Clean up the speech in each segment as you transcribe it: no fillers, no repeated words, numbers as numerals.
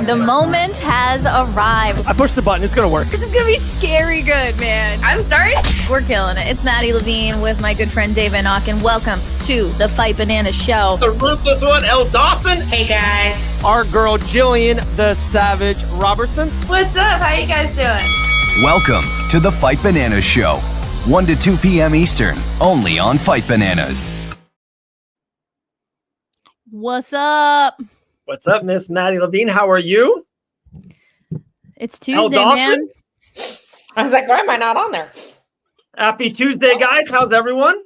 The moment has arrived. I pushed the button. It's going to work. This is going to be scary good, man. I'm sorry? We're killing it. It's Maddie Levine with my good friend Dave Van Auken. Welcome to the Fight Bananas Show. The ruthless one, Elle Dawson. Hey, guys. Our girl, Jillian the Savage Robertson. What's up? How you guys doing? Welcome to the Fight Bananas Show. 1 to 2 p.m. Eastern, only on Fight Bananas. What's up? What's up, Miss Maddie Levine? How are you? It's Tuesday, man. I was like, why am I not on there? Happy Tuesday, guys. How's everyone?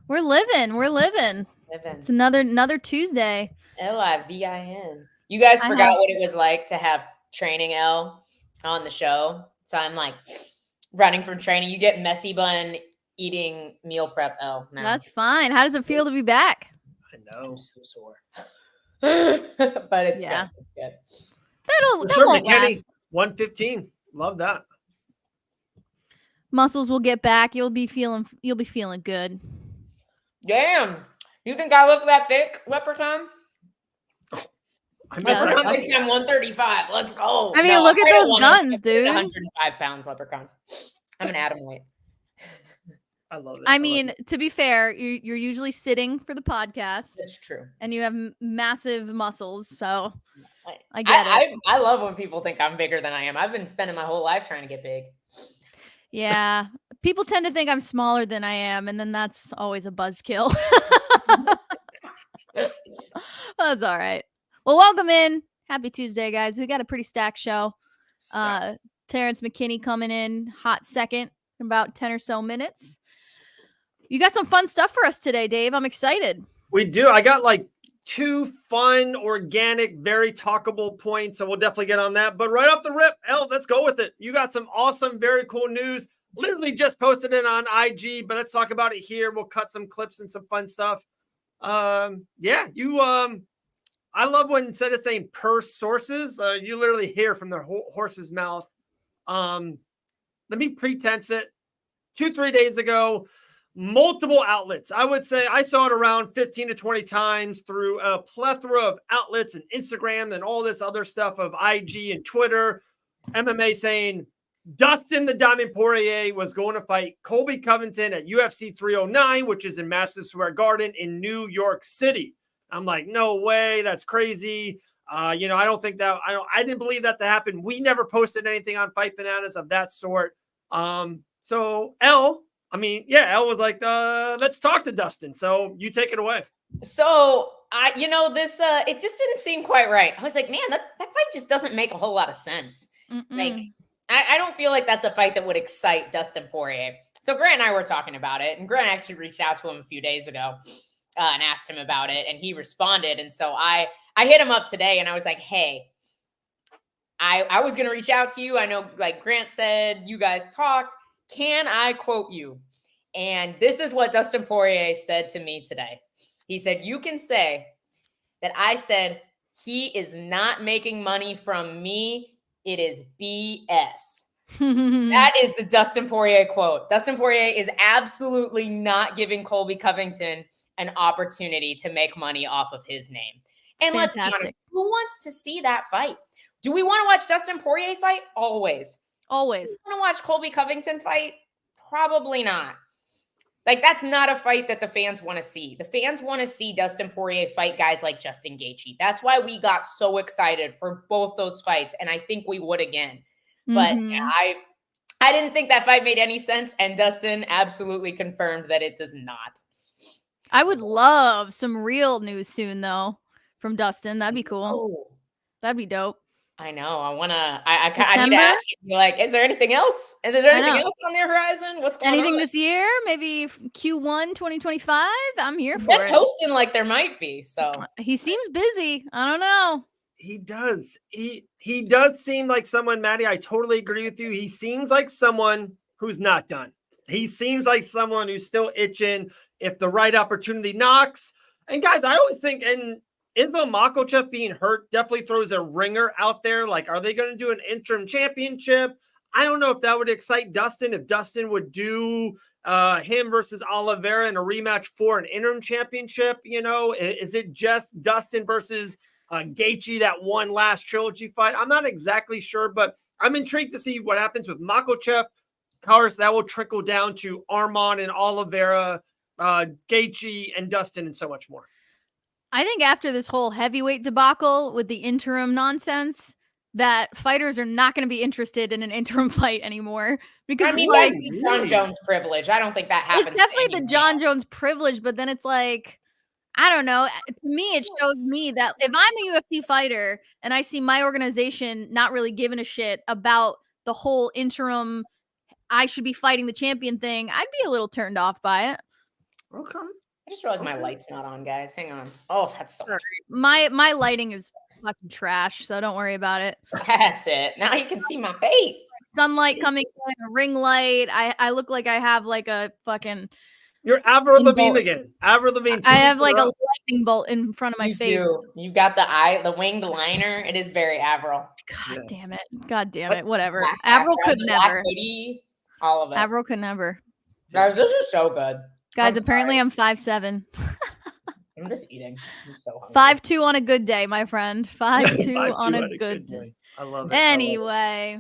We're living. It's another Tuesday. Livin. You guys forgot what it was like to have training L on the show. So I'm like running from training. You get messy bun eating meal prep L now. That's fine. How does it feel to be back? I know. I'm so sore. But it's good. That won't last. 115. Love that. Muscles will get back. You'll be feeling good. Damn. You think I look that thick, Leprechaun? Leprechaun thinks I'm 135. Let's go. I mean, look at those guns, dude. 105 pounds, Leprechaun. I'm an atom weight. I love it. I mean, to be fair, you're usually sitting for the podcast. That's true. And you have massive muscles, so I get it. I love when people think I'm bigger than I am. I've been spending my whole life trying to get big. Yeah. People tend to think I'm smaller than I am, and then that's always a buzzkill. That's all right. Well, welcome in. Happy Tuesday, guys. We got a pretty stacked show. Terrance McKinney coming in hot second in about 10 or so minutes. You got some fun stuff for us today, Dave. I'm excited. We do. I got like 2 fun, organic, very talkable points, so we'll definitely get on that. But right off the rip, Elle, let's go with it. You got some awesome, very cool news. Literally just posted it on IG, but let's talk about it here. We'll cut some clips and some fun stuff. I love when instead of saying per sources, you literally hear from the horse's mouth. Let me pretense it. 2-3 days ago, multiple outlets. I would say I saw it around 15 to 20 times through a plethora of outlets and Instagram and all this other stuff of IG and Twitter. MMA saying Dustin the Diamond Poirier was going to fight Colby Covington at UFC 309, which is in Madison Square Garden in New York City. I'm like, no way. That's crazy. I don't think that I didn't believe that to happen. We never posted anything on Fight Bananas of that sort. So Elle was like, let's talk to Dustin. So you take it away. So it just didn't seem quite right. I was like, man, that fight just doesn't make a whole lot of sense. Like, I don't feel like that's a fight that would excite Dustin Poirier. So Grant and I were talking about it, and Grant actually reached out to him a few days ago and asked him about it, and he responded. And so I hit him up today, and I was like, hey, I was going to reach out to you. I know, like Grant said, you guys talked. Can I quote you? And this is what Dustin Poirier said to me today. He said, you can say that I said he is not making money from me. It is BS. That is the Dustin Poirier quote. Dustin Poirier is absolutely not giving Colby Covington an opportunity to make money off of his name. And Let's be honest, who wants to see that fight? Do we want to watch Dustin Poirier fight? Always. Always. Do we want to watch Colby Covington fight? Probably not. Like, that's not a fight that the fans want to see. The fans want to see Dustin Poirier fight guys like Justin Gaethje. That's why we got so excited for both those fights, and I think we would again. But yeah, I didn't think that fight made any sense, and Dustin absolutely confirmed that it does not. I would love some real news soon, though, from Dustin. That'd be cool. Oh. That'd be dope. I know. I need to ask you, like, is there anything else? And is there anything else on the horizon? What's going on? Anything this year? Maybe Q1 2025? I'm here for it. Posting like there might be. So he seems busy. I don't know. He does. He does seem like someone, Maddie, I totally agree with you. He seems like someone who's not done. He seems like someone who's still itching if the right opportunity knocks. And guys, I always think, and Islam Makhachev being hurt definitely throws a ringer out there. Like, are they going to do an interim championship? I don't know if that would excite Dustin, if Dustin would do him versus Oliveira in a rematch for an interim championship. Is it just Dustin versus Gaethje that won last trilogy fight. I'm not exactly sure, but I'm intrigued to see what happens with Makhachev. Of course, that will trickle down to Arman and Oliveira, Gaethje and Dustin, and so much more. I think after this whole heavyweight debacle with the interim nonsense, that fighters are not going to be interested in an interim fight anymore. Because I mean, like, that's the John Jones privilege. I don't think that happens. It's definitely the John Jones privilege, but then it's like, I don't know. To me, it shows me that if I'm a UFC fighter and I see my organization not really giving a shit about the whole interim, I should be fighting the champion thing, I'd be a little turned off by it. Okay. I just realized my light's not on, guys. Hang on. Oh, that's so much. My lighting is fucking trash, so don't worry about it. That's it. Now you can see my face. Sunlight coming in, a ring light. I look like I have like a fucking. You're Avril Lavigne again. Avril Lavigne. I have like a lightning bolt in front of my face. You got the winged liner. It is very Avril. God damn it. God damn it. Whatever. Black Avril could never. Hoodie, all of it. Avril could never. This is so good. Guys, apparently I'm 5'7". I'm just eating. I'm so hungry. 5'2" on a good day, my friend. 5'2" on a good day. I love it. Anyway.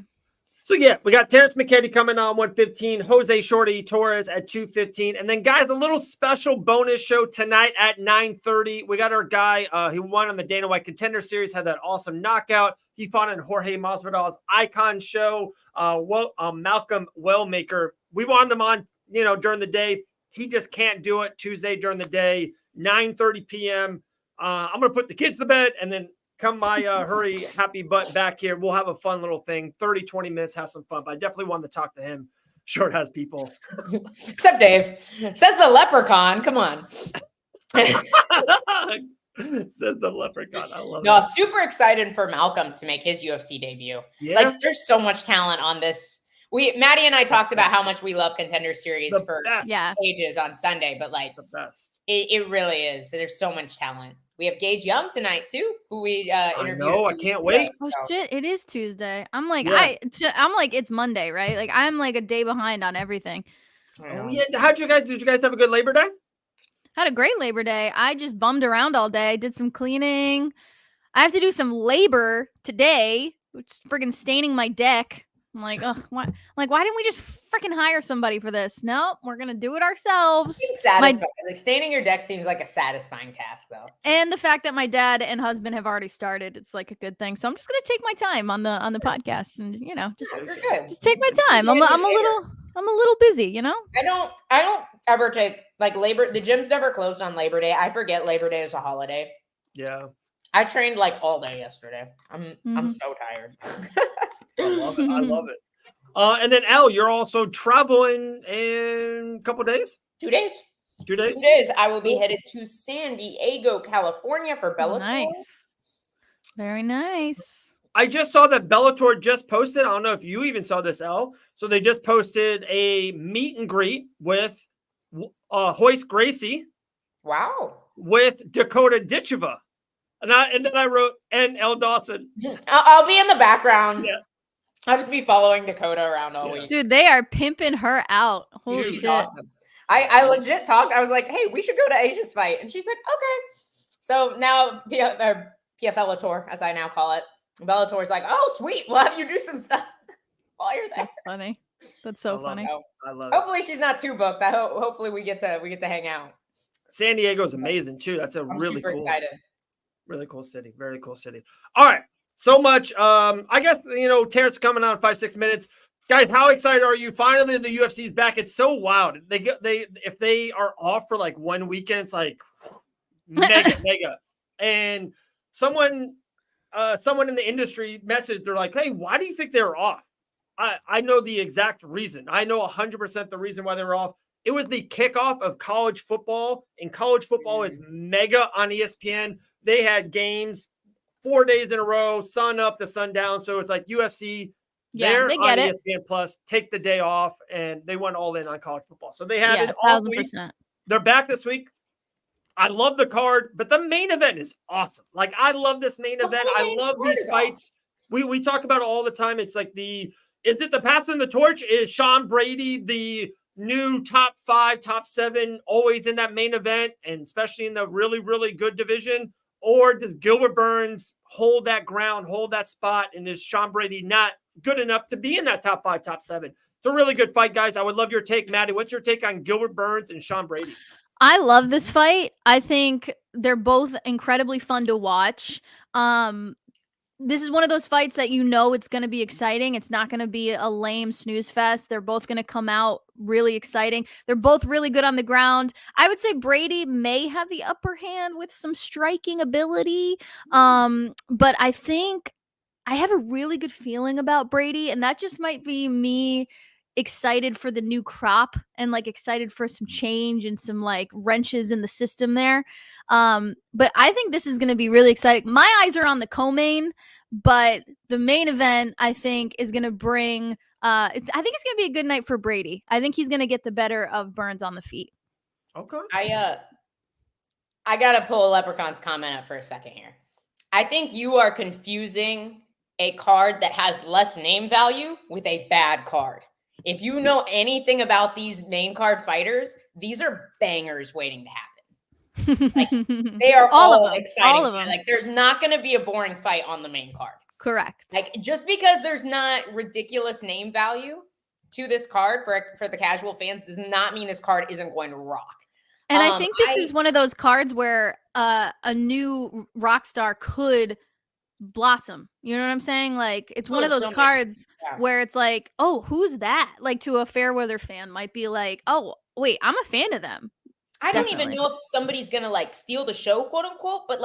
So yeah, we got Terrance McKinney coming on 115, Jose Shorty Torres at 215. And then guys, a little special bonus show tonight at 9:30. We got our guy who won on the Dana White Contender Series, had that awesome knockout. He fought in Jorge Masvidal's Icon show, Malcolm Wellmaker. We wanted him on, during the day. He just can't do it Tuesday during the day, 9:30 p.m. I'm going to put the kids to bed and then come my hurry happy butt back here. We'll have a fun little thing, 30, 20 minutes, have some fun. But I definitely wanted to talk to him. Sure has people. Except Dave. Says the leprechaun. Come on. Says the leprechaun. I love it. No, super excited for Malcolm to make his UFC debut. Yeah. Like, there's so much talent on this. Maddie and I talked about how much we love Contender Series for pages on Sunday, but like the best. It really is. There's so much talent. We have Gage Young tonight too, who we interviewed. I know. I can't wait. Oh shit! It is Tuesday. I'm like, I'm like, it's Monday, right? Like, I'm like a day behind on everything. Oh yeah. Did you guys have a good Labor Day? Had a great Labor Day. I just bummed around all day. I did some cleaning. I have to do some labor today, which is friggin' staining my deck. I'm like, oh, why didn't we just freaking hire somebody for this? Nope, we're gonna do it ourselves. Like staining your deck seems like a satisfying task, though. And the fact that my dad and husband have already started, it's like a good thing. So I'm just gonna take my time on the podcast, and just take my time. I'm a little busy, I don't ever take like Labor. The gym's never closed on Labor Day. I forget Labor Day is a holiday. Yeah. I trained like all day yesterday. I'm so tired. I love it. I love it. And then Al, you're also traveling in a couple days? 2 days. 2 days? 2 days. I will be headed to San Diego, California for Bellator. Nice. Very nice. I just saw that Bellator just posted. I don't know if you even saw this, Al. So they just posted a meet and greet with Royce Gracie. Wow. With Dakota Ditcheva. And then I wrote N.L. Dawson. I'll be in the background. Yeah. I'll just be following Dakota around all week. Dude, they are pimping her out. Holy shit. Awesome. I legit talked. I was like, hey, we should go to Asia's fight. And she's like, okay. So now PFLator, as I now call it, Bellator's like, oh, sweet. We'll have you do some stuff while you're there. That's funny. That's so funny. I love it. Hopefully she's not too booked. Hopefully we get to hang out. San Diego's amazing too. That's I'm really super cool. Excited. Really cool city. Very cool city. All right. So much. I guess, Terrance coming out in 5-6 minutes. Guys, how excited are you? Finally, the UFC's back. It's so wild. If they are off for like 1 weekend, it's like mega. And someone in the industry messaged, they're like, hey, why do you think they're off? I know the exact reason. I know 100% the reason why they're off. It was the kickoff of college football, and college football is mega on ESPN. They had games 4 days in a row, sun up to sundown. So it's like UFC. Yeah, they get it. ESPN Plus, take the day off, and they went all in on college football. So they had it all 1,000%. week. They're back this week. I love the card, but the main event is awesome. Like, I love this main event. I love these fights. We talk about it all the time. It's like is it the passing the torch? Is Sean Brady the new top 5, top 7, always in that main event, and especially in the really, really good division? Or does Gilbert Burns hold that ground, hold that spot, and is Sean Brady not good enough to be in that top 5, top 7? It's a really good fight, guys. I would love your take, Maddie. What's your take on Gilbert Burns and Sean Brady? I love this fight. I think they're both incredibly fun to watch. This is one of those fights that it's going to be exciting. It's not going to be a lame snooze fest. They're both going to come out really exciting. They're both really good on the ground. I would say Brady may have the upper hand with some striking ability. But I think I have a really good feeling about Brady, and that just might be me excited for the new crop and excited for some change and some wrenches in the system there. But I think this is going to be really exciting. My eyes are on the co-main, but the main event I think is going to bring I think it's going to be a good night for Brady. I think he's going to get the better of Burns on the feet. Okay. I got to pull Leprechaun's comment up for a second here. I think you are confusing a card that has less name value with a bad card. If you know anything about these main card fighters, these are bangers waiting to happen. They are all exciting. All of them. There's not going to be a boring fight on the main card. Correct. Just because there's not ridiculous name value to this card for the casual fans does not mean this card isn't going to rock. And I think this is one of those cards where a new rock star could blossom. You know what I'm saying? It's one of those cards where it's oh, who's that? To a Fairweather fan might be oh, wait, I'm a fan of them. I don't even know if somebody's gonna steal the show, quote unquote, but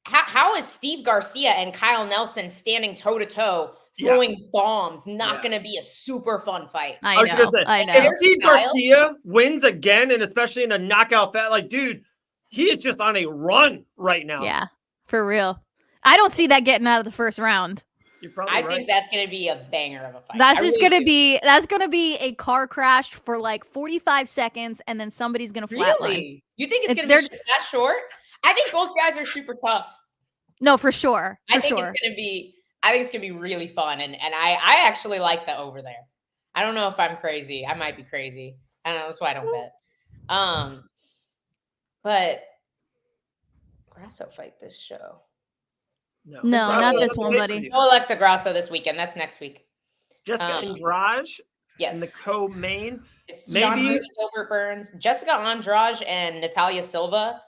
how is Steve Garcia and Kyle Nelson standing toe to toe throwing bombs not gonna be a super fun fight? I know. If Steve Garcia wins again, and especially in a knockout fight, dude, he is just on a run right now. Yeah, for real. I don't see that getting out of the first round. You're probably right. think that's going to be a banger of a fight. That's going to be a car crash for 45 seconds, and then somebody's going to flatline. Really? You think it's going to be that short? I think both guys are super tough. No, for sure. I think it's going to be really fun, and I actually like the over there. I don't know if I'm crazy. I might be crazy. I don't know. That's why I don't bet. But Grasso fight this show. No, not this one, buddy. No Alexa Grasso this weekend. That's next week. Jessica Andrade. Yes. In the co-main. Maybe Gilbert Burns, Jessica Andrade, and Natalia Silva.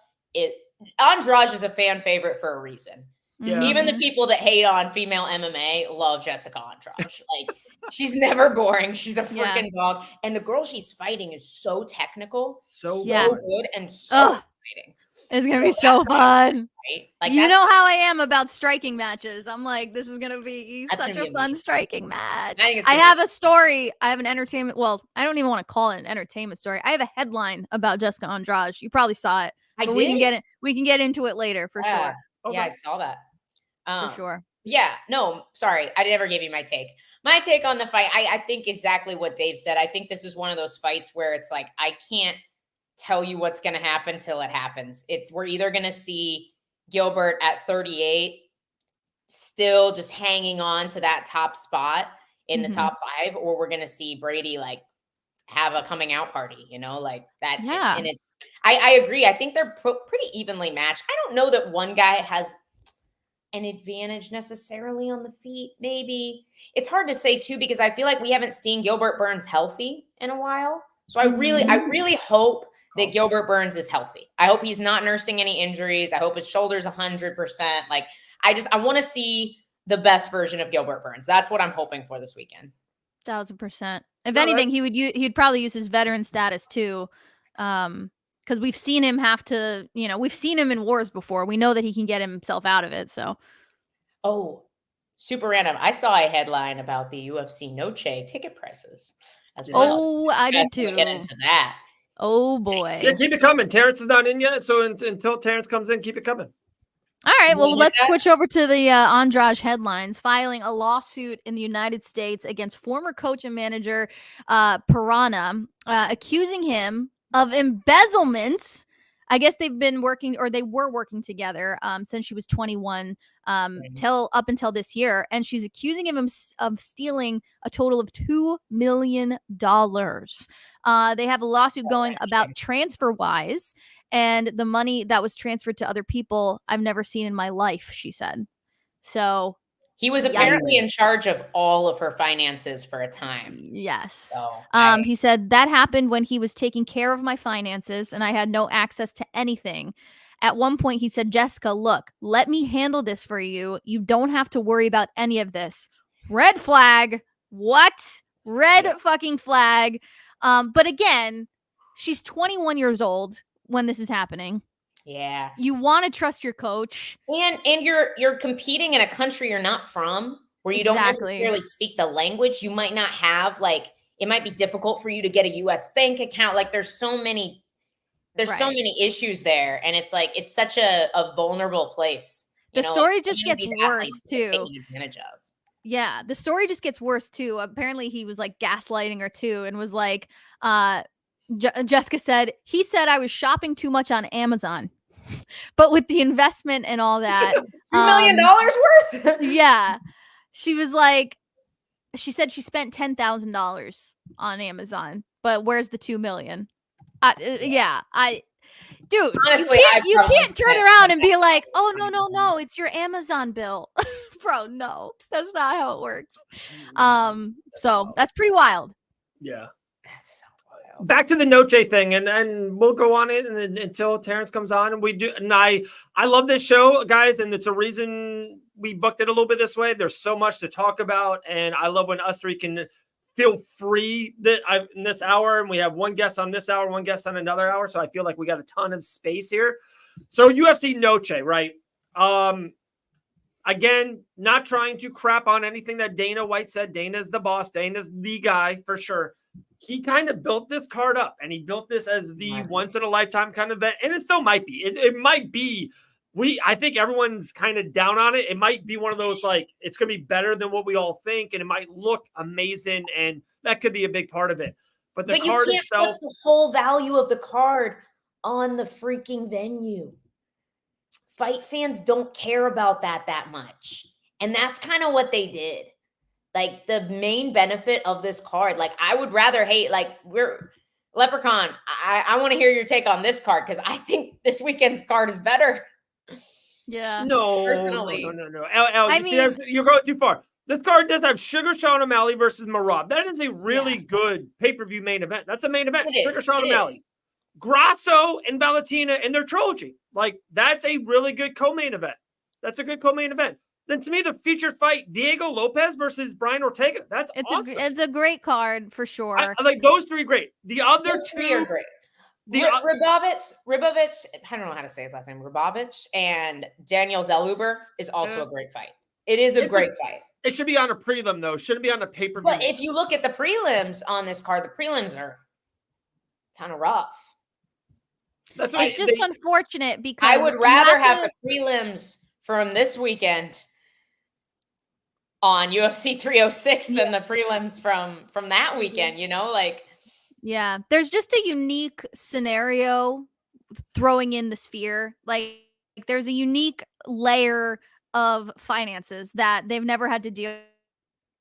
Andrade is a fan favorite for a reason. Yeah. Even the people that hate on female MMA love Jessica Andrade. She's never boring. She's a freaking dog. And the girl she's fighting is so technical, so good, and so exciting. It's going to be so fun. Right? You know how I am about striking matches. I'm this is going to be such a fun striking match. I have a story. I have an entertainment. Well, I don't even want to call it an entertainment story. I have a headline about Jessica Andrade. You probably saw it. We can get into it later for sure. Okay. Yeah, I saw that. For sure. Yeah. No, sorry. I never gave you my take. My take on the fight, I think exactly what Dave said. I think this is one of those fights where it's I can't tell you what's going to happen till it happens. We're either going to see Gilbert at 38 still just hanging on to that top spot in the top 5, or we're going to see Brady have a coming out party, that. Yeah. And I agree. I think they're pretty evenly matched. I don't know that one guy has an advantage necessarily on the feet. Maybe it's hard to say too, because I feel like we haven't seen Gilbert Burns healthy in a while. So I really hope that Gilbert Burns is healthy. I hope he's not nursing any injuries. I hope his shoulder's 100%. I want to see the best version of Gilbert Burns. That's what I'm hoping for this weekend. 1000%. If anything, he'd probably use his veteran status too. Because we've seen him have to, we've seen him in wars before. We know that he can get himself out of it. So. Oh, super random. I saw a headline about the UFC Noche ticket prices as well. Oh, I did too. We'll get into that. Oh boy. Yeah, keep it coming. Terrance is not in yet. So until Terrance comes in, keep it coming. All right. Well, let's switch over to the Andrade headlines. Filing a lawsuit in the United States against former coach and manager Piranha, accusing him of embezzlement. I guess they've been working, or they were working together since she was 21 up until this year. And she's accusing him of stealing a total of $2 million. They have a lawsuit going about TransferWise. And the money that was transferred to other people, I've never seen in my life, she said. So he was apparently in charge of all of her finances for a time. Yes. So he said that happened when he was taking care of my finances and I had no access to anything. At one point, he said, Jessica, look, let me handle this for you. You don't have to worry about any of this. Red flag. What? Red fucking flag. But again, she's 21 years old when this is happening. Yeah. You want to trust your coach. And you're competing in a country you're not from, where you don't necessarily speak the language. You might not have, like, it might be difficult for you to get a US bank account. Like, there's so many issues there. And it's like, it's such a vulnerable place. The story just gets worse too. Taking advantage of. Yeah, the story just gets worse too. Apparently he was like gaslighting her too and was like, Jessica said, he said I was shopping too much on Amazon. But with the investment and all that, $2 million worth. Yeah. She was like, she said she spent $10,000 on Amazon, but where's the 2 million? Dude, honestly, you can't turn around and be like, oh, no, it's your Amazon bill. Bro, no, that's not how it works. So that's pretty wild. Yeah. That's so wild. Back to the Noche thing, and we'll go on it until Terrance comes on, and we do. And I love this show, guys, and it's a reason we booked it a little bit this way. There's so much to talk about, and I love when us three can feel free in this hour, and we have one guest on this hour, one guest on another hour, so I feel like we got a ton of space here. So UFC Noche, right? Again, not trying to crap on anything that Dana White said. Dana's the boss. Dana's the guy for sure. He kind of built this card up, and he built this as the once-in-a-lifetime kind of event, and it still might be. It might be. I think everyone's kind of down on it. It might be one of those, like, it's going to be better than what we all think, and it might look amazing, and that could be a big part of it. But the card you can't itself, put the whole value of the card on the freaking venue. Fight fans don't care about that much. And that's kind of what they did. Like, the main benefit of this card, like, I would rather hate, like, Leprechaun, I want to hear your take on this card, because I think this weekend's card is better. Yeah. No. Personally. No. You're going too far. This card does have Sugar Sean O'Malley versus Marab. That is a really good pay-per-view main event. That's a main event. Sugar Sean O'Malley. Grasso and Valentina in their trilogy. Like, that's a really good co-main event. That's a good co-main event. Then to me, the featured fight, Diego Lopez versus Brian Ortega. That's awesome. It's a great card for sure. I like those three great. The other two are great. Ribovich, I don't know how to say his last name, Ribovich, and Daniel Zaluber is also a great fight. It is a great fight. It should be on a prelim, though. It shouldn't be on a pay-per-view. But if you look at the prelims on this card, the prelims are kind of rough. It's just unfortunate because I would rather have the prelims from this weekend on UFC 306 than the prelims from that weekend, you know, like. Yeah, there's just a unique scenario throwing in the Sphere. Like, there's a unique layer of finances that they've never had to deal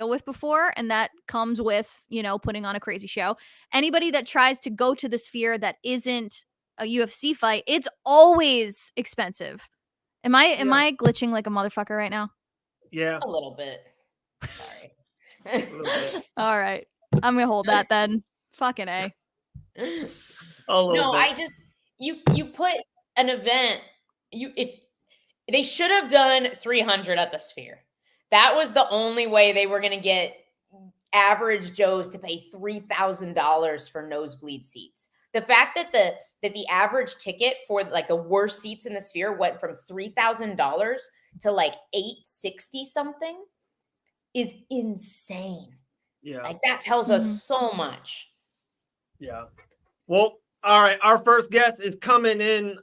with before, and that comes with, you know, putting on a crazy show. Anybody that tries to go to the Sphere that isn't a UFC fight, it's always expensive. Am I glitching like a motherfucker right now? Yeah. A little bit. Sorry. A little bit. All right. I'm gonna hold that then. Fucking A. No, bit. I just you put an event, if they should have done 300 at the Sphere. That was the only way they were gonna get average Joes to pay $3,000 for nosebleed seats. The fact that the average ticket for like the worst seats in the Sphere went from $3,000 to like $860 something is insane. Yeah. Like, that tells us so much. Yeah. Well, all right. Our first guest is coming in.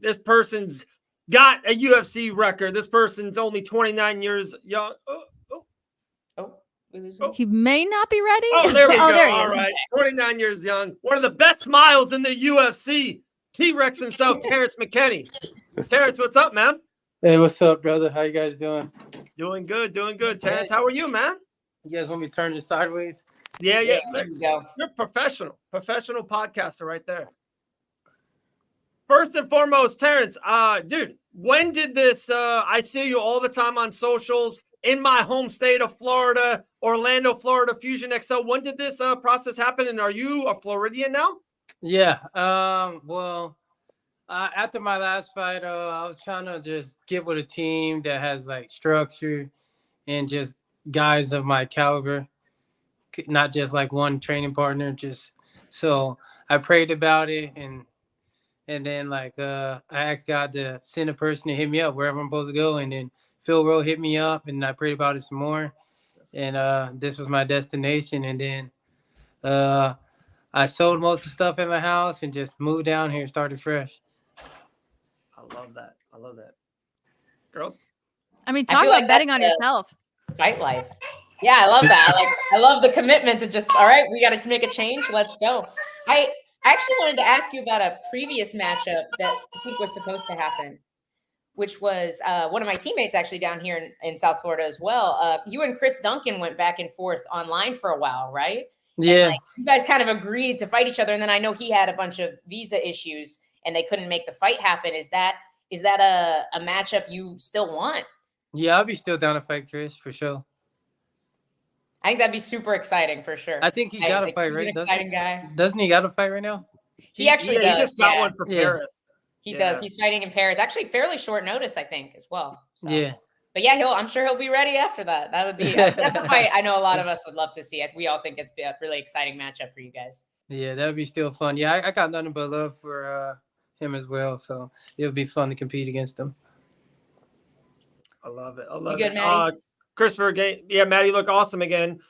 This person's got a UFC record. This person's only 29 years young. He may not be ready. Oh, there we go. There he all is. Right. 29 years young. One of the best smiles in the UFC. T-Rex himself, Terrance McKinney. Terrance, what's up, man? Hey, what's up, brother? How you guys doing? Doing good. Terrance, how are you, man? You guys want me to turn this sideways? Yeah. There you go. You're professional podcaster right there. first and foremost, Terrance, dude, when did this, I see you all the time on socials in my home state of Florida, Orlando, Florida, Fusion XL. When did this process happen? And are you a Floridian now? Yeah. Well, after my last fight, I was trying to just get with a team that has like structure and just guys of my caliber, not just like one training partner. Just so I prayed about it, and then like I asked God to send a person to hit me up wherever I'm supposed to go, and then Phil Rowe hit me up, and I prayed about it some more, and this was my destination, and then I sold most of the stuff in my house and just moved down here and started fresh. I love that. I love that. Girls? I mean, talk about betting on yourself. Fight life. Yeah, I love that. I love the commitment to just, all right, we got to make a change. Let's go. I actually wanted to ask you about a previous matchup that I think was supposed to happen, which was one of my teammates actually down here in South Florida as well. You and Chris Duncan went back and forth online for a while, right? Yeah. And, you guys kind of agreed to fight each other. And then I know he had a bunch of visa issues and they couldn't make the fight happen. Is that a matchup you still want? Yeah, I'll be still down to fight Chris for sure. I think that'd be super exciting for sure. I think he got a fight, right? He's an exciting guy. Doesn't he got a fight right now? He actually does. He just got one for Paris. He does. He's fighting in Paris. Actually, fairly short notice, I think, as well. So. Yeah. But yeah, I'm sure he'll be ready after that. That would be that's a fight I know a lot of us would love to see. We all think it's a really exciting matchup for you guys. Yeah, that would be still fun. Yeah, I got nothing but love for him as well. So it would be fun to compete against him. I love it. I love you good, it. Maddie? Christopher, yeah, Maddie, you look awesome again.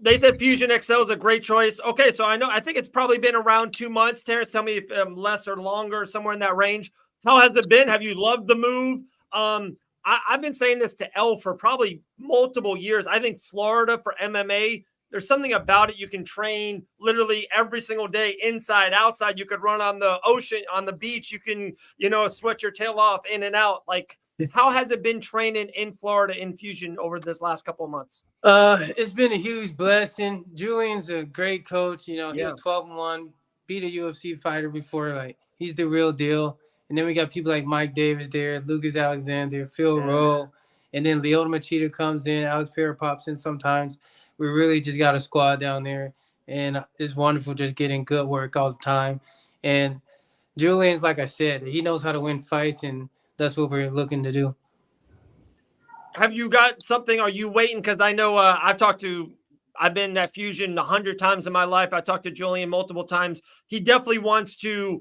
They said Fusion XL is a great choice. Okay, so I think it's probably been around 2 months. Terrance, tell me if less or longer, somewhere in that range. How has it been? Have you loved the move? I've been saying this to Elle for probably multiple years. I think Florida for MMA, there's something about it. You can train literally every single day, inside, outside. You could run on the ocean, on the beach. You can, sweat your tail off in and out. Like, how has it been training in Florida in Fusion over this last couple of months? It's been a huge blessing. Julian's a great coach. He was 12-1, beat a UFC fighter before. Like, he's the real deal. And then we got people like Mike Davis there, Lucas Alexander, Phil Rowe, and then Lyoto Machida comes in, Alex Pereira pops in sometimes. We really just got a squad down there, and it's wonderful just getting good work all the time. And Julian's, like I said, he knows how to win fights, and that's what we're looking to do. Have you got something? Are you waiting? Because I know I've been at Fusion 100 times in my life. I talked to Julian multiple times. He definitely wants to.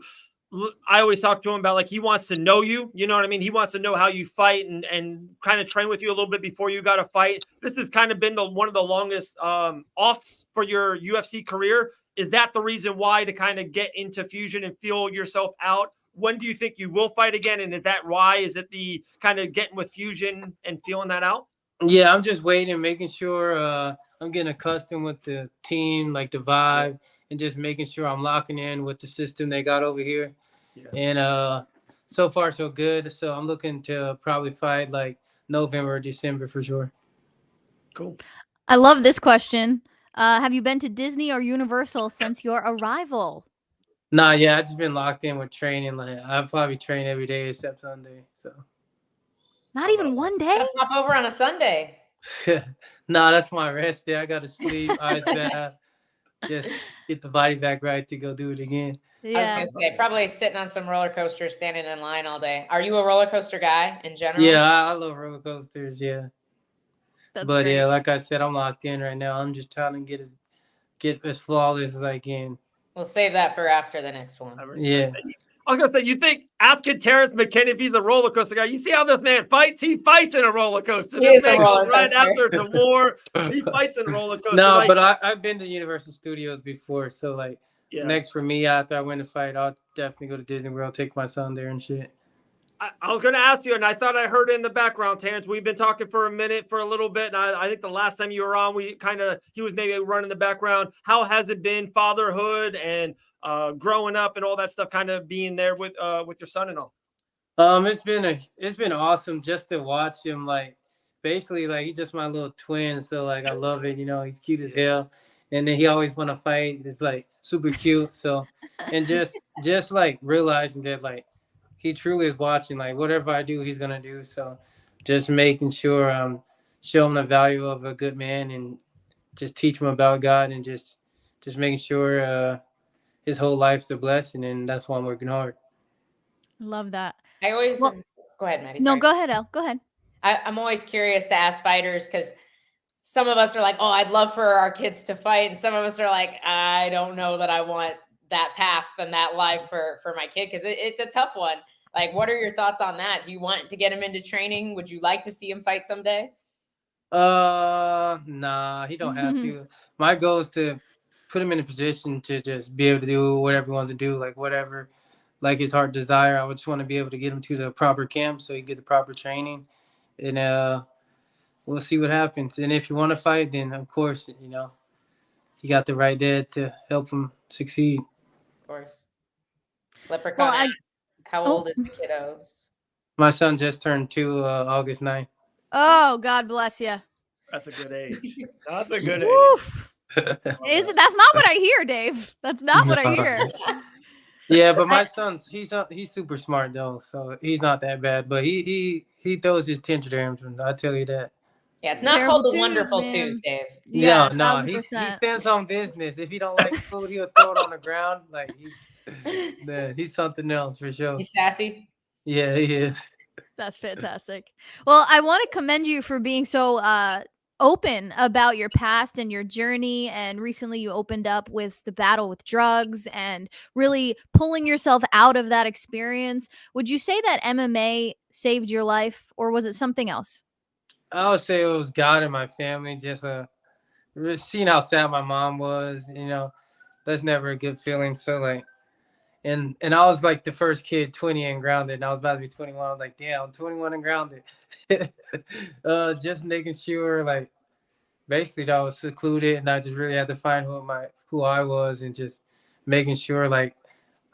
I always talk to him about, like, he wants to know you. You know what I mean? He wants to know how you fight and kind of train with you a little bit before you got to fight. This has kind of been one of the longest offs for your UFC career. Is that the reason why, to kind of get into Fusion and feel yourself out? When do you think you will fight again? And is that why? Is it the kind of getting with Fusion and feeling that out? Yeah, I'm just waiting, making sure I'm getting accustomed with the team, like the vibe, and just making sure I'm locking in with the system they got over here. Yeah. And so far, so good. So I'm looking to probably fight like November or December for sure. Cool. I love this question. Have you been to Disney or Universal since your arrival? Nah, yeah, I've just been locked in with training. Like, I probably train every day except Sunday. So not even one day? Hop over on a Sunday. Nah, that's my rest day. I got to sleep, ice bath, just get the body back right to go do it again. Yeah. I was going to say, probably sitting on some roller coasters, standing in line all day. Are you a roller coaster guy in general? Yeah, I love roller coasters, yeah. That's but great. Yeah, like I said, I'm locked in right now. I'm just trying to get as flawless as I can. We'll save that for after the next one. Yeah. I was going to say, you think, asking Terrance McKinney if he's a roller coaster guy. You see how this man fights? He fights in a roller coaster. This man goes right after to war. He fights in a roller coaster. No, but I've been to Universal Studios before. So, like, next for me, after I win the fight, I'll definitely go to Disney World, take my son there and shit. I was going to ask you, and I thought I heard it in the background, Terrance. We've been talking for a little bit, and I think the last time you were on, he was maybe running the background. How has it been, fatherhood and growing up and all that stuff, kind of being there with your son and all? It's been awesome just to watch him. Like, basically, like, he's just my little twin, so like I love it. He's cute as hell, and then he always want to fight. It's like super cute. So and just like realizing that like he truly is watching. Like whatever I do, he's gonna do. So just making sure show him the value of a good man and just teach him about God and just making sure his whole life's a blessing, and that's why I'm working hard. Love that. I always Well, go ahead, Maddie. No, Sorry. go ahead, Elle. Go ahead. I'm always curious to ask fighters because some of us are like, oh, I'd love for our kids to fight. And some of us are like, I don't know that I want that path and that life for my kid because it's a tough one. Like, what are your thoughts on that? Do you want to get him into training? Would you like to see him fight someday? Nah, he don't have to. My goal is to put him in a position to just be able to do whatever he wants to do, like whatever, like his heart desire. I would just want to be able to get him to the proper camp so he get the proper training, and we'll see what happens. And if you want to fight, then of course, he got the right dad to help him succeed. Of course. Leprechaun asks, how old is the kiddos? My son just turned 2 August 9th. Oh, God bless you. That's a good age. That's a good age. Woof. That's not what I hear, Dave. That's not what I hear. Yeah, but my son's he's super smart though, so he's not that bad. But he throws his tantrums. I tell you that. Yeah, it's not Terrible called the twos, Wonderful man. Twos, Dave. Yeah, no, he 1000%. stands on business. If he don't like food, he'll throw it on the ground. Like he's something else for sure. He's sassy. Yeah, he is. That's fantastic. Well, I want to commend you for being so open about your past and your journey. And recently you opened up with the battle with drugs and really pulling yourself out of that experience. Would you say that MMA saved your life, or was it something else? I would say it was God and my family. Just seeing how sad my mom was, that's never a good feeling. So like, and I was like the first kid 20 and grounded, and I was about to be 21. I was like, damn, I'm 21 and grounded. Just making sure, like, basically that I was secluded, and I just really had to find who I was, and just making sure like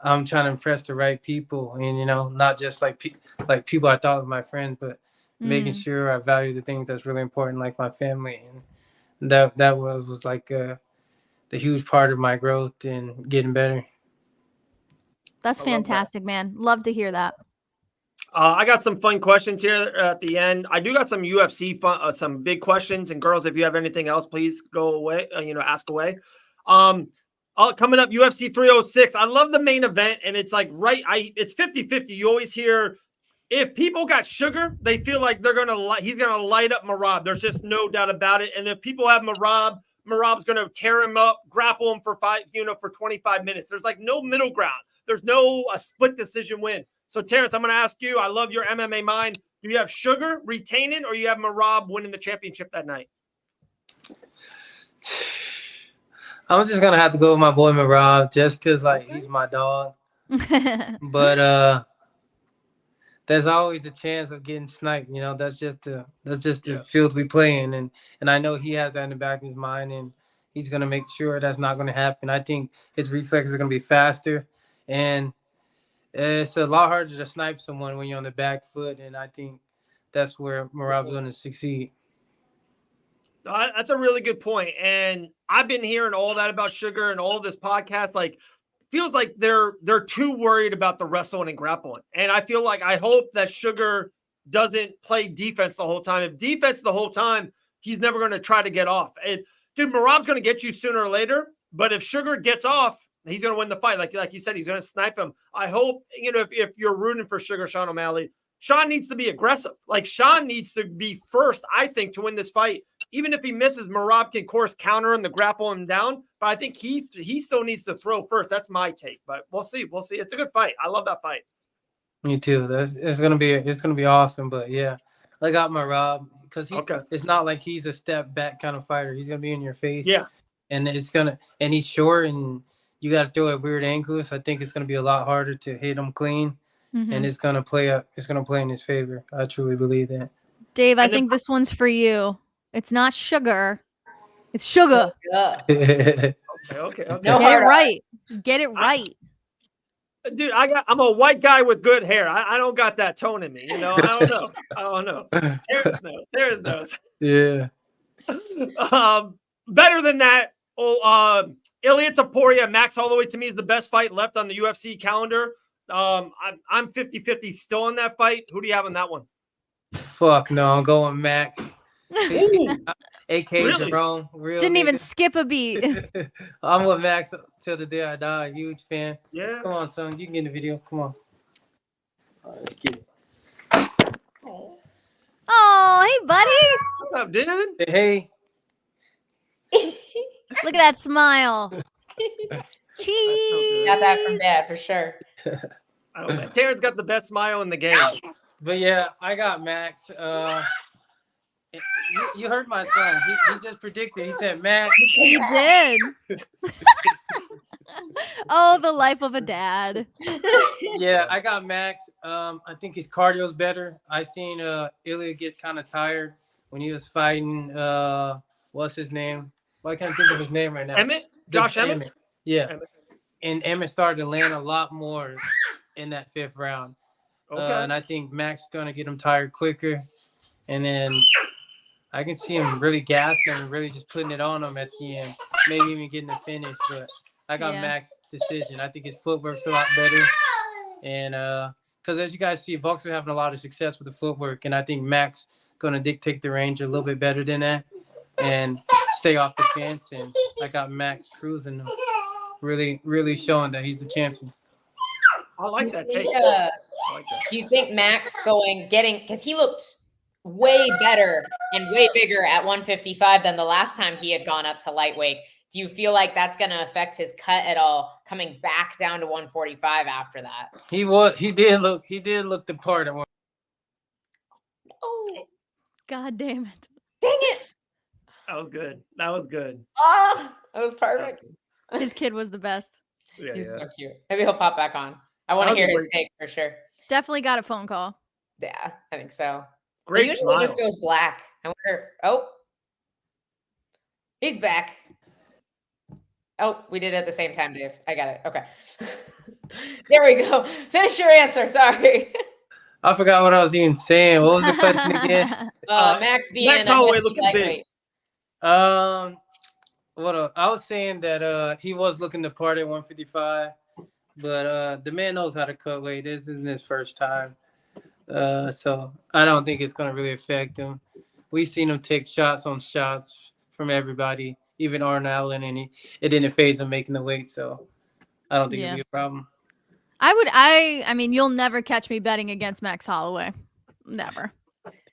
I'm trying to impress the right people, and not just like people I thought were my friends, but making sure I value the things that's really important, like my family, and that was like the huge part of my growth and getting better. That's fantastic, man. Love to hear that. I got some fun questions here at the end. I do got some UFC fun, some big questions. And girls, if you have anything else, please go away. Ask away. Coming up, UFC 306. I love the main event, and it's like it's 50-50. You always hear if people got Sugar, they feel like he's gonna light up Merab. There's just no doubt about it. And if people have Merab's gonna tear him up, grapple him for 25 minutes. There's like no middle ground. There's no a split decision win. So, Terrance, I'm going to ask you, I love your MMA mind. Do you have Sugar retaining, or you have Merab winning the championship that night? I'm just going to have to go with my boy Merab just because, he's my dog. But there's always a chance of getting sniped. That's just the field we play in. And I know he has that in the back of his mind, and he's going to make sure that's not going to happen. I think his reflexes are going to be faster. And it's a lot harder to snipe someone when you're on the back foot, and I think that's where Merab's going to succeed. That's a really good point. And I've been hearing all that about Sugar and all this podcast. Like, feels like they're too worried about the wrestling and grappling. And I hope that Sugar doesn't play defense the whole time. If defense the whole time, he's never going to try to get off. And dude, Merab's going to get you sooner or later. But if Sugar gets off, he's going to win the fight. Like you said, he's going to snipe him. I hope, if you're rooting for Sugar, Sean O'Malley, Sean needs to be aggressive. Like, Sean needs to be first, I think, to win this fight. Even if he misses, Merab can, of course, counter him to grapple him down. But I think he still needs to throw first. That's my take. But we'll see. We'll see. It's a good fight. I love that fight. Me too. It's gonna be awesome. But yeah, I got Merab because it's not like he's a step back kind of fighter. He's gonna be in your face. Yeah. And he's short, and you got to throw at weird angles. I think it's going to be a lot harder to hit him clean, and it's going to play in his favor. I truly believe that. Dave, I think this one's for you. It's not Sugar, it's Sugar. Okay. No, Get it right. Dude, I'm a white guy with good hair. I don't got that tone in me. I don't know. Terrance knows. Yeah. Better than that, Ilia Topuria, Max Holloway to me is the best fight left on the UFC calendar. I'm 50-50 still in that fight. Who do you have in that one? Fuck no, I'm going Max. Ooh, AK really? Jerome. Real Didn't even nigga. skip a beat. I'm with Max till the day I die. Huge fan. Yeah. Come on, son. You can get in the video. Come on. All right, let's get it. Oh, hey, buddy. What's up, dude? Hey. Look at that smile. Cheese. Got that from Dad for sure. Oh, man. Terrence got the best smile in the game. But yeah, I got Max. You heard my son. He just predicted. He said Max. He did. Oh, the life of a dad. Yeah, I got Max. I think his cardio's better. I seen Ilya get kind of tired when he was fighting. What's his name? Well, I can't think of his name right now. Emmett? Josh Emmett? Yeah. Emmett. And Emmett started to land a lot more in that 5th round. Okay. And I think Max is going to get him tired quicker. And then I can see him really gassing and really just putting it on him at the end. Maybe even getting the finish. But I got Max decision. I think his footwork's a lot better. And because as you guys see, Volks are having a lot of success with the footwork. And I think Max going to dictate the range a little bit better than that. And stay off the fence. And I got Max cruising him. Really, really showing that he's the champion. I like that take. Do you think Max because he looked way better and way bigger at 155 than the last time he had gone up to lightweight? Do you feel like that's going to affect his cut at all, coming back down to 145 after that? He did look the part at one. Oh, God damn it. dang it. That was good. That was good. Oh, that was perfect. His kid was the best. Yeah, He's so cute. Maybe he'll pop back on. I want to hear his take for sure. Definitely got a phone call. Yeah, I think so. Great It usually smile. just goes black. I wonder. Oh, he's back. Oh, we did it at the same time, Dave. I got it. Okay. There we go. Finish your answer. Sorry. I forgot what I was even saying. What was the question again? Max being Max a Holloway hefty looking big. lightweight. I was saying that he was looking the part at 155, but the man knows how to cut weight. This isn't his first time, so I don't think it's gonna really affect him. We've seen him take shots on shots from everybody, even Arn Allen, and it didn't phase him making the weight. So I don't think it'll be a problem. I mean, you'll never catch me betting against Max Holloway. Never.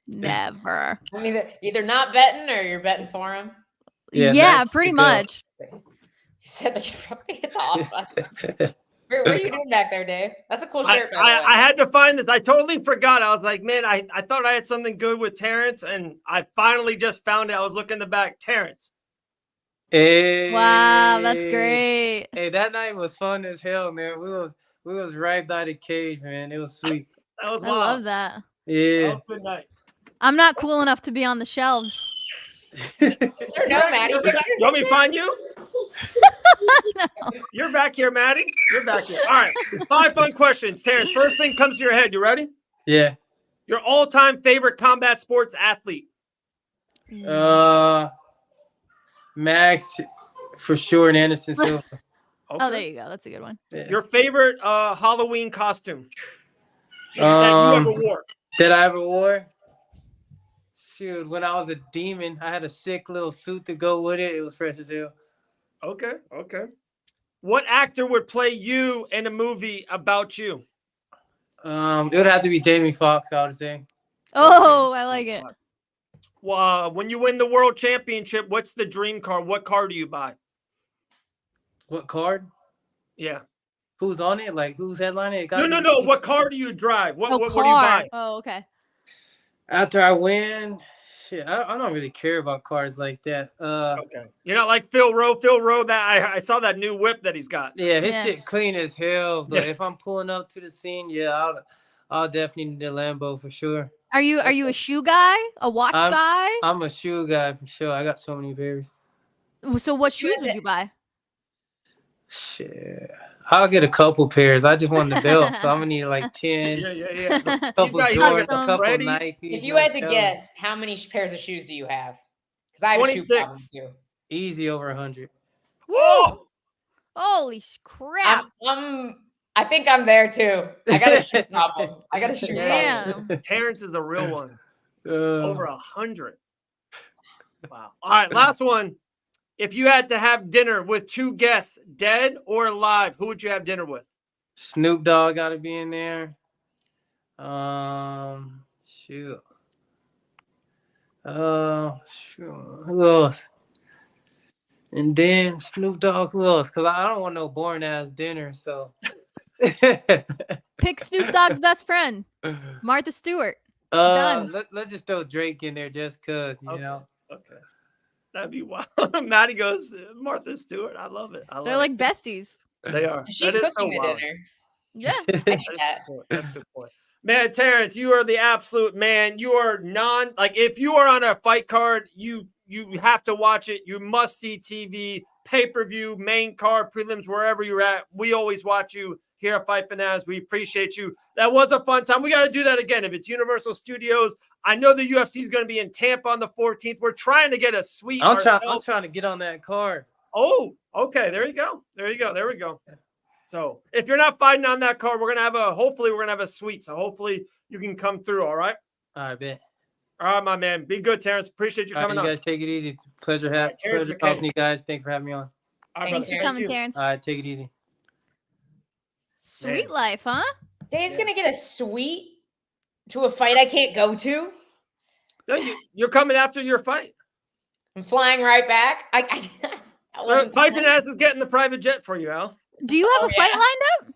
Never. I mean, either not betting or you're betting for him. Yeah, pretty much. You said that you probably hit the off button. What are you doing back there, Dave? That's a cool shirt. By the way. I had to find this. I totally forgot. I was like, man, I thought I had something good with Terrence, and I finally just found it. I was looking in the back. Terrence. Hey, Wow, that's great. Hey, that night was fun as hell, man. We was right by the cage, man. It was sweet. That was I wild. love that. Yeah. That was a good night. I'm not cool enough to be on the shelves. Is there no Maddie pictures? You want me to find you? You're back here, Maddie. You're back here. All right. 5 fun questions. Terrence, first thing comes to your head. You ready? Yeah. Your all-time favorite combat sports athlete? Max, for sure, and Anderson Silva. Okay. Oh, there you go. That's a good one. Yeah. Your favorite Halloween costume that you ever wore? That I ever wore? Shoot, when I was a demon, I had a sick little suit to go with it. It was fresh as hell. Okay. What actor would play you in a movie about you? It would have to be Jamie Foxx, I would say. Oh, I like it. When you win the world championship, what's the dream car? What car do you buy? What card? Yeah. Who's on it? Like, who's headlining it? No. What car do you drive? What do you car. buy? Oh, okay. After I win, shit, I don't really care about cars like that. Okay. You're not like Phil Rowe. Phil Rowe, that I saw that new whip that he's got. Yeah, his shit clean as hell. But Yeah. if I'm pulling up to the scene, yeah, I'll definitely need a Lambo for sure. Are you a shoe guy? A watch guy? I'm a shoe guy for sure. I got so many pairs. So what shoes would you buy? Shit. I'll get a couple pairs. I just want the belt, so I'm gonna need like 10. Yeah. A couple He's Jordans, a got couple Reddies. Nikes. If you had to guess, how many pairs of shoes do you have? Because I have a shoe 26. problem too. Easy over 100. Woo! Holy crap. I think I'm there too. I got a shoe problem. problem. Damn. Terrance is a real one. Over 100. Wow. All right, last one. If you had to have dinner with 2 guests, dead or alive, who would you have dinner with? Snoop Dogg got to be in there. Shoot. Shoot. Who else? And then Snoop Dogg, who else? Because I don't want no boring ass dinner. So Pick Snoop Dogg's best friend, Martha Stewart. Done. Let's just throw Drake in there just because, you know. Okay. That'd be wild. Maddie goes, Martha Stewart. I love it. They're like besties. They are. She's That is cooking so the wild. dinner. Yeah. I need that. That's a good point. Man, Terrance, you are the absolute man. You are if you are on a fight card, you have to watch it. You must see TV, pay-per-view, main card, prelims, wherever you're at. We always watch you here at Fight Bananas. We appreciate you. That was a fun time. We got to do that again. If it's Universal Studios, I know the UFC is going to be in Tampa on the 14th. We're trying to get a suite. I'm trying to get on that card. Oh, okay. There you go. There we go. So if you're not fighting on that card, hopefully we're going to have a suite. So hopefully you can come through. All right. All right, bet. All right, my man. Be good, Terrance. Appreciate you coming on. You guys take it easy. Pleasure talking to you guys. Thanks for having me on. All right, Thanks for coming, Terrance. All right, take it easy. Sweet life, huh? Dave's going to get a suite to a fight I can't go to. No, you're coming after your fight. I'm flying right back. Fight Bananas is getting the private jet for you, Al. Do you have a fight lined up?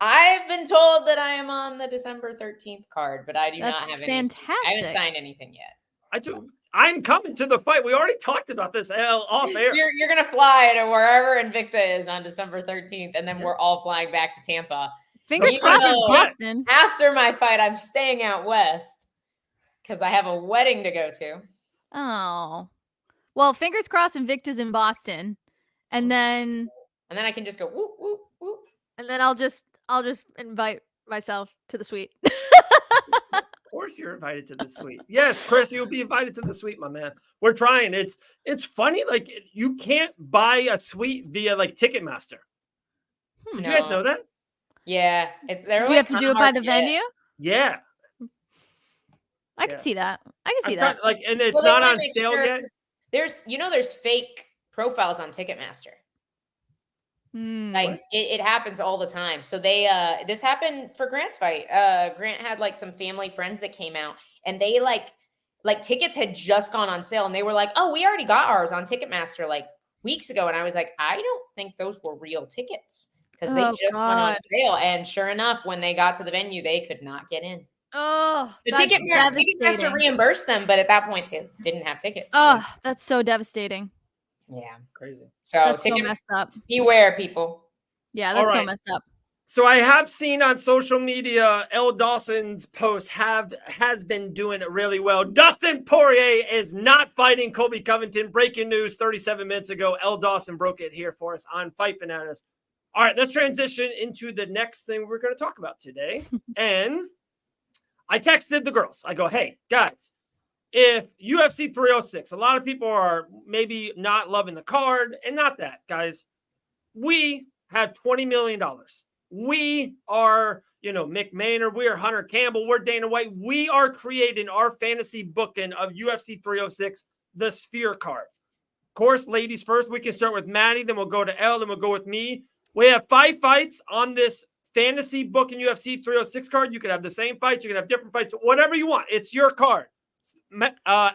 I've been told that I am on the December 13th card, but I do not have any. Fantastic. I haven't signed anything yet. I do. I'm coming to the fight. We already talked about this off air. So you're going to fly to wherever Invicta is on December 13th, and then we're all flying back to Tampa. Fingers crossed it's Boston. After my fight, I'm staying out west because I have a wedding to go to. Oh. Well, fingers crossed Invicta's in Boston. And then I can just go whoop, whoop, whoop. And then I'll just invite myself to the suite. Of course you're invited to the suite. Yes, Chris, you'll be invited to the suite, my man. We're trying. It's funny, like you can't buy a suite via like Ticketmaster. Did you guys know that? Yeah. You have to do it by the venue? Yeah. I can see that. I can see that. And it's not on sale yet. There's fake profiles on Ticketmaster. Like it happens all the time. So this happened for Grant's fight. Grant had like some family friends that came out, and they like tickets had just gone on sale, and they were like, "Oh, we already got ours on Ticketmaster like weeks ago." And I was like, "I don't think those were real tickets because they just went on sale." And sure enough, when they got to the venue, they could not get in. Oh, so Ticketmaster reimbursed them, but at that point they didn't have tickets. Oh, that's so devastating. Yeah, crazy. So that's so messed up. Beware, people. Yeah, that's so messed up. So I have seen on social media, L. Dawson's post has been doing it really well. Dustin Poirier is not fighting Colby Covington. Breaking news 37 minutes ago. L. Dawson broke it here for us on Fight Bananas. All right, let's transition into the next thing we're going to talk about today. And I texted the girls. I go, hey, guys. If UFC 306, a lot of people are maybe not loving the card, and not that, guys. We have $20 million. We are, Mick Maynard. We are Hunter Campbell. We're Dana White. We are creating our fantasy booking of UFC 306, the Sphere card. Of course, ladies first. We can start with Maddie, then we'll go to Elle, then we'll go with me. We have 5 fights on this fantasy booking UFC 306 card. You can have the same fights. You can have different fights. Whatever you want. It's your card.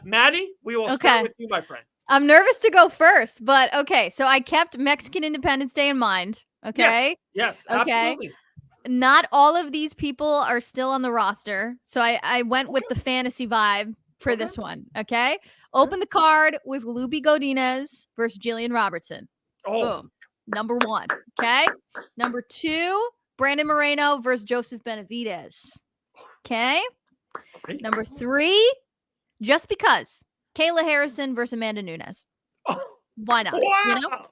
Maddie, we will start with you, my friend. I'm nervous to go first, but okay. So I kept Mexican Independence Day in mind. Okay. Yes, okay. Absolutely. Not all of these people are still on the roster. So I went with the fantasy vibe for this one. Okay. Open the card with Luby Godinez versus Jillian Robertson. Oh. Boom. Number 1. Okay. Number 2, Brandon Moreno versus Joseph Benavidez. Okay. Number 3, just because, Kayla Harrison versus Amanda Nunes. Why not? Wow.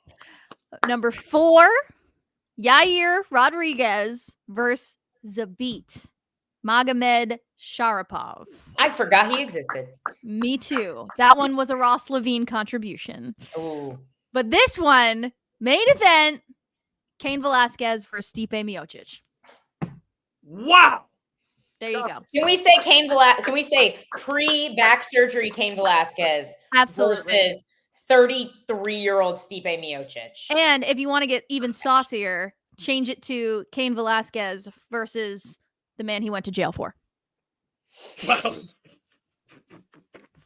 Number 4, Yair Rodriguez versus Zabit Magomed Sharapov. I forgot he existed. Me too. That one was a Ross Levine contribution. Oh. But this one, main event, Cain Velasquez versus Stipe Miocic. Wow. There you go. Can we say Can we say pre-back surgery Cain Velasquez Absolutely. versus 33-year-old Stipe Miocic? And if you want to get even saucier, change it to Cain Velasquez versus the man he went to jail for. Wow.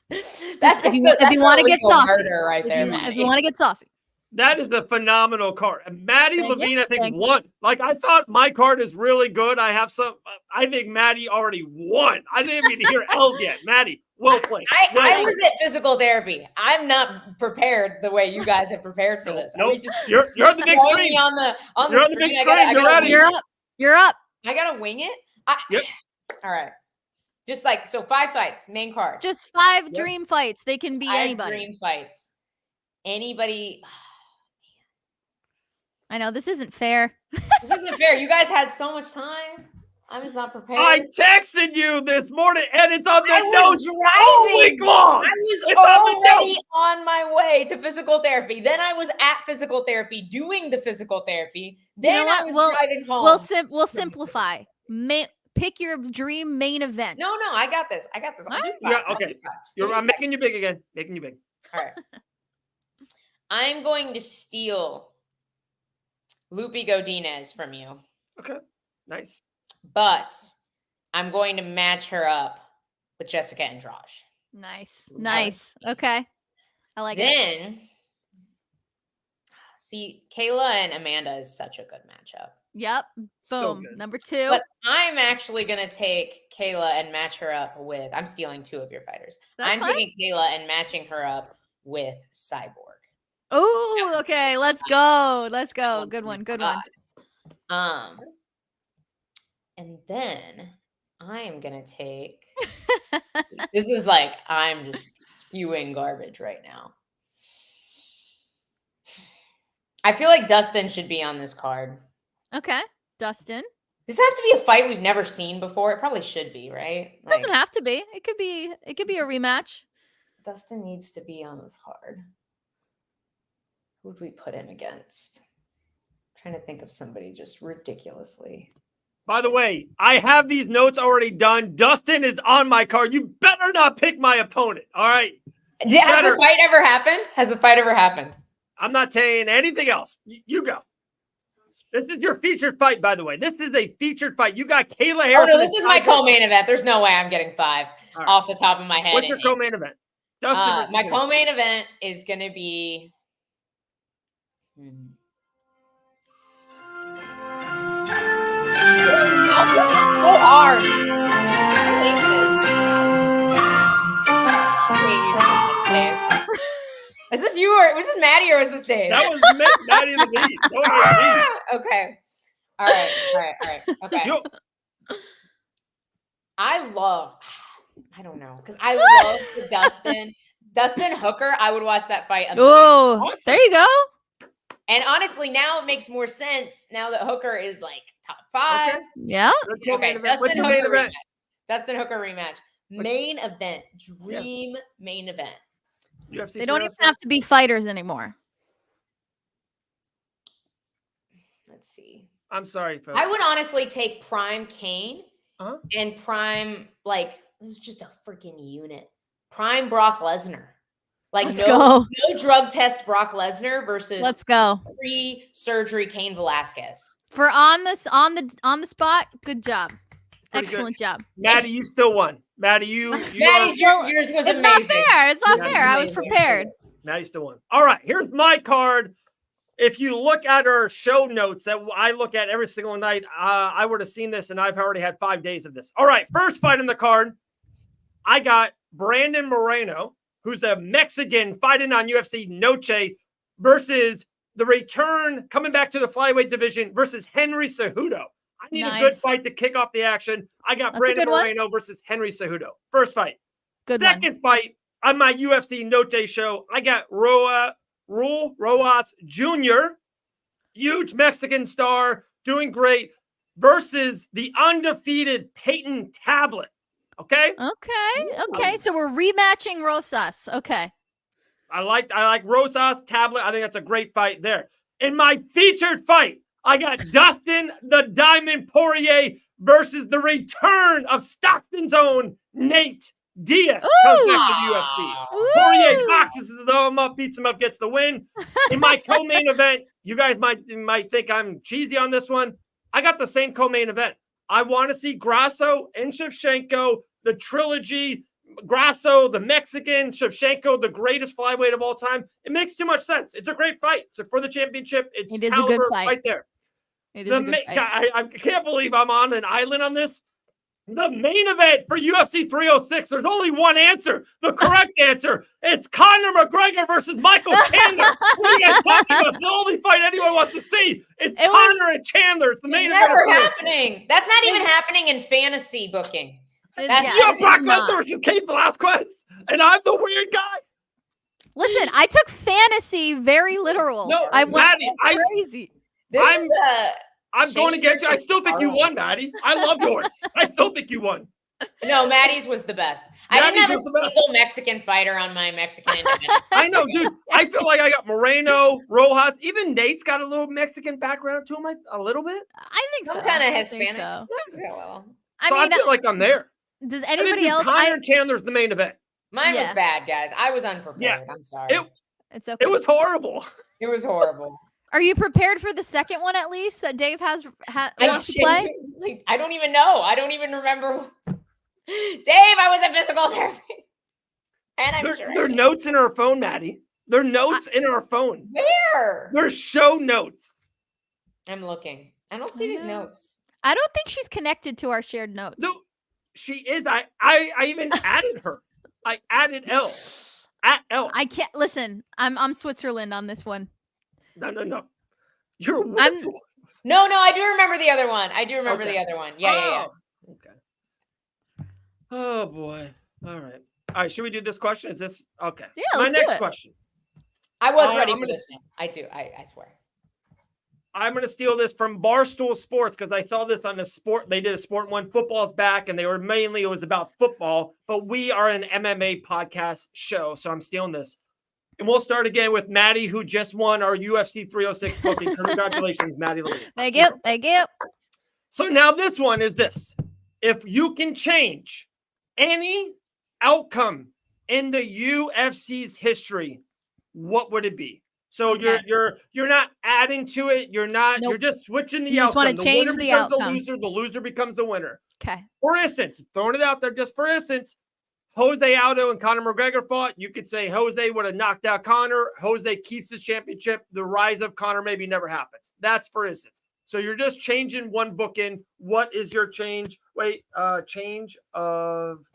If you want to get saucy, right there, if you want to get saucy. That is a phenomenal card. Maddie Thank Levine, you. I think, Thank you. won. Like, I thought my card is really good. I think Maddie already won. I didn't even hear L's yet. Maddie, well played. I was at physical therapy. I'm not prepared the way you guys have prepared for this. Nope. You're on the big screen. On the You're on the big screen. You're ready. You're up. I gotta wing it. Yep. All right. Just like so, 5 fights, main card. Just 5 dream fights. They can be 5 anybody. dream fights. Anybody. I know this isn't fair. This isn't fair. You guys had so much time. I'm just not prepared. I texted you this morning, and it's on the I was notes driving. all week long. I was It's on the already notes. on my way to physical therapy. Then I was at physical therapy doing the physical therapy. Then know I what? was driving home. We'll simplify. Pick your dream main event. No, I got this. I'll do 5. Yeah, I'll okay. do 5. Just give me a I'm second. making you big again. Making you big. All right. I'm going to steal Lupi Godinez from you, Okay. Nice. but I'm going to match her up with Jessica Andrade. Nice. Okay. I like it. Then, see, Kayla and Amanda is such a good matchup. Yep. So Boom. good. Number 2. But I'm actually going to take Kayla and match her up with, I'm stealing 2 of your fighters. That's I'm fine. taking Kayla and matching her up with Cyborg. Oh, okay. Let's go. Good one. Good one. And then I am going to take, this is like, I'm just spewing garbage right now. I feel like Dustin should be on this card. Okay. Dustin. Does it have to be a fight we've never seen before? It probably should be, right? Like, Doesn't have to be. It could be a rematch. Dustin needs to be on this card. Who would we put him against? I'm trying to think of somebody just ridiculously. By the way, I have these notes already done. Dustin is on my card. You better not pick my opponent. All right. Has the fight ever happened? I'm not saying anything else. You go. This is your featured fight, by the way. This is a featured fight. You got Kayla Harrison. Oh, no, this is my co-main event. There's no way I'm getting 5 off the top of my head. What's your co-main event? Dustin versus my Kayla. co-main event is going to be... Oh, this is so hard. I hate this. Is this you or was this Maddie or was this Dave? That was Maddie Levine. Don't hate me. Okay. All right. Okay. I don't know, because I love the Dustin Hooker. I would watch that fight. Oh, there you go. And honestly, now it makes more sense now that Hooker is like top 5. Okay. Yeah. Okay, What's your main event? Dustin Hooker rematch. Main event. Dream main event. UFC They don't even 306? have to be fighters anymore. Let's see. I'm sorry, folks. I would honestly take Prime Kane Uh-huh. and Prime, like, it was just a freaking unit. Prime Brock Lesnar. Like, Let's go. no drug test Brock Lesnar versus Let's go. pre-surgery Cain Velasquez. For on the spot, good job. Pretty Excellent job. Maddie, you still won. Maddie, yours was It's amazing. not fair. It's not Yeah, fair. I was amazing. prepared. Maddie still won. All right, here's my card. If you look at our show notes that I look at every single night, I would have seen this, and I've already had 5 days of this. All right, first fight in the card, I got Brandon Moreno, who's a Mexican fighting on UFC Noche, versus the return coming back to the flyweight division versus Henry Cejudo. I need a good fight to kick off the action. I got Brandon Moreno versus Henry Cejudo. First fight. Second fight on my UFC Noche show, I got Roas Jr., huge Mexican star, doing great, versus the undefeated Peyton Tablet. Okay. Okay. So we're rematching Rosas. Okay. I like Rosas, Tablet. I think that's a great fight there. In my featured fight, I got Dustin the Diamond Poirier versus the return of Stockton's own Nate Diaz. Comes back to the UFC. Poirier boxes him up, beats him up, gets the win. In my co-main event, you guys might think I'm cheesy on this one. I got the same co-main event. I want to see Grasso and Shevchenko, the trilogy. Grasso, the Mexican, Shevchenko, the greatest flyweight of all time. It makes too much sense. It's a great fight. It's for the championship. It is a good fight right there. It is a good fight. I can't believe I'm on an island on this. The main event for UFC 306, there's only one answer. The correct answer. It's Conor McGregor versus Michael Chandler. What are you guys talking about? It's the only fight anyone wants to see. It's Conor and Chandler. It's the main event. Never happening. That's not even happening in fantasy booking. That's Brock Lesnar versus Cain Velasquez, and I'm the weird guy. Listen, I took fantasy very literal. No, I went Maddie, crazy. I'm going against you. I still think you won, Maddie. I love yours. I still think you won. No, Maddie's was the best. I didn't have a single Mexican fighter on my Mexican independent. I know, dude. I feel like I got Moreno, Rojas. Even Nate's got a little Mexican background to him, a little bit. I think so. Some kind of Hispanic. So. I feel like I'm there. Does anybody else? Conor Chandler's the main event. Mine was bad, guys. I was unprepared. Yeah. I'm sorry. It's okay. It was horrible. It was horrible. Are you prepared for the second one at least that Dave wants to play? I don't even know. I don't even remember. Dave, I was in physical therapy. And I'm sure. There are notes in our phone, Maddie. There are notes in our phone. Where? There's show notes. I'm looking. I don't see these notes. I don't think she's connected to our shared notes. No, she is. I even added her. I added L. At L. I can't listen. I'm Switzerland on this one. No. You're what? No, I do remember the other one. I do remember the other one. Yeah. Okay. Oh boy. All right. Should we do this question? Is this okay? Yeah. My next question. I was ready for this one. I do. I swear. I'm going to steal this from Barstool Sports because I saw this on the sport. They did a Sport One. Football's back, and it was about football. But we are an MMA podcast show, so I'm stealing this. And we'll start again with Maddie, who just won our UFC 306 booking. Congratulations, Maddie. Thank you. So now this one is this. If you can change any outcome in the UFC's history, what would it be? So you're not adding to it. You're not. Nope. You're just switching the outcome. Just want to change the outcome. The loser becomes the winner. Okay. For instance, throwing it out there, just for instance, Jose Aldo and Conor McGregor fought. You could say Jose would have knocked out Conor. Jose keeps his championship. The rise of Conor maybe never happens. That's for instance. So you're just changing one bookend. What is your change? Change of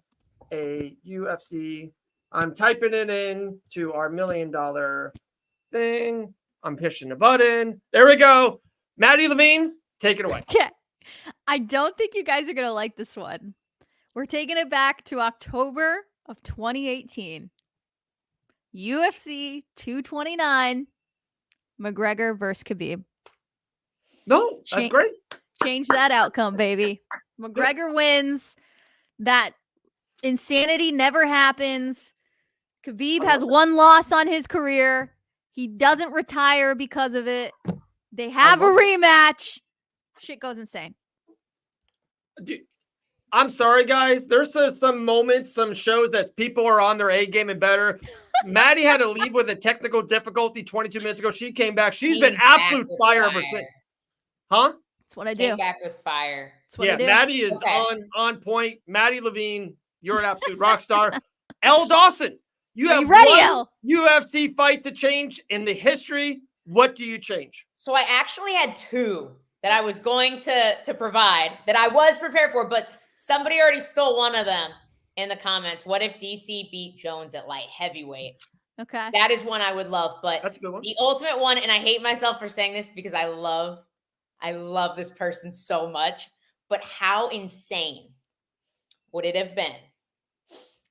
a UFC. I'm typing it in to our $1 million thing. I'm pushing the button. There we go. Maddie Levine, take it away. Okay. I don't think you guys are going to like this one. We're taking it back to October of 2018. UFC 229, McGregor versus Khabib. No, that's great. Change that outcome, baby. McGregor wins. That insanity never happens. Khabib has one loss on his career. He doesn't retire because of it. They have a rematch. Shit goes insane. Dude, I'm sorry, guys. There's some moments, some shows that people are on their A game and better. Maddie had to leave with a technical difficulty 22 minutes ago. She came back. She's been absolute fire ever since. Huh? That's what I do. Came back with fire. That's what I do. Maddie is on point. Maddie Levine, you're an absolute rock star. Elle Dawson, you have one UFC fight to change in the history. What do you change? So I actually had two that I was going to provide that I was prepared for, but somebody already stole one of them in the comments. What if DC beat Jones at light heavyweight? Okay. That is one I would love, but that's a good one. The ultimate one, and I hate myself for saying this because I love this person so much, but how insane would it have been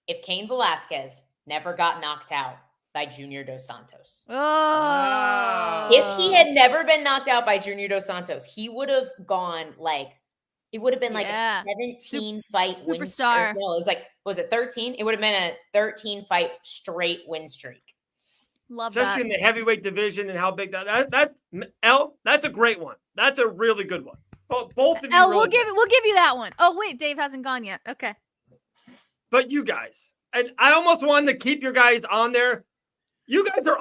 if Cain Velasquez never got knocked out by Junior Dos Santos? Oh. If he had never been knocked out by Junior Dos Santos, he would have gone it would have been a 17 fight win streak. No, it was was it 13? It would have been a 13 fight straight win streak. Love especially that. in the heavyweight division and how big that's a great one. That's a really good one. Both of you. Elle, really we'll give you that one. Oh wait, Dave hasn't gone yet. Okay. But you guys, and I almost wanted to keep your guys on there. You guys are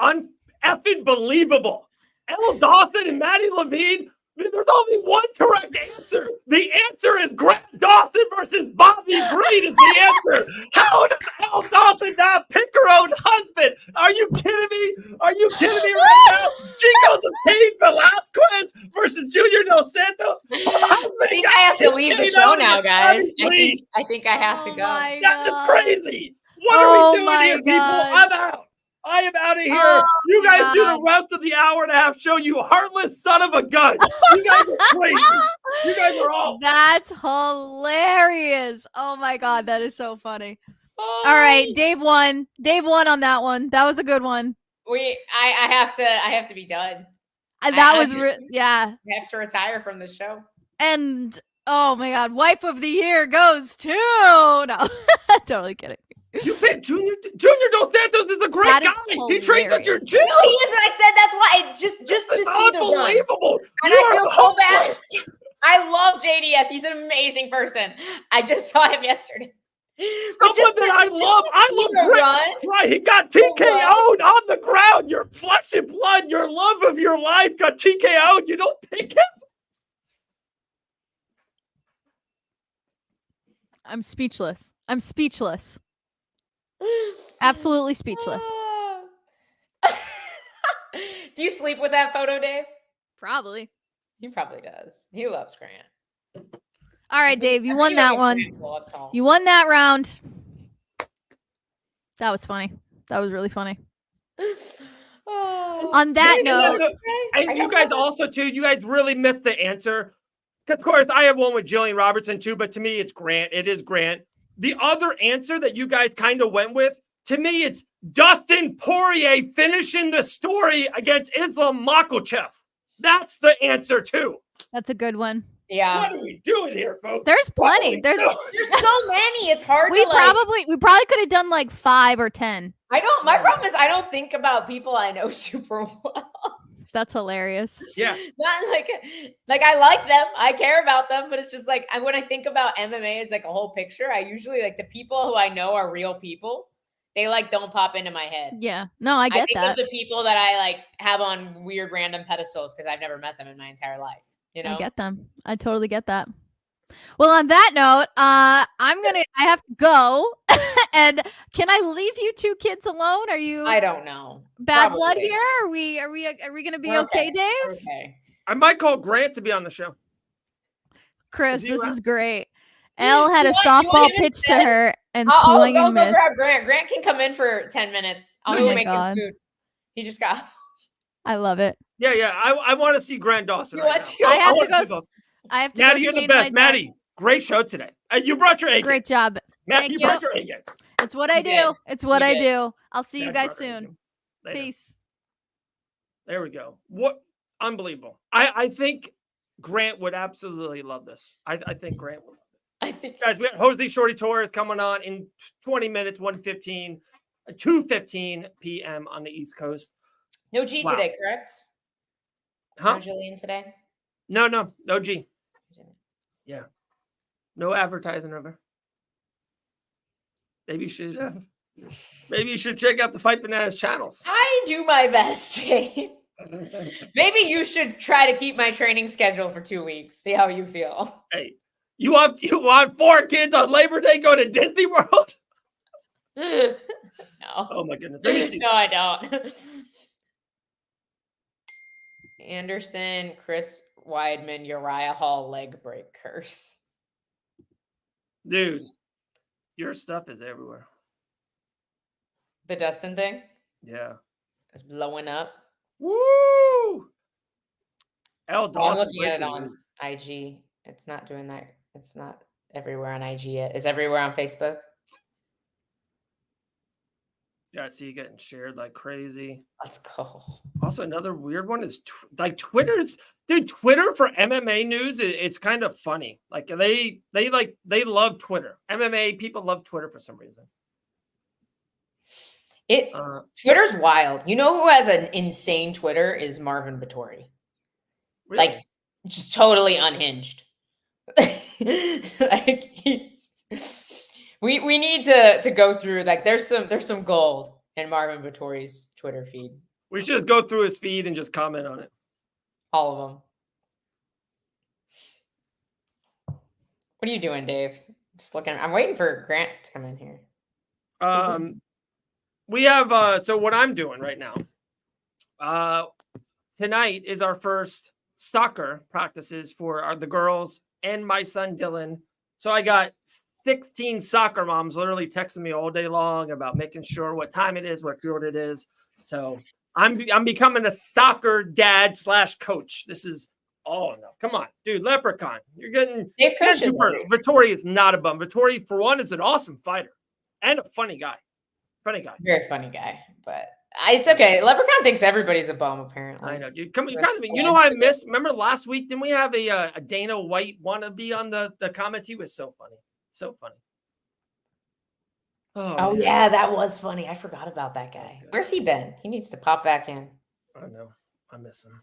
effing believable. Elle Dawson and Maddie Levine. There's only one correct answer. The answer is Grant Dawson versus Bobby Green is the answer. How does Elle Dawson not pick her own husband? Are you kidding me? Are you kidding me right now? She goes with Cain Velasquez versus Junior Dos Santos. I think I have to leave the show now, guys. I think I have to go. That is crazy. What are we doing here, people? I'm out. I am out of here. Oh, you guys do the rest of the hour and a half show, you heartless son of a gun. You guys are crazy. You guys are all. That's hilarious. Oh my God, that is so funny. All right, Dave won. Dave won on that one. That was a good one. I have to be done. Yeah. I have to retire from the show. And oh my God, wife of the year goes to no, totally kidding. You picked Junior Dos Santos is a great guy. He trains at your gym. No, he isn't. I said that's why. It's just to see the run. Unbelievable. And I feel so bad. I love JDS. He's an amazing person. I just saw him yesterday. Someone that I love Grant. Right, he got TKO'd on the ground. Your flesh and blood, your love of your life got TKO'd. You don't pick him. I'm speechless. Absolutely speechless. Do you sleep with that photo, Dave? Probably. He probably does. He loves Grant. All right, Dave, you won that one. You won that round. That was funny. That was really funny. On that note, and you guys also too, you guys really missed the answer. Because of course I have one with Jillian Robertson too, but to me it's Grant. It is Grant. The other answer that you guys kind of went with, to me, it's Dustin Poirier finishing the story against Islam Makhachev. That's the answer too. That's a good one. Yeah. What are we doing here, folks? There's plenty. There's so many. It's hard we probably could have done like 5 or 10. My problem is I don't think about people I know super well. That's hilarious. Yeah. Not like I like them. I care about them, but it's just like when I think about MMA as like a whole picture, I usually like the people who I know are real people. They like don't pop into my head. Yeah. No, I get that. I think of the people that I like have on weird random pedestals because I've never met them in my entire life. You know? I get them. I totally get that. Well, on that note, I have to go. And can I leave you 2 kids alone? Are you? I don't know. Bad blood here? Are we gonna be okay, Dave? Okay. I might call Grant to be on the show. Chris, this is great. Elle had a softball pitch to her and swung and missed. Grab Grant. Grant can come in for 10 minutes. I'll go make him food. He just got. I love it. Yeah. I want to see Grant Dawson. I have to go. Maddie, you're the best. Maddie, great show today. You brought your A game. Great job. Matt, you brought your A game. It's what I do. It's what I do. I'll see you guys soon. Peace. There we go. What unbelievable. I think Grant would absolutely love this. I think Grant would love it. I think guys, we have Jose Shorty Torres coming on in 20 minutes, 2:15 p.m. on the East Coast. No G today, correct? Huh? No Jillian today? No G. Yeah. No advertising over. Maybe you should check out the Fight Bananas channels. I do my best, Dave. Maybe you should try to keep my training schedule for 2 weeks. See how you feel. Hey, you want 4 kids on Labor Day go to Disney World? No. Oh my goodness. Let me see no, I don't. Anderson, Chris Weidman, Uriah Hall leg break curse. Dude, your stuff is everywhere. The Dustin thing? Yeah. It's blowing up. Woo! Elle Dawson. I'm looking at it on IG. It's not doing that. It's not everywhere on IG yet. Is everywhere on Facebook? Yeah, I see you getting shared like crazy. Let's go. Also, another weird one is Twitter's. Dude, Twitter for MMA news, it's kind of funny. Like they love Twitter. MMA people love Twitter for some reason. Twitter's wild. You know who has an insane Twitter is Marvin Vittori. Really? Like, just totally unhinged. Like, we need to go through, like, there's some gold in Marvin Vittori's Twitter feed. We should just go through his feed and just comment on it. All of them. What are you doing, Dave? Just looking. I'm waiting for Grant to come in here. We have so what I'm doing right now. Tonight is our first soccer practices for the girls and my son Dylan. So I got 16 soccer moms literally texting me all day long about making sure what time it is, what field it is. So I'm becoming a soccer dad / coach. This is no, come on, dude, Leprechaun. You're getting Dave coaches. Vittori is not a bum. Vittori, for one, is an awesome fighter and a funny guy. Very funny guy, but it's okay. Leprechaun thinks everybody's a bum, apparently. I know, dude. You know I missed? Remember last week? Didn't we have a Dana White wannabe on the comments? He was so funny. So funny. Oh yeah, that was funny. I forgot about that guy. Where's he been? He needs to pop back in. I know. I miss him.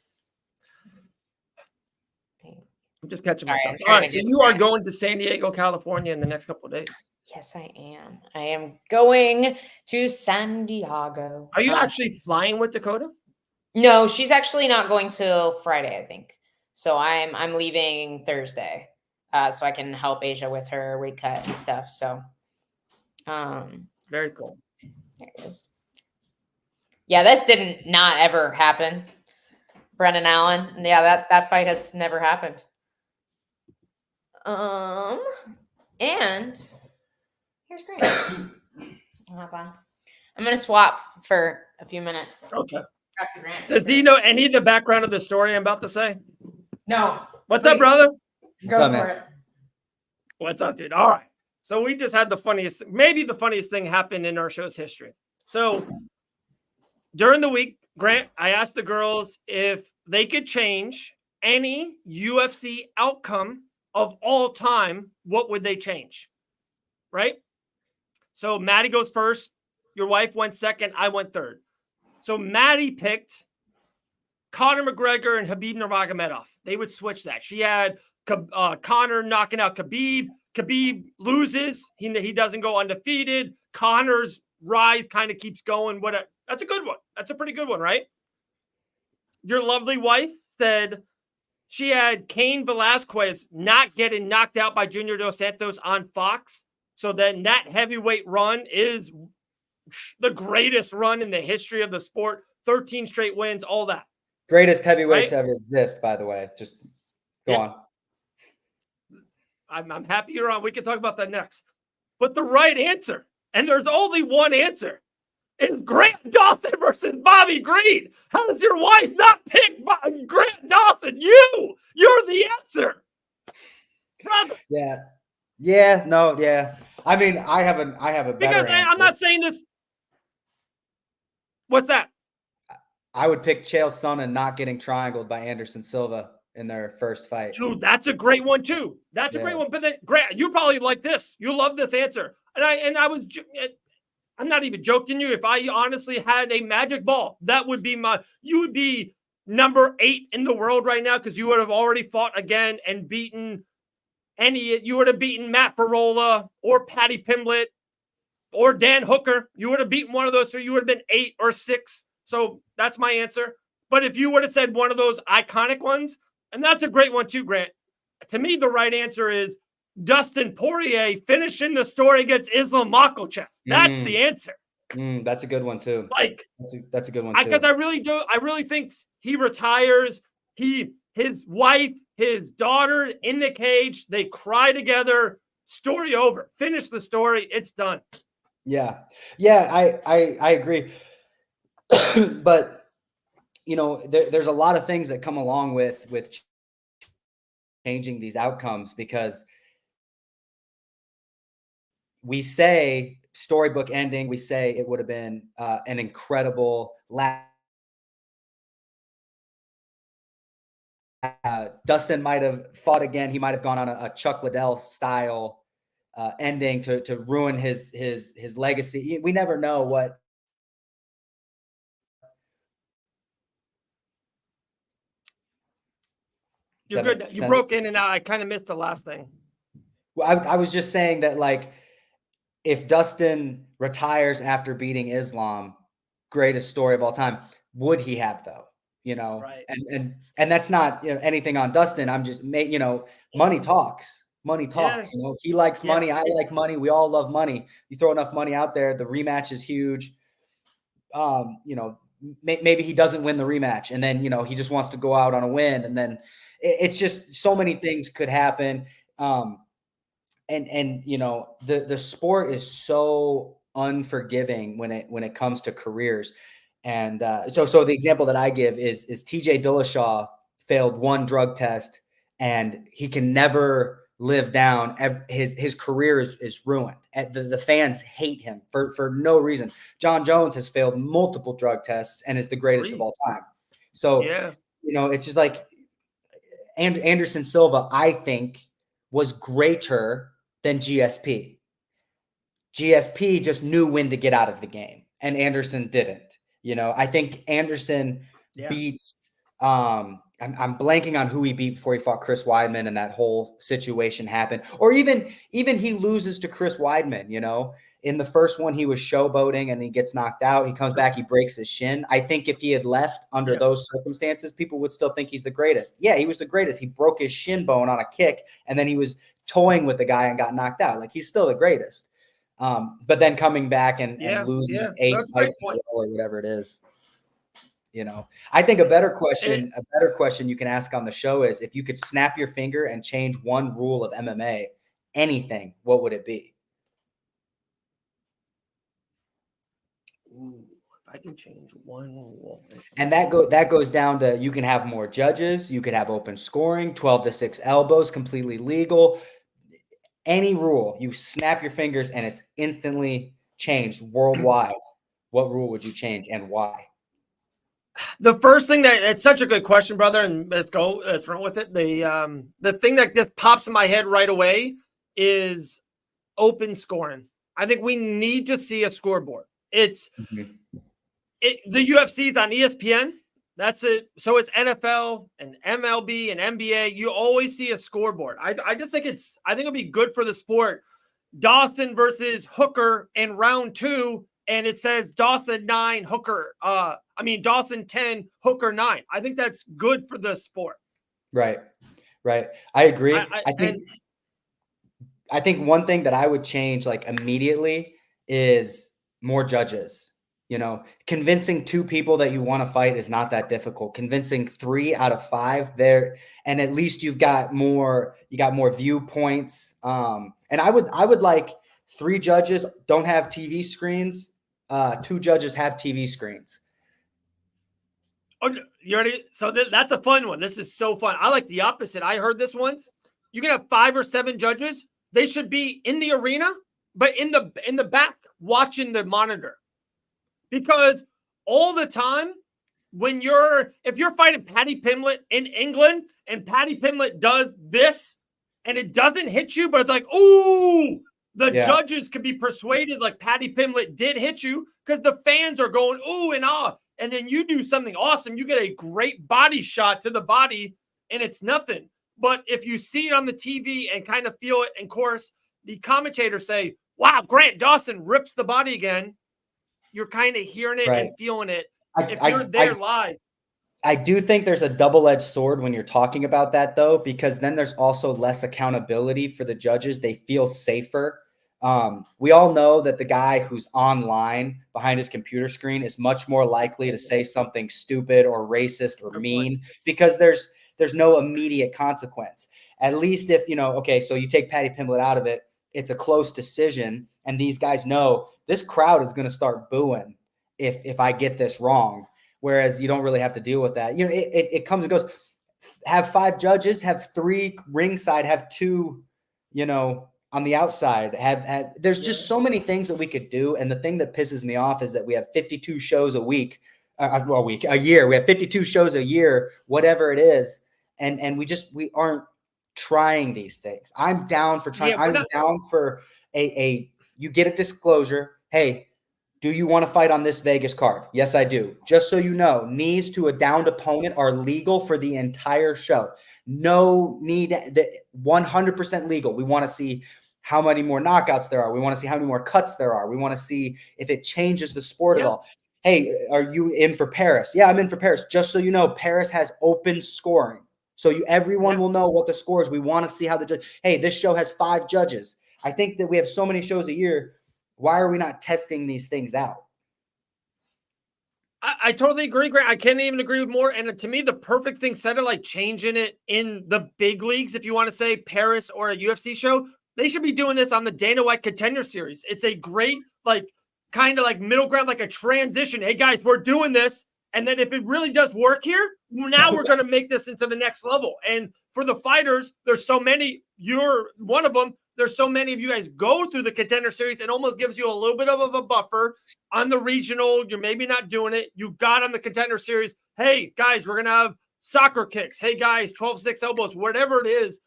I'm just catching myself. All right, so you are going to San Diego, California in the next couple of days. Yes, I am. I am going to San Diego. Are you actually flying with Dakota? No, she's actually not going till Friday, I think. So I'm leaving Thursday, so I can help Asia with her weight cut and stuff. So, very cool. There it is. Yeah, this didn't not ever happen. Brendan Allen. Yeah, that fight has never happened. And here's Grant. Hop on. I'm gonna swap for a few minutes. Okay. Talk to Grant. Does he know any of the background of the story I'm about to say? No. What's up, brother? Go for it. What's up, dude? All right. So we just had maybe the funniest thing happen in our show's history. So during the week, Grant, I asked the girls if they could change any UFC outcome of all time, what would they change? Right? So Maddie goes first. Your wife went second. I went third. So Maddie picked Conor McGregor and Khabib Nurmagomedov. They would switch that. She had Conor knocking out Khabib. Khabib loses. He doesn't go undefeated. Conor's rise kind of keeps going. That's a good one. That's a pretty good one, right? Your lovely wife said she had Cain Velasquez not getting knocked out by Junior Dos Santos on Fox. So then that heavyweight run is the greatest run in the history of the sport. 13 straight wins, all that. Greatest heavyweight to ever exist, by the way. Just go on. I'm happy you're on. We can talk about that next. But the right answer, and there's only one answer, is Grant Dawson versus Bobby Green. How does your wife not pick Grant Dawson? You're the answer, brother. Yeah. I mean, I have a better because answer. I'm not saying this. What's that? I would pick Chael Sonnen not getting triangled by Anderson Silva in their first fight. Dude, that's a great one too. That's a great one. But then, Grant, you probably like this. You love this answer. I'm not even joking you. If I honestly had a magic ball, that would be you would be number 8 in the world right now because you would have already fought again and beaten you would have beaten Matt Barola or Patty Pimblett or Dan Hooker. You would have beaten one of those 3. You would have been 8 or 6. So that's my answer. But if you would have said one of those iconic ones, and that's a great one too, Grant. To me, the right answer is Dustin Poirier finishing the story against Islam Makhachev. That's the answer. That's a good one too. Like that's a good one too. Because I really think he retires. His wife, his daughter in the cage. They cry together. Story over. Finish the story. It's done. Yeah. I agree. But there's a lot of things that come along with changing these outcomes because we say storybook ending. We say it would have been an incredible Dustin might have fought again. He might have gone on a Chuck Liddell style ending to ruin his legacy. We never know what You're good. You broke in and out. I kind of missed the last thing. Well, I was just saying that, like, if Dustin retires after beating Islam, greatest story of all time, would he have though? You know, Right. And that's not, you know, anything on Dustin. I'm just you know, money talks. Money talks. Yeah. You know, he likes money. I like money. We all love money. You throw enough money out there, the rematch is huge. You know, maybe he doesn't win the rematch, and then, you know, he just wants to go out on a win, and then it's just so many things could happen. And you know, the sport is so unforgiving when it comes to careers. And so the example that I give is TJ Dillashaw failed one drug test, and he can never live down. His career is ruined. The fans hate him for no reason. John Jones has failed multiple drug tests and is the greatest of all time. So, you know, it's just like Anderson Silva, I think, was greater than GSP. GSP just knew when to get out of the game, and Anderson didn't. You know, I think Anderson beats I'm blanking on who he beat before he fought Chris Weidman and that whole situation happened. Or even he loses to Chris Weidman, you know. In the first one, he was showboating and he gets knocked out. He comes back, he breaks his shin. I think if he had left under those circumstances, people would still think he's the greatest. Yeah, he was the greatest. He broke his shin bone on a kick, and then he was toying with the guy and got knocked out. Like, he's still the greatest. But then coming back and losing 8 fights or whatever it is. You know, I think a better question you can ask on the show is, if you could snap your finger and change one rule of MMA, anything, what would it be? Ooh, if I can change one rule. And that goes down to, you can have more judges, you could have open scoring, 12-6 elbows, completely legal. Any rule, you snap your fingers and it's instantly changed worldwide. What rule would you change and why? The first thing it's such a good question, brother, and let's run with it. The thing that just pops in my head right away is open scoring. I think we need to see a scoreboard. It's the UFC is on ESPN. That's it. So it's NFL and MLB and NBA. You always see a scoreboard. I just think I think it'll be good for the sport. Dawson versus Hooker in round 2, and it says Dawson 9, Hooker. Dawson 10, Hooker 9. I think that's good for the sport. Right. I agree. I think one thing that I would change, like, immediately is more judges. You know, convincing 2 people that you want to fight is not that difficult. Convincing 3 out of 5 there, and at least you got more viewpoints. And I would like 3 judges don't have TV screens. 2 judges have TV screens. Oh, you ready? So that's a fun one. This is so fun. I like the opposite. I heard this once. You can have 5 or 7 judges. They should be in the arena, but in the back watching the monitor. Because all the time, if you're fighting Paddy Pimblett in England and Paddy Pimblett does this and it doesn't hit you, but it's like, ooh, judges could be persuaded like Paddy Pimblett did hit you, because the fans are going ooh and ah. And then you do something awesome. You get a great body shot to the body and it's nothing. But if you see it on the TV and kind of feel it, and of course, the commentators say, wow, Grant Dawson rips the body again. You're kind of hearing it and feeling it. If you're there live. I do think there's a double-edged sword when you're talking about that, though, because then there's also less accountability for the judges. They feel safer. We all know that the guy who's online behind his computer screen is much more likely to say something stupid or racist or mean, because there's no immediate consequence. At least if, you know, okay, so you take Paddy Pimblett out of it, it's a close decision, and these guys know this crowd is going to start booing if I get this wrong. Whereas you don't really have to deal with that. You know, it comes and goes. Have 5 judges, have 3 ringside, have 2, you know, on the outside. There's just so many things that we could do. And the thing that pisses me off is that we have 52 shows a year. We have 52 shows a year, whatever it is. And we aren't trying these things. I'm down for trying. I'm down for you get a disclosure. Hey, Do you want to fight on this Vegas card? Yes, I do. Just so you know, knees to a downed opponent are legal for the entire show. No need, 100% legal. We want to see how many more knockouts there are. We want to see how many more cuts there are. We want to see if it changes the sport at all. Hey, are you in for Paris? Yeah, I'm in for Paris. Just so you know, Paris has open scoring. So everyone will know what the score is. We want to see how the judge. Hey, this show has 5 judges. I think that we have so many shows a year. Why are we not testing these things out? I totally agree, Grant. I can't even agree with more. And to me, the perfect thing, instead of like changing it in the big leagues, if you want to say Paris or a UFC show, they should be doing this on the Dana White Contender Series. It's a great, like, kind of like middle ground, like a transition. Hey, guys, we're doing this. And then if it really does work here, now we're going to make this into the next level. And for the fighters, there's so many. You're one of them. There's so many of you guys go through the Contender Series. It almost gives you a little bit of a buffer on the regional. You're maybe not doing it. You got on the Contender Series. Hey, guys, we're going to have soccer kicks. Hey, guys, 12-6 elbows, whatever it is.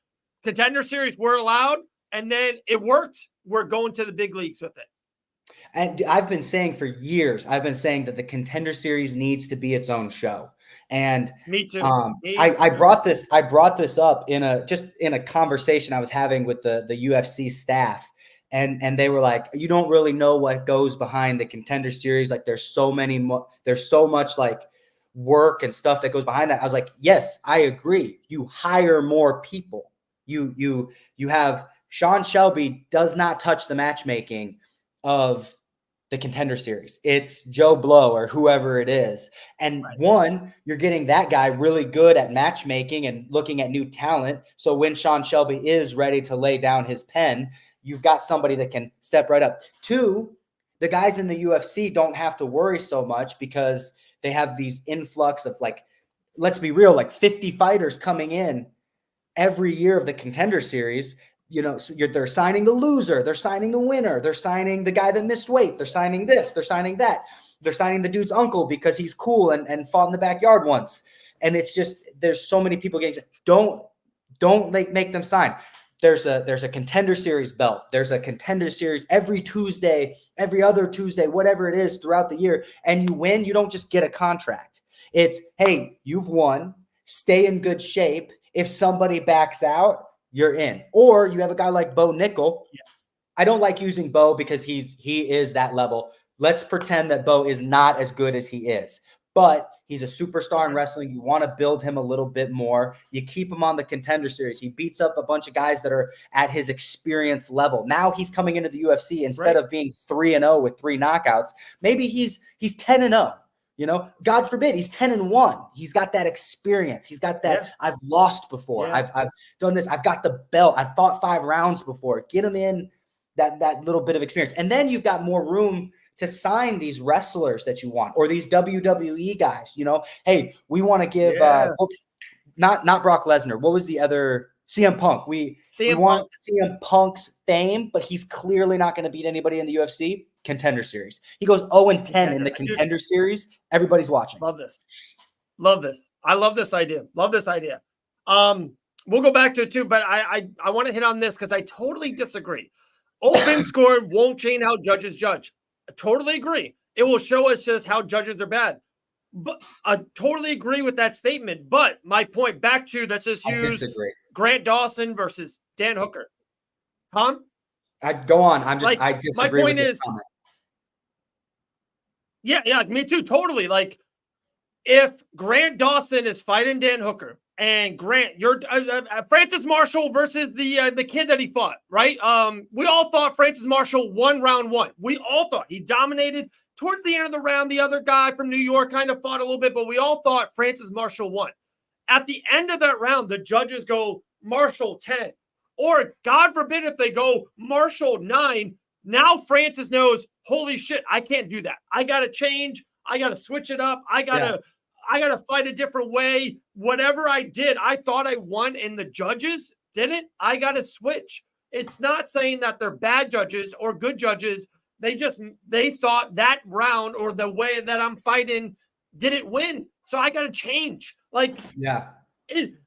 Contender Series, we're allowed. And then it worked. We're going to the big leagues with it. And I've been saying for years, I've been saying that the Contender Series needs to be its own show. And me too. I brought this up in a conversation I was having with the UFC staff, and they were like, you don't really know what goes behind the Contender Series. Like there's so much like work and stuff that goes behind that. I was like, yes, I agree. You hire more people. You have Sean Shelby does not touch the matchmaking of the Contender Series. It's Joe Blow or whoever it is. And one, you're getting that guy really good at matchmaking and looking at new talent. So when Sean Shelby is ready to lay down his pen, you've got somebody that can step right up. 2, the guys in the UFC don't have to worry so much because they have these influx of, like, let's be real, like 50 fighters coming in every year of the Contender Series. You know, so they're signing the loser, they're signing the winner, they're signing the guy that missed weight, they're signing this, they're signing that, they're signing the dude's uncle because he's cool and fought in the backyard once. And it's just, there's so many people getting, don't make them sign. There's a Contender Series belt. There's a Contender Series every Tuesday, every other Tuesday, whatever it is throughout the year. And you win, you don't just get a contract. It's, hey, you've won, stay in good shape. If somebody backs out, you're in. Or you have a guy like Bo Nickel. Yeah. I don't like using Bo because he is that level. Let's pretend that Bo is not as good as he is. But he's a superstar in wrestling. You want to build him a little bit more. You keep him on the Contender Series. He beats up a bunch of guys that are at his experience level. Now he's coming into the UFC instead of being 3-0 with 3 knockouts. Maybe he's 10-0. You know, God forbid, he's 10-1. He's got that experience. He's got that. I've lost before. I've done this. I've got the belt. I've fought 5 rounds before. Get him in that little bit of experience. And then you've got more room to sign these wrestlers that you want, or these WWE guys. You know, hey, we want to give not Brock Lesnar. What was the other? CM Punk. We want CM Punk's fame, but he's clearly not going to beat anybody in the UFC. Contender Series. He goes 0-10 in the Contender Series. Everybody's watching. Love this. I love this idea. We'll go back to it too, but I want to hit on this because I totally disagree. Open score won't change how judges judge. I totally agree. It will show us just how judges are bad. But I totally agree with that statement. But my point back to, let's just use Grant Dawson versus Dan Hooker. Huh? Go on. I disagree. My point is, comment. Yeah, me too. Totally. Like, if Grant Dawson is fighting Dan Hooker, and Grant, you're Francis Marshall versus the kid that he fought, right? We all thought Francis Marshall won round 1. We all thought he dominated. Towards the end of the round, the other guy from New York kind of fought a little bit, but we all thought Francis Marshall won. At the end of that round, the judges go Marshall 10. Or, God forbid, if they go Marshall 9, now Francis knows, holy shit, I can't do that. I got to change. I got to switch it up. I got to fight a different way. Whatever I did, I thought I won, and the judges didn't. I got to switch. It's not saying that they're bad judges or good judges. They thought that round or the way that I'm fighting didn't win. So I got to change. Like,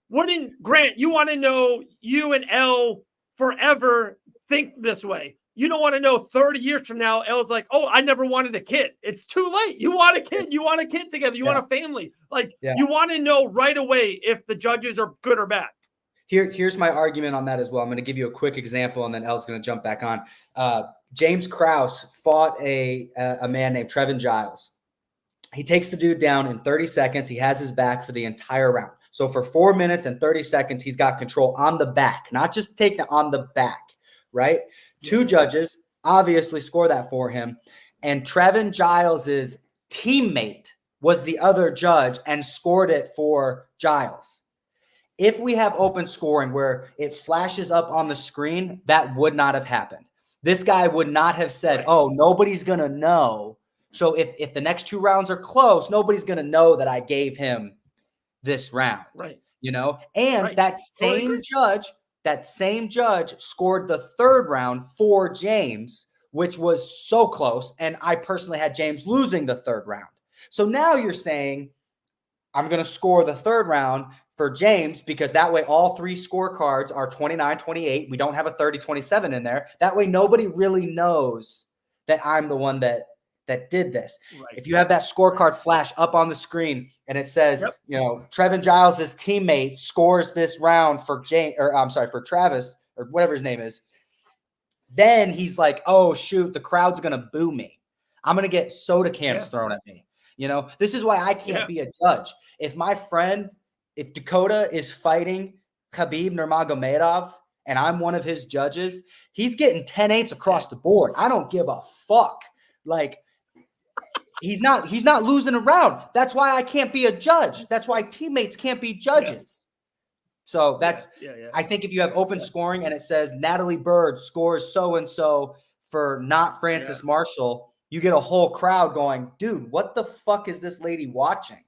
wouldn't Grant, you want to know, you and L forever think this way. you don't want to know 30 years from now, Elle's like, oh, I never wanted a kid. It's too late. You want a kid. You want a kid together. You want a family. Like, you want to know right away if the judges are good or bad. Here's my argument on that as well. I'm going to give you a quick example, and then Elle's going to jump back on. James Krause fought a man named Trevin Giles. He takes the dude down in 30 seconds. He has his back for the entire round. So for 4 minutes and 30 seconds, he's got control on the back, not just taking it on the back, right? 2 judges obviously score that for him. And Trevin Giles's teammate was the other judge and scored it for Giles. If we have open scoring where it flashes up on the screen, that would not have happened. This guy would not have said, oh, nobody's going to know. So if the next 2 rounds are close, nobody's going to know that I gave him this round. Right. You know, and that same judge scored the 3rd round for James, which was so close. And I personally had James losing the 3rd round. So now you're saying I'm going to score the 3rd round for James because that way all 3 scorecards are 29-28. We don't have a 30-27 in there. That way nobody really knows that I'm the one that did this. Right. If you have that scorecard flash up on the screen and it says, you know, Trevin Giles' teammate scores this round for for Travis or whatever his name is, then he's like, oh shoot, the crowd's going to boo me. I'm going to get soda cans thrown at me. You know, this is why I can't be a judge. If Dakota is fighting Khabib Nurmagomedov and I'm one of his judges, he's getting 10-8s across the board. I don't give a fuck. Like, he's not losing a round. That's why I can't be a judge. That's why teammates can't be judges. So that's I think if you have open scoring and it says Natalie Bird scores so-and-so for not Francis Marshall, you get a whole crowd going, dude, what the fuck is this lady watching?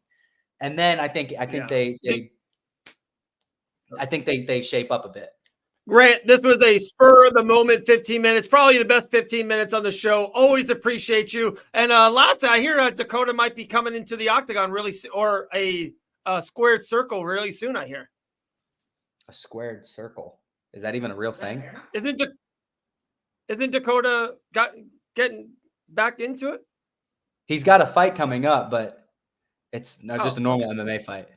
And then I think they shape up a bit. Grant, this was a spur of the moment 15 minutes, probably the best 15 minutes on the show. Always appreciate you. And lastly, I hear Dakota might be coming into the octagon really soon, or a squared circle really soon, I hear. A squared circle? Is that even a real thing? Isn't Dakota getting back into it? He's got a fight coming up, but it's not just a normal MMA fight.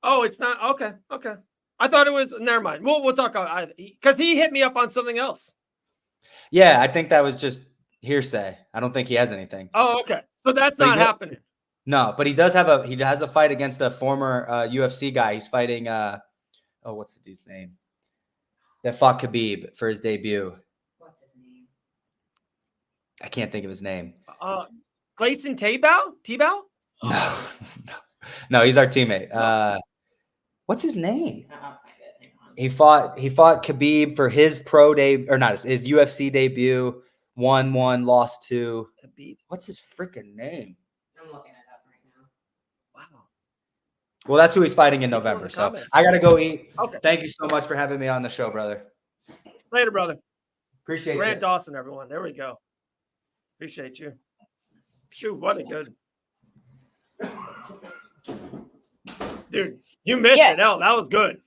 Oh, it's not? Okay. I thought it was. Never mind. We'll talk about it because he hit me up on something else. Yeah, I think that was just hearsay. I don't think he has anything. Oh, okay. So that's not happening. No, but he has a fight against a former UFC guy. He's fighting. What's the dude's name? That fought Khabib for his debut. What's his name? I can't think of his name. Gleison Tebow? No, he's our teammate. What's his name? I'll find it. Hang on. He fought Khabib for his pro debut, or not his UFC debut. 1-1, lost 2. Khabib. What's his freaking name? I'm looking it up right now. Wow. Well, that's who he's fighting in November. So I gotta go eat. Okay. Thank you so much for having me on the show, brother. Later, brother. Appreciate Grant you. Dawson, everyone. There we go. Appreciate you. Phew, what a good. Dude, you missed it. No, that was good.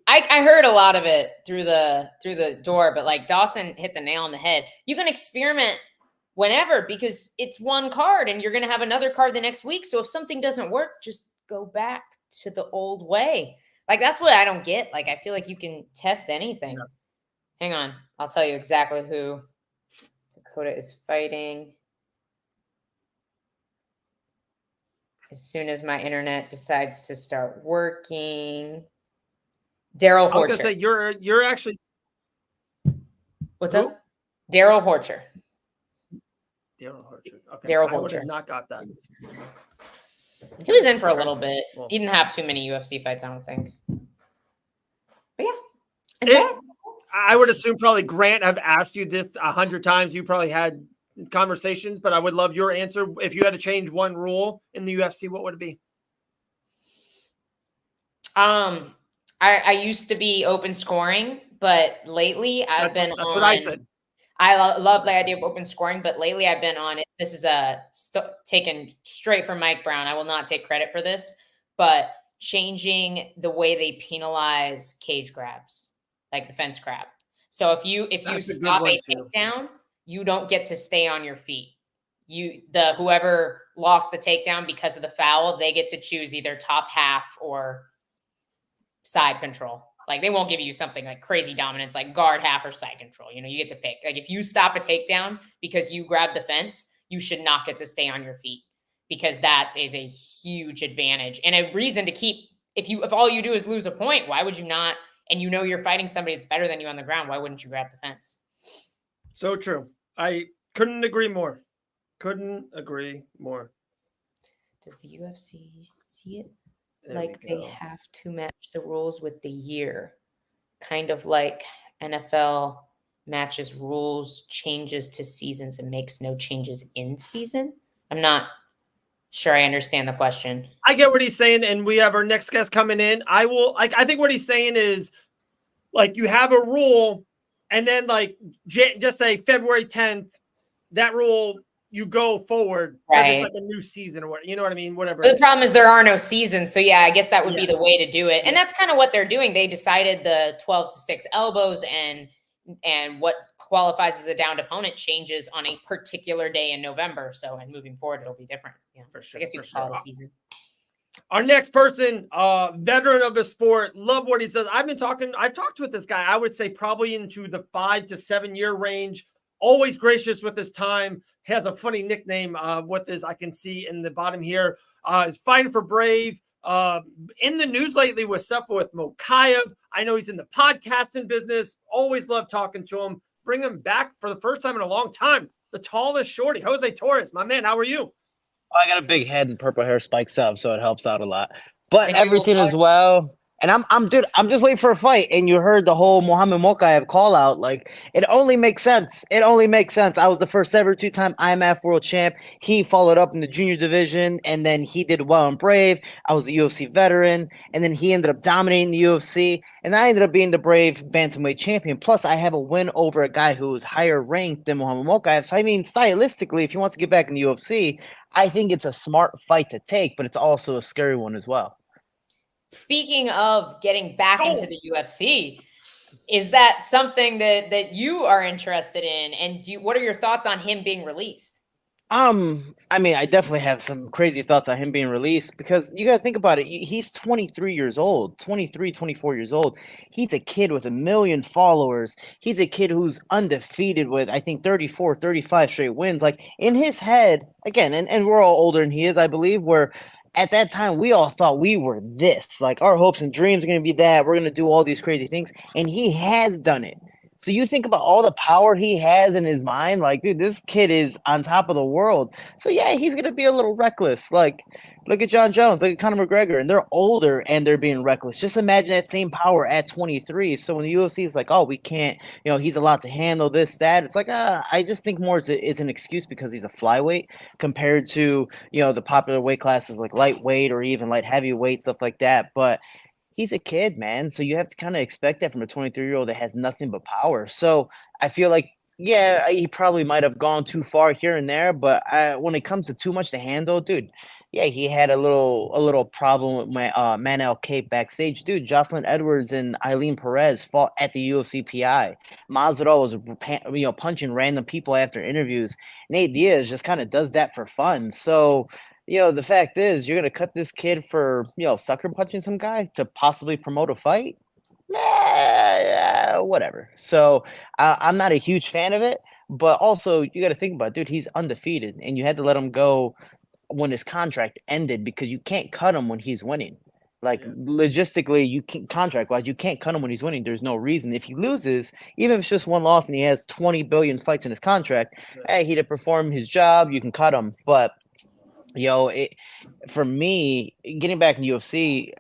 I heard a lot of it through the door, but like Dawson hit the nail on the head. You can experiment whenever because it's one card and you're going to have another card the next week. So if something doesn't work, just go back to the old way. Like, that's what I don't get. Like, I feel like you can test anything. Yeah. Hang on. I'll tell you exactly who Dakota is fighting. As soon as my internet decides to start working. Daryl Horcher. I was going to say, you're actually. What's up? Daryl Horcher. Daryl Horcher. Okay. Daryl Horcher. I would have not got that. He was in for a little bit. He didn't have too many UFC fights, I don't think. But yeah. I would assume probably Grant have asked you this 100 times. You probably had conversations, but I would love your answer. If you had to change one rule in the UFC, what would it be? I used to be open scoring, but lately I've been on. That's what I said. I love the idea of open scoring, but lately I've been on it. This is taken straight from Mike Brown. I will not take credit for this, but changing the way they penalize cage grabs, like the fence grab. So if you That's a good stop one, a too. takedown, you don't get to stay on your feet. Whoever lost the takedown because of the foul, they get to choose either top half or side control. Like they won't give you something like crazy dominance, like guard half or side control. You know, you get to pick. Like if you stop a takedown because you grab the fence, you should not get to stay on your feet because that is a huge advantage and a reason to keep. If all you do is lose a point, why would you not? And you know you're fighting somebody that's better than you on the ground. Why wouldn't you grab the fence? So true. I couldn't agree more. Couldn't agree more. Does the UFC see it There like we they go. have to match the rules with the year? Kind of like NFL matches rules changes to seasons and makes no changes in season? I'm not sure I understand the question. I get what he's saying, and we have our next guest coming in. I think what he's saying is like you have a rule, and then like just say February 10th, that rule you go forward because it's like a new season or what, you know what I mean? Whatever. The problem is there are no seasons. So yeah, I guess that would be the way to do it. And that's kind of what they're doing. They decided the 12-6 elbows and what qualifies as a downed opponent changes on a particular day in November. So, and moving forward, it'll be different. Yeah, for sure. I guess you could call it a season. Our next person, veteran of the sport, love what he says. I've talked with this guy, I would say probably into the 5 to 7 year range, always gracious with his time. Has a funny nickname with his, I can see in the bottom here, is fighting for Brave. In the news lately with stuff with Mokayev. I know he's in the podcasting business. Always love talking to him. Bring him back for the first time in a long time. The tallest Shorty, Jose Torres. My man, how are you? I got a big head and purple hair spikes up, so it helps out a lot. But everything as well. And I'm just waiting for a fight. And you heard the whole Muhammad Mokayev call out. Like, it only makes sense. It only makes sense. I was the first ever 2-time IMF world champ. He followed up in the junior division, and then he did well in Brave. I was a UFC veteran, and then he ended up dominating the UFC, and I ended up being the Brave bantamweight champion. Plus, I have a win over a guy who was higher ranked than Muhammad Mokayev. So, I mean, stylistically, if he wants to get back in the UFC, I think it's a smart fight to take, but it's also a scary one as well. Speaking of getting back into the UFC, is that something that you are interested in? And what are your thoughts on him being released? I mean, I definitely have some crazy thoughts on him being released because you got to think about it. He's 23 years old, 23, 24 years old. He's a kid with 1 million followers. He's a kid who's undefeated with, I think, 34, 35 straight wins. Like, in his head, again, and we're all older than he is, I believe, where at that time, we all thought we were this. Like, our hopes and dreams are going to be that. We're going to do all these crazy things. And he has done it. So you think about all the power he has in his mind. Like, dude, this kid is on top of the world. So, yeah, he's going to be a little reckless. Like, look at John Jones. Look at Conor McGregor. And they're older and they're being reckless. Just imagine that same power at 23. So when the UFC is like, oh, we can't, he's allowed to handle this, that. It's like, I just think more it's an excuse because he's a flyweight compared to, the popular weight classes like lightweight or even light heavyweight, stuff like that. But he's a kid, man. So you have to kind of expect that from a 23-year-old that has nothing but power. So I feel like, yeah, he probably might have gone too far here and there, but when it comes to too much to handle, dude, yeah, he had a little problem with my Manel Cape backstage. Dude, Jocelyn Edwards and Eileen Perez fought at the UFC PI. Masvidal was punching random people after interviews. Nate Diaz just kind of does that for fun. So the fact is, you're going to cut this kid for, sucker punching some guy to possibly promote a fight? Whatever. So I'm not a huge fan of it, but also you got to think about it, dude, he's undefeated, and you had to let him go when his contract ended because you can't cut him when he's winning. Like, logistically, you can't, contract-wise, you can't cut him when he's winning. There's no reason. If he loses, even if it's just one loss and he has 20 billion fights in his contract, hey, he did perform his job, you can cut him. But for me, getting back in the UFC,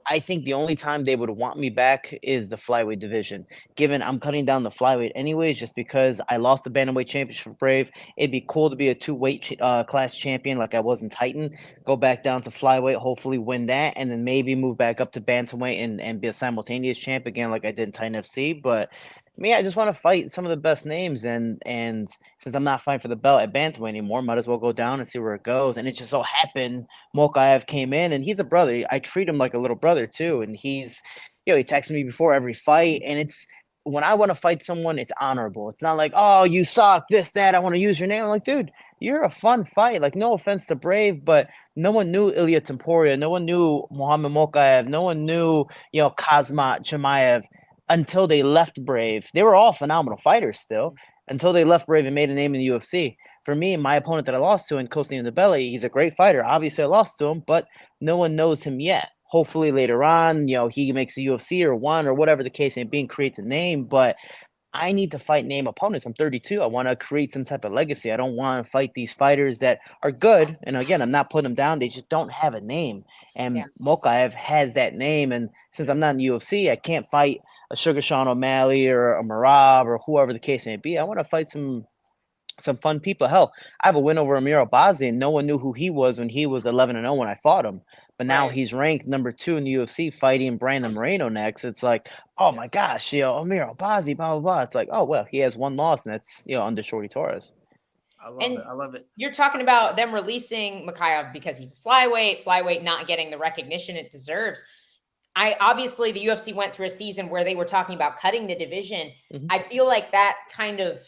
I think the only time they would want me back is the flyweight division. Given I'm cutting down the flyweight anyways, just because I lost the bantamweight championship for Brave, it'd be cool to be a 2-weight class champion like I was in Titan. Go back down to flyweight, hopefully win that, and then maybe move back up to bantamweight and be a simultaneous champ again like I did in Titan FC. But me, I just want to fight some of the best names, and since I'm not fighting for the belt at bantamweight anymore, might as well go down and see where it goes. And it just so happened Mokayev came in, and he's a brother. I treat him like a little brother too, and he's, he texts me before every fight, and when I want to fight someone, it's honorable. It's not like, oh, you suck, this, that. I want to use your name. I'm like, dude, you're a fun fight. Like, no offense to Brave, but no one knew Ilya Temporia. No one knew Muhammad Mokaev. No one knew, Kazmat Chimaev until they left Brave. They were all phenomenal fighters still until they left Brave and made a name in the UFC. For me, my opponent that I lost to in Kostin Ndebele, he's a great fighter. Obviously, I lost to him, but no one knows him yet. Hopefully later on, he makes the UFC or one or whatever the case may be and creates a name. But I need to fight name opponents. I'm 32. I want to create some type of legacy. I don't want to fight these fighters that are good. And again, I'm not putting them down. They just don't have a name. And Mokaev has that name. And since I'm not in the UFC, I can't fight a Sugar Sean O'Malley or a Marab or whoever the case may be. I want to fight some fun people. Hell, I have a win over Amir Albazi, and no one knew who he was when he was 11-0 when I fought him. But now he's ranked number 2 in the UFC, fighting Brandon Moreno next. It's like, oh my gosh, Amir Albazi, blah, blah, blah. It's like, oh, well, he has one loss, and that's, under Shorty Torres. I love it. You're talking about them releasing Mokaev because he's a flyweight not getting the recognition it deserves. Obviously, the UFC went through a season where they were talking about cutting the division. Mm-hmm. I feel like that kind of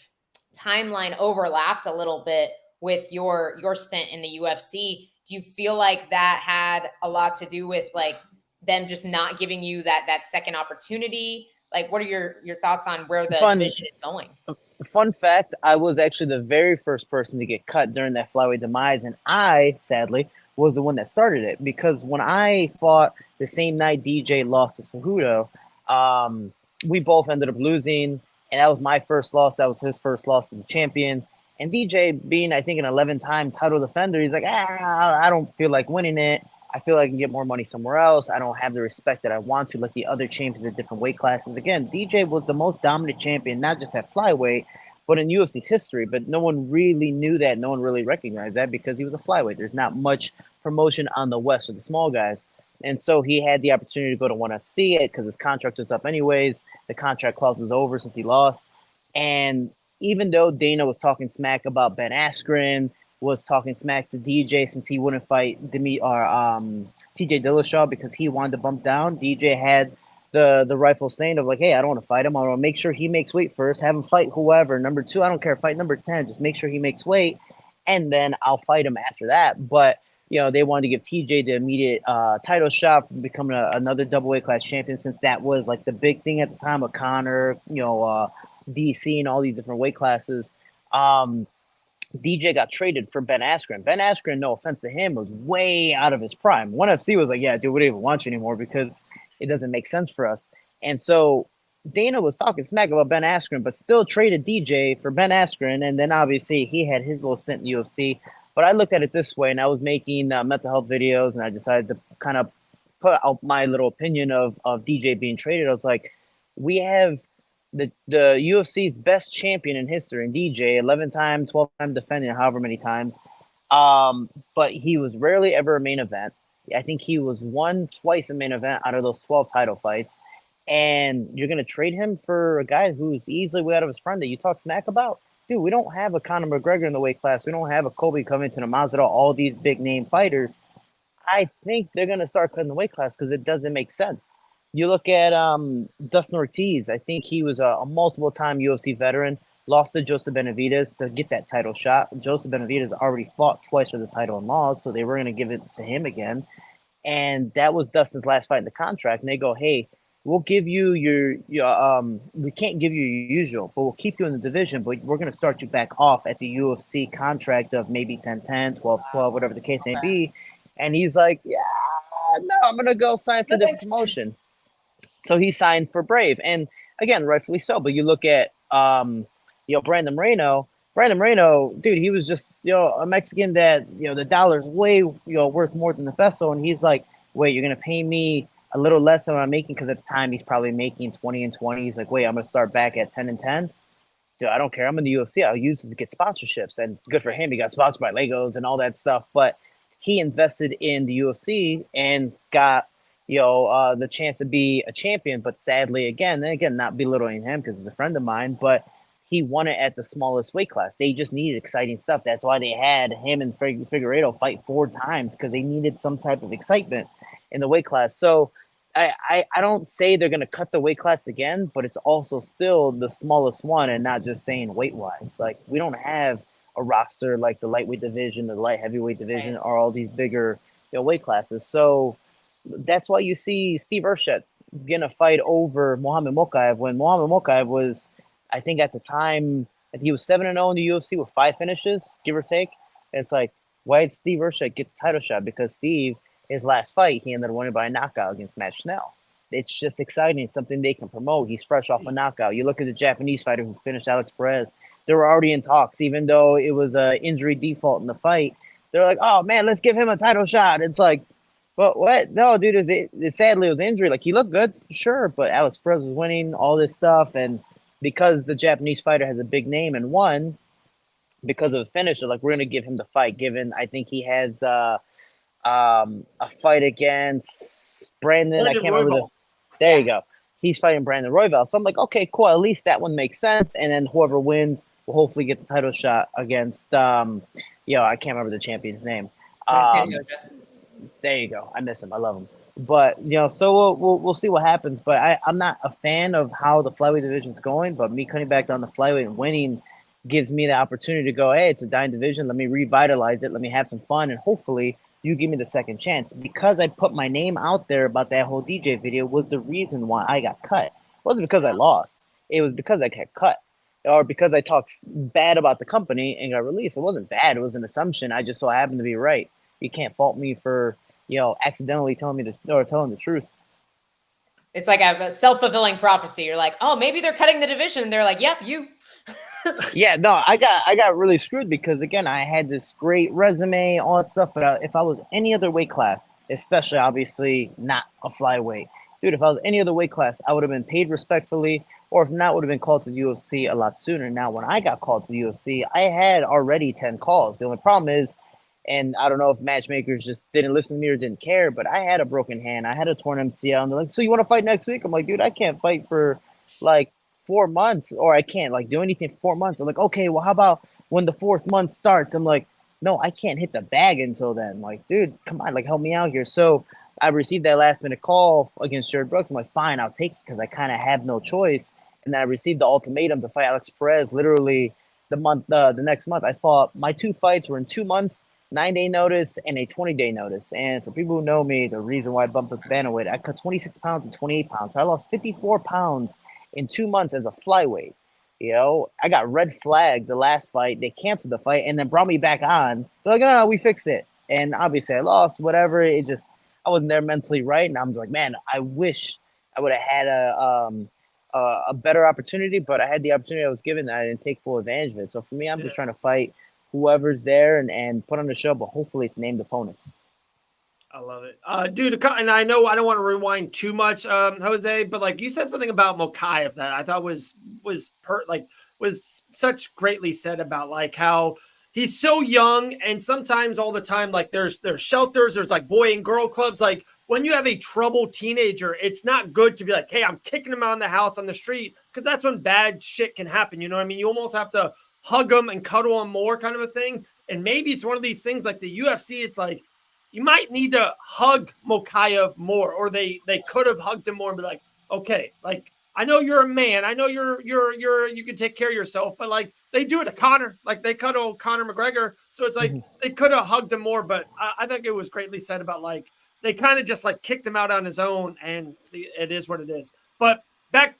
timeline overlapped a little bit with your stint in the UFC. Do you feel like that had a lot to do with like them just not giving you that second opportunity? Like, what are your thoughts on where the division is going? Fun fact, I was actually the very first person to get cut during that flyweight demise, and I, sadly, was the one that started it, because when I fought the same night DJ lost to Cejudo, we both ended up losing, and that was my first loss. That was his first loss as a champion. And DJ, being, I think, an 11-time title defender, he's like, I don't feel like winning it. I feel like I can get more money somewhere else. I don't have the respect that I want to, like the other champions at different weight classes. Again, DJ was the most dominant champion, not just at flyweight, but in UFC's history. But no one really knew that. No one really recognized that because he was a flyweight. There's not much promotion on the West for the small guys. And so he had the opportunity to go to ONE FC because his contract was up anyways. The contract clause was over since he lost. And even though Dana was talking smack about Ben Askren, was talking smack to DJ since he wouldn't fight TJ Dillashaw because he wanted to bump down, DJ had the rifle saying of like, hey, I don't want to fight him. I want to make sure he makes weight first, have him fight whoever. Number 2, I don't care, fight number 10. Just make sure he makes weight, and then I'll fight him after that. But they wanted to give TJ the immediate title shot for becoming another double weight class champion, since that was like the big thing at the time with Connor, DC, and all these different weight classes. DJ got traded for Ben Askren. Ben Askren, no offense to him, was way out of his prime. ONE FC was like, yeah, dude, we don't even want you anymore because it doesn't make sense for us. And so Dana was talking smack about Ben Askren, but still traded DJ for Ben Askren. And then obviously he had his little stint in UFC. But I looked at it this way, and I was making mental health videos, and I decided to kind of put out my little opinion of DJ being traded. I was like, we have the UFC's best champion in history, and DJ, 11-time, 12-time defending, however many times. But he was rarely ever a main event. I think he was twice a main event out of those 12 title fights. And you're going to trade him for a guy who's easily way out of his prime that you talk smack about? Dude, we don't have a Conor McGregor in the weight class. We don't have a Kobe Covington, a Masvidal, all these big name fighters. I think they're going to start cutting the weight class because it doesn't make sense. You look at Dustin Ortiz. I think he was a multiple-time UFC veteran, lost to Joseph Benavidez to get that title shot. Joseph Benavidez already fought twice for the title and lost, so they were going to give it to him again. And that was Dustin's last fight in the contract. And they go, hey, we'll give you your we can't give you your usual, but we'll keep you in the division, but we're going to start you back off at the UFC contract of maybe 10-10, 12-12, whatever the case may be. And he's like, yeah, no, I'm going to go sign for the promotion. So he signed for Brave, and again, rightfully so. But you look at, Brandon Moreno. Brandon Moreno, dude, he was just, a Mexican that, the dollar's way, worth more than the peso. And he's like, wait, you're gonna pay me a little less than what I'm making? Because at the time he's probably making 20-20. He's like, wait, I'm gonna start back at 10-10. Dude, I don't care. I'm in the UFC. I'll use it to get sponsorships, and good for him. He got sponsored by Legos and all that stuff. But he invested in the UFC and got the chance to be a champion, but sadly, again, not belittling him because he's a friend of mine, but he won it at the smallest weight class. They just needed exciting stuff. That's why they had him and Figueiredo fight 4 times, because they needed some type of excitement in the weight class. So I don't say they're gonna cut the weight class again, but it's also still the smallest one, and not just saying weight wise. Like we don't have a roster like the lightweight division, the light heavyweight division, or all these bigger weight classes. So that's why you see Steve Urshett getting a fight over Mohamed Mokaev when Mohamed Mokaev was, I think at the time, I think he was 7-0 in the UFC with 5 finishes, give or take. And it's like, why did Steve Urshett get the title shot? Because Steve, his last fight, he ended up winning by a knockout against Matt Schnell. It's just exciting, something they can promote. He's fresh off a knockout. You look at the Japanese fighter who finished Alex Perez. They were already in talks, even though it was an injury default in the fight. They're like, oh, man, let's give him a title shot. It's like, but what? No, dude, sadly it was injury. Like, he looked good, for sure, but Alex Perez was winning, all this stuff. And because the Japanese fighter has a big name and won, because of the finish, they're like, we're going to give him the fight, given I think he has a fight against Brandon. I can't remember. There you go. He's fighting Brandon Royval. So I'm like, okay, cool. At least that one makes sense. And then whoever wins will hopefully get the title shot against, I can't remember the champion's name. There you go. I miss him. I love him. But, so we'll see what happens. But I'm not a fan of how the flyweight division's going. But me cutting back down the flyweight and winning gives me the opportunity to go, hey, it's a dying division. Let me revitalize it. Let me have some fun. And hopefully you give me the second chance. Because I put my name out there about that whole DJ video was the reason why I got cut. It wasn't because I lost. It was because I got cut. Or because I talked bad about the company and got released. It wasn't bad. It was an assumption. I just so happened to be right. You can't fault me for, accidentally telling the truth. It's like a self-fulfilling prophecy. You're like, oh, maybe they're cutting the division. They're like, yep, you. Yeah, no, I got really screwed because, again, I had this great resume, all that stuff. But if I was any other weight class, especially obviously not a flyweight, dude, if I was any other weight class, I would have been paid respectfully, or if not, would have been called to the UFC a lot sooner. Now, when I got called to the UFC, I had already 10 calls. The only problem is, and I don't know if matchmakers just didn't listen to me or didn't care, but I had a broken hand. I had a torn MCL. And they're like, so you want to fight next week? I'm like, dude, I can't fight for like 4 months, or I can't like do anything for 4 months. I'm like, okay, well, how about when the 4th month starts? I'm like, no, I can't hit the bag until then. Like, dude, come on, like help me out here. So I received that last minute call against Jared Brooks. I'm like, fine, I'll take it because I kind of have no choice. And then I received the ultimatum to fight Alex Perez literally the next month. I fought, my 2 fights were in 2 months, 9-day notice and a 20-day notice. And for people who know me, the reason why I bumped up the bantamweight, I cut 26 pounds and 28 pounds. So I lost 54 pounds in 2 months as a flyweight. I got red flagged the last fight. They canceled the fight and then brought me back on. They're like, no, we fixed it. And obviously I lost, whatever. It just, I wasn't there mentally right. And I'm like, man, I wish I would have had a better opportunity, but I had the opportunity I was given and I didn't take full advantage of it. So for me, I'm just trying to fight whoever's there and put on the show, but hopefully it's named opponents. I love it. Dude, and I know I don't want to rewind too much, Jose, but like you said something about Mokaev that I thought was such greatly said about like how he's so young, and sometimes all the time, like there's shelters, there's like boy and girl clubs. Like when you have a troubled teenager, it's not good to be like, hey, I'm kicking him out of the house on the street, because that's when bad shit can happen. You know what I mean? You almost have to hug them and cuddle them more, kind of a thing. And maybe it's one of these things like the UFC, it's like, you might need to hug Mokaev more, or they could have hugged him more and be like, okay, like I know you're a man, I know you can take care of yourself, but like they do it to Conor, like they cuddle Conor McGregor, so it's like they could have hugged him more. But I think it was greatly said about like they kind of just like kicked him out on his own, and it is what it is. But back,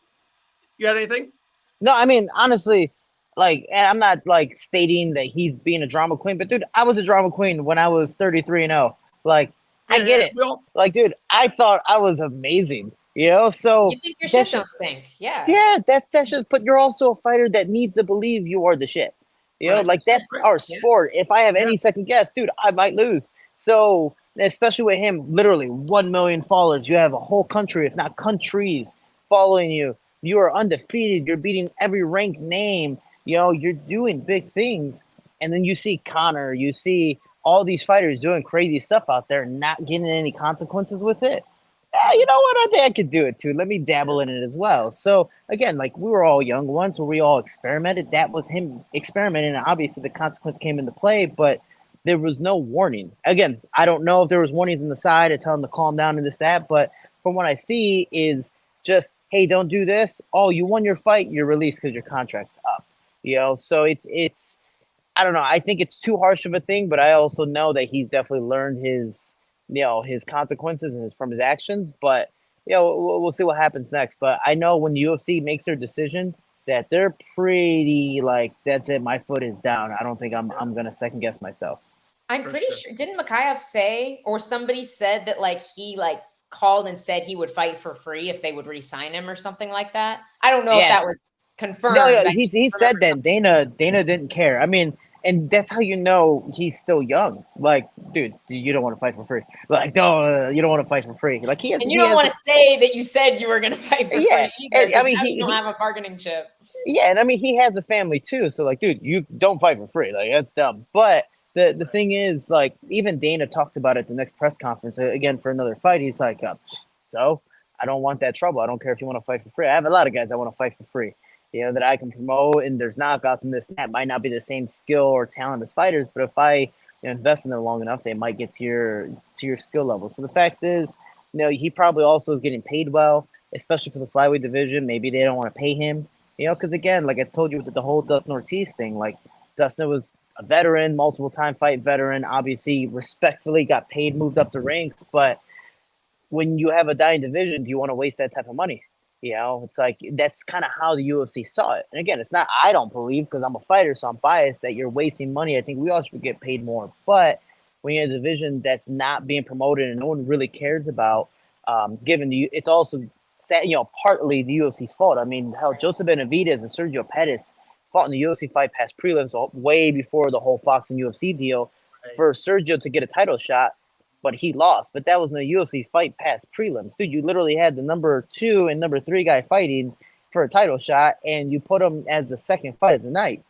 you had anything? No, I mean honestly. Like, and I'm not like stating that he's being a drama queen, but dude, I was a drama queen when I was 33-0. Like, I get it. Like, dude, I thought I was amazing, So you think your shit don't stink, yeah. Yeah, that's just. But you're also a fighter that needs to believe you are the shit. Like that's our sport. If I have any second guess, dude, I might lose. So, especially with him, literally 1 million followers. You have a whole country, if not countries, following you. You are undefeated. You're beating every ranked name. You're doing big things, and then you see Conor, you see all these fighters doing crazy stuff out there, not getting any consequences with it. You know what? I think I could do it too. Let me dabble in it as well. So again, like we were all young ones where we all experimented. That was him experimenting, and obviously the consequence came into play, but there was no warning. Again, I don't know if there was warnings on the side to tell him to calm down and this, that, but from what I see is just, hey, don't do this. Oh, you won your fight, you're released because your contract's up. So it's I don't know. I think it's too harsh of a thing, but I also know that he's definitely learned his consequences and from his actions. But we'll see what happens next. But I know when UFC makes their decision that they're pretty like, that's it. My foot is down. I don't think I'm gonna second guess myself. I'm pretty sure. Didn't Mikhaev say, or somebody said that like he like called and said he would fight for free if they would re-sign him or something like that? I don't know if that was confirmed. No, he said that Dana didn't care. I mean, and that's how you know he's still young. Like, dude, you don't want to fight for free. Like, no, you don't want to fight for free. Like, and you don't want to say that you said you were going to fight for free. Either, I mean, he don't have a bargaining chip. Yeah, and I mean, he has a family too. So, like, dude, you don't fight for free. Like, that's dumb. But the thing is, like, even Dana talked about it at the next press conference again for another fight. He's like, so I don't want that trouble. I don't care if you want to fight for free. I have a lot of guys that want to fight for free. That I can promote, and there's knockouts and this and that. Might not be the same skill or talent as fighters, but if I invest in them long enough, they might get to your skill level. So the fact is, he probably also is getting paid well, especially for the flyweight division. Maybe they don't want to pay him, because again, like I told you with the whole Dustin Ortiz thing, like Dustin was a veteran, multiple time fight veteran, obviously respectfully got paid, moved up the ranks, but when you have a dying division, do you want to waste that type of money? It's like that's kind of how the UFC saw it. And again, it's not, I don't believe, because I'm a fighter, so I'm biased, that you're wasting money. I think we all should get paid more. But when you're in a division that's not being promoted and no one really cares about, it's also, partly the UFC's fault. I mean, hell, Joseph Benavidez and Sergio Pettis fought in the UFC fight past prelims way before the whole Fox and UFC deal for Sergio to get a title shot. But he lost. But that was in a UFC fight past prelims. Dude, you literally had the number 2 and number 3 guy fighting for a title shot, and you put him as the second fight of the night.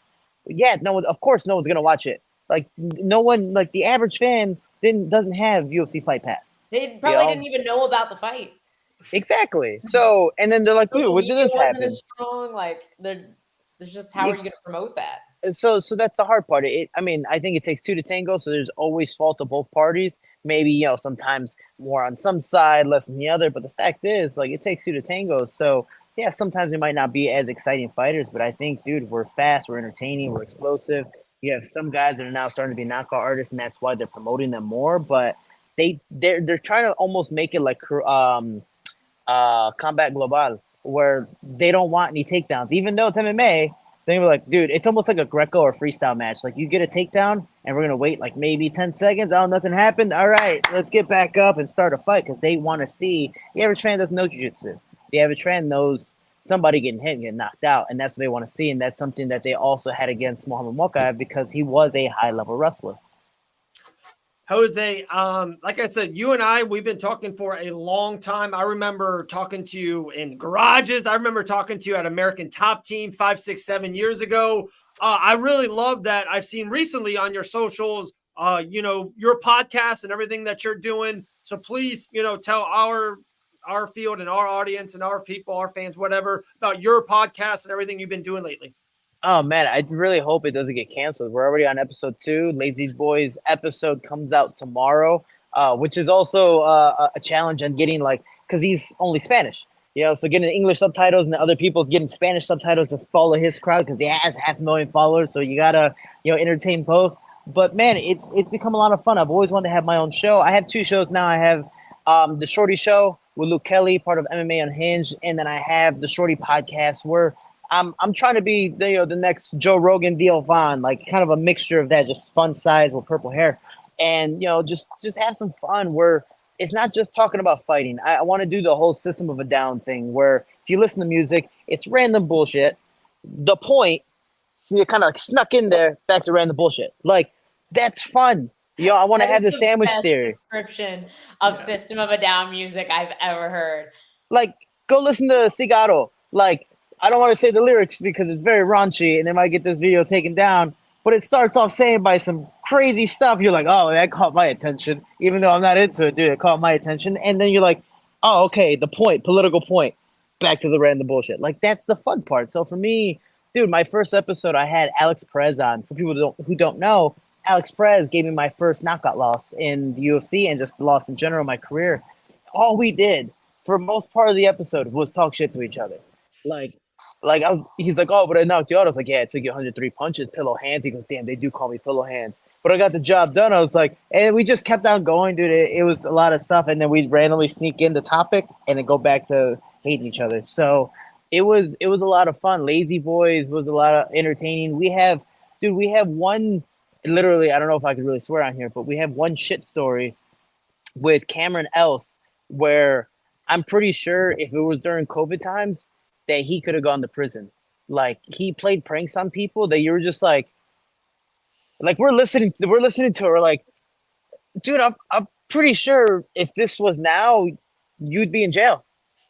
Yeah, of course no one's going to watch it. Like, no one, like the average fan doesn't have UFC Fight Pass. They probably didn't even know about the fight. Exactly. So, and then they're like, dude, when did this happen? Strong. Like, there's just, how are you going to promote that? So that's the hard part. I mean, I think it takes 2 to tango, so there's always fault of both parties. Maybe, sometimes more on some side, less on the other. But the fact is, like, it takes 2 to tango. So, yeah, sometimes we might not be as exciting fighters, but I think, dude, we're fast, we're entertaining, we're explosive. You have some guys that are now starting to be knockout artists, and that's why they're promoting them more. But they're trying to almost make it like Combat Global, where they don't want any takedowns, even though it's MMA. They were like, dude, it's almost like a Greco or freestyle match. Like, you get a takedown, and we're going to wait like maybe 10 seconds. Oh, nothing happened. All right, let's get back up and start a fight, because they want to see. The average fan doesn't know jiu-jitsu. The average fan knows somebody getting hit and getting knocked out, and that's what they want to see, and that's something that they also had against Muhammad Mokaev because he was a high-level wrestler. Jose, like I said, you and I, we've been talking for a long time. I remember talking to you in garages. I remember talking to you at American Top Team 5, 6, 7 years ago. I really love that I've seen recently on your socials, your podcast and everything that you're doing. So please, tell our field and our audience and our people, our fans, whatever, about your podcast and everything you've been doing lately. Oh, man, I really hope it doesn't get canceled. We're already on episode 2. Lazy Boys episode comes out tomorrow, which is also a challenge on getting, because he's only Spanish. So getting English subtitles and the other people's getting Spanish subtitles to follow his crowd, because he has 500,000 followers. So you got to, entertain both. But, man, it's become a lot of fun. I've always wanted to have my own show. I have 2 shows now. I have the Shorty Show with Luke Kelly, part of MMA Unhinged. And then I have the Shorty Podcast, where I'm trying to be the next Joe Rogan, Theo Von, like kind of a mixture of that, just fun size with purple hair, and just have some fun where it's not just talking about fighting. I want to do the whole System of a Down thing, where if you listen to music, it's random bullshit. The point, you kind of snuck in there, back to random bullshit. Like, that's fun. I want to have the sandwich theory. Description of System of a Down music I've ever heard. Like, go listen to Cigarro. Like, I don't want to say the lyrics because it's very raunchy and they might get this video taken down, but it starts off saying by some crazy stuff. You're like, oh, that caught my attention. Even though I'm not into it, dude, it caught my attention. And then you're like, oh, okay, the point, political point, back to the random bullshit. Like, that's the fun part. So for me, dude, my first episode, I had Alex Perez on. For people who don't know, Alex Perez gave me my first knockout loss in the UFC and just loss in general in my career. All we did for most part of the episode was talk shit to each other. He's like, oh, but I knocked you out. I was like, yeah, it took you 103 punches, pillow hands. He goes, damn, they do call me pillow hands. But I got the job done. I was like, and we just kept on going, dude. It was a lot of stuff. And then we'd randomly sneak in the topic and then go back to hating each other. So it was a lot of fun. Lazy Boys was a lot of entertaining. We have one, literally, I don't know if I could really swear on here, but we have one shit story with Cameron Else where I'm pretty sure if it was during COVID times, that he could have gone to prison. Like, he played pranks on people that you were just like we're listening to it, we're like, dude, I'm pretty sure if this was now, you'd be in jail.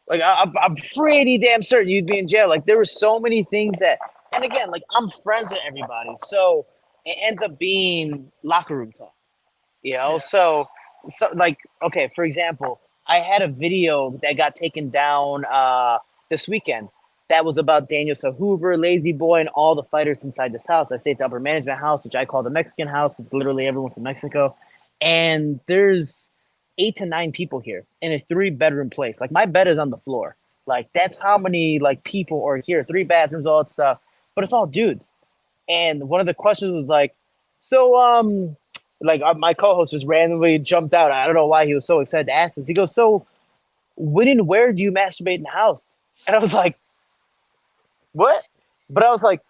Like, I'm pretty damn certain you'd be in jail. Like, there were so many things that, and again, like, I'm friends with everybody, so it ends up being locker room talk, you know? Yeah. So like, okay, for example, I had a video that got taken down this weekend that was about Daniel Sahuber, Lazy Boy, and all the fighters inside this house. I stay at the upper management house, which I call the Mexican house. It's literally everyone from Mexico. And there's 8 to 9 people here in a 3-bedroom place. Like, my bed is on the floor. Like, that's how many like people are here. 3 bathrooms, all that stuff. But it's all dudes. And one of the questions was like, so my co-host just randomly jumped out. I don't know why he was so excited to ask this. He goes, so when and where do you masturbate in the house? And I was like, what? But I was like,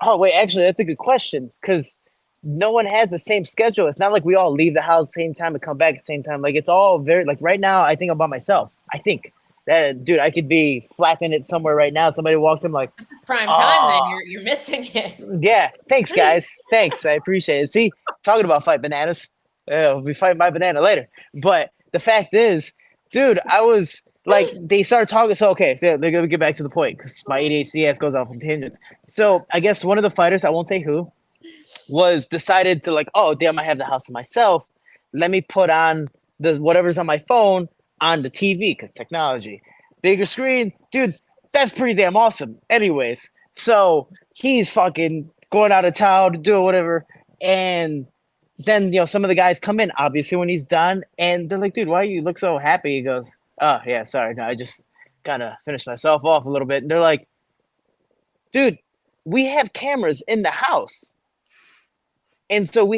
oh, wait, actually, that's a good question, because no one has the same schedule. It's not like we all leave the house the same time and come back at the same time. Like, it's all very, like, right now, I think I'm by myself. I think that, dude, I could be flapping it somewhere right now. Somebody walks in like, this is prime time, then you're missing it. Yeah, thanks, guys. Thanks, I appreciate it. See, talking about fight bananas. We'll be fighting my banana later. But the fact is, dude, I was like, they started talking. So, okay, so they're going to get back to the point because my ADHD ass goes off on tangents. So I guess one of the fighters, I won't say who, was decided to like, oh, damn, I have the house to myself. Let me put on the whatever's on my phone on the TV, because technology. Bigger screen. Dude, that's pretty damn awesome. Anyways, so he's fucking going out of town, doing whatever. And then, some of the guys come in, obviously, when he's done. And they're like, dude, why you look so happy? He goes, oh, yeah, sorry. No, I just kind of finished myself off a little bit. And they're like, dude, we have cameras in the house. And so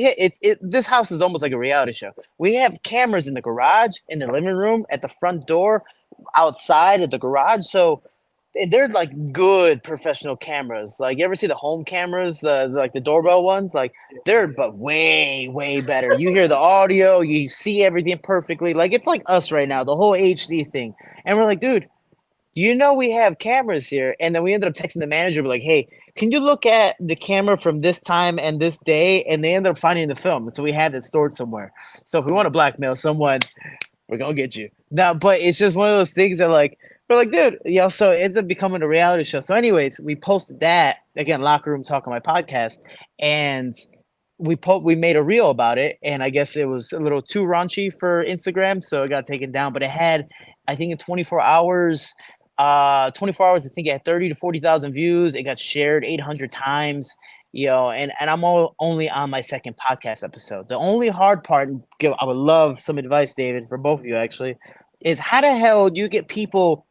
this house is almost like a reality show. We have cameras in the garage, in the living room, at the front door, outside at the garage. So they're like good professional cameras. Like, you ever see the home cameras, the doorbell ones? Like, they're but way, way better. You hear the audio, you see everything perfectly. Like, it's like us right now, the whole HD thing. And we're like, dude, we have cameras here. And then we ended up texting the manager, we're like, hey, can you look at the camera from this time and this day? And they ended up finding the film. So we had it stored somewhere. So if we want to blackmail someone, we're going to get you. Now, but it's just one of those things that, like, we're like, dude, so it ends up becoming a reality show. So anyways, we posted that, again, Locker Room Talk on my podcast, and we made a reel about it, and I guess it was a little too raunchy for Instagram, so it got taken down. But it had, I think in 24 hours, I think it had 30 to 40,000 views. It got shared 800 times, and I'm only on my second podcast episode. The only hard part, I would love some advice, David, for both of you actually, is how the hell do you get people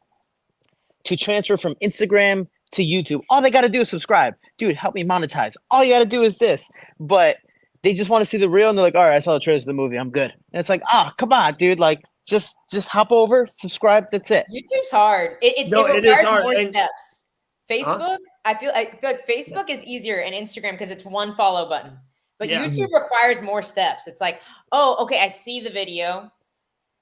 to transfer from Instagram to YouTube? All they got to do is subscribe. Dude, help me monetize. All you got to do is this. But they just want to see the reel, and they're like, all right, I saw the trailer of the movie. I'm good. And it's like, come on, dude. Like, just hop over, subscribe. That's it. YouTube's hard. It requires more steps. Facebook, I feel like Facebook is easier, and Instagram because it's one follow button. But YouTube requires more steps. It's like, oh, okay, I see the video.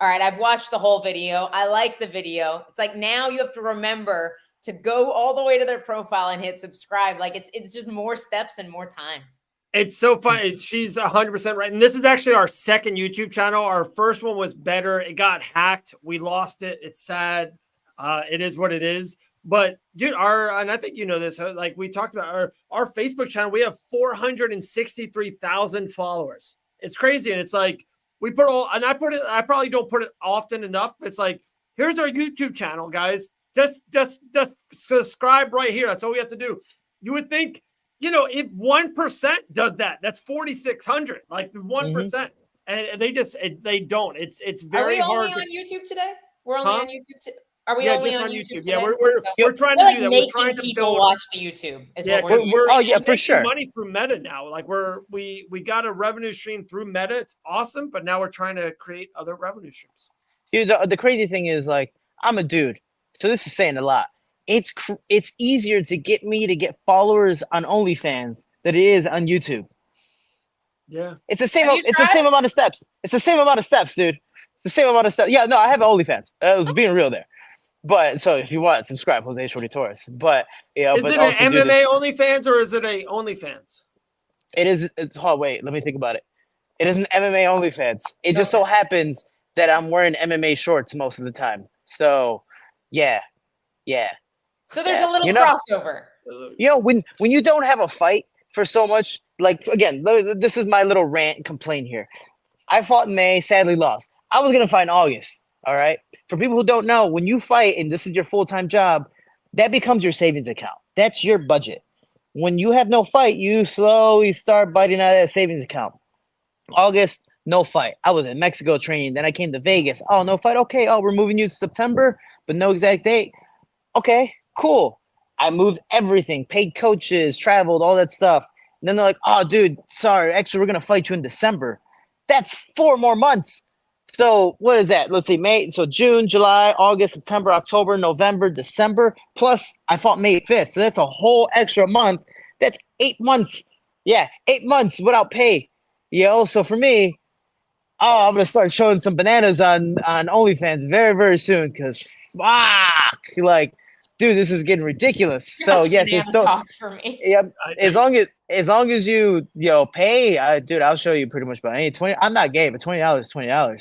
All right, I've watched the whole video. I like the video. It's like, now you have to remember to go all the way to their profile and hit subscribe. Like, it's just more steps and more time. It's so funny. She's 100% right. And this is actually our second YouTube channel. Our first one was better. It got hacked. We lost it. It's sad. It is what it is. But dude, and I think you know this, like we talked about our Facebook channel, we have 463,000 followers. It's crazy. And it's like, I probably don't put it often enough, but it's like, here's our YouTube channel, guys. Just subscribe right here. That's all we have to do. You would think, if 1% does that, that's 4,600, like 1%. And they don't. It's very hard. Are we only on YouTube today? We're only Huh? on YouTube. Are we Yeah, only just on on YouTube? YouTube. Yeah, today? we're trying We're to like do that. We're making trying to people build. watch the YouTube. Is Yeah, what we're because we're oh yeah, for making sure. money through Meta now. Like we got a revenue stream through Meta. It's awesome, but now we're trying to create other revenue streams. Dude, the crazy thing is, like, I'm a dude, so this is saying a lot. It's easier to get me to get followers on OnlyFans than it is on YouTube. Yeah, It's the same. Have you It's the tried? same amount of steps. It's the same amount of steps, dude. The same amount of steps. Yeah, no, I have an OnlyFans. I was being real there. But so if you want, subscribe, Jose Shorty Torres. But yeah, is but it also an do this. MMA OnlyFans or is it a OnlyFans? It is. It's hard. Wait, let me think about it. It is an MMA OnlyFans. It just so happens that I'm wearing MMA shorts most of the time. So, yeah. So there's a little You know- crossover. You know, when you don't have a fight for so much, like, again, this is my little rant and complaint here. I fought in May, sadly lost. I was gonna fight in August. All right. For people who don't know, when you fight and this is your full-time job, that becomes your savings account. That's your budget. When you have no fight, you slowly start biting out of that savings account. August, no fight. I was in Mexico training. Then I came to Vegas. Oh, no fight. Okay. Oh, we're moving you to September, but no exact date. Okay, cool. I moved everything, paid coaches, traveled, all that stuff. And then they're like, oh, dude, sorry. Actually, we're going to fight you in December. That's 4 more months. So what is that? Let's see, May. So June, July, August, September, October, November, December. Plus, I fought May 5th. So that's a whole extra month. That's 8 months. Yeah, 8 months without pay. So for me, I'm gonna start showing some bananas on OnlyFans very, very soon. Cause fuck, like, dude, this is getting ridiculous. So yes, it's so. Talk for me. Yeah, as long as you pay, dude, I'll show you pretty much about any 20. I'm not gay, but $20.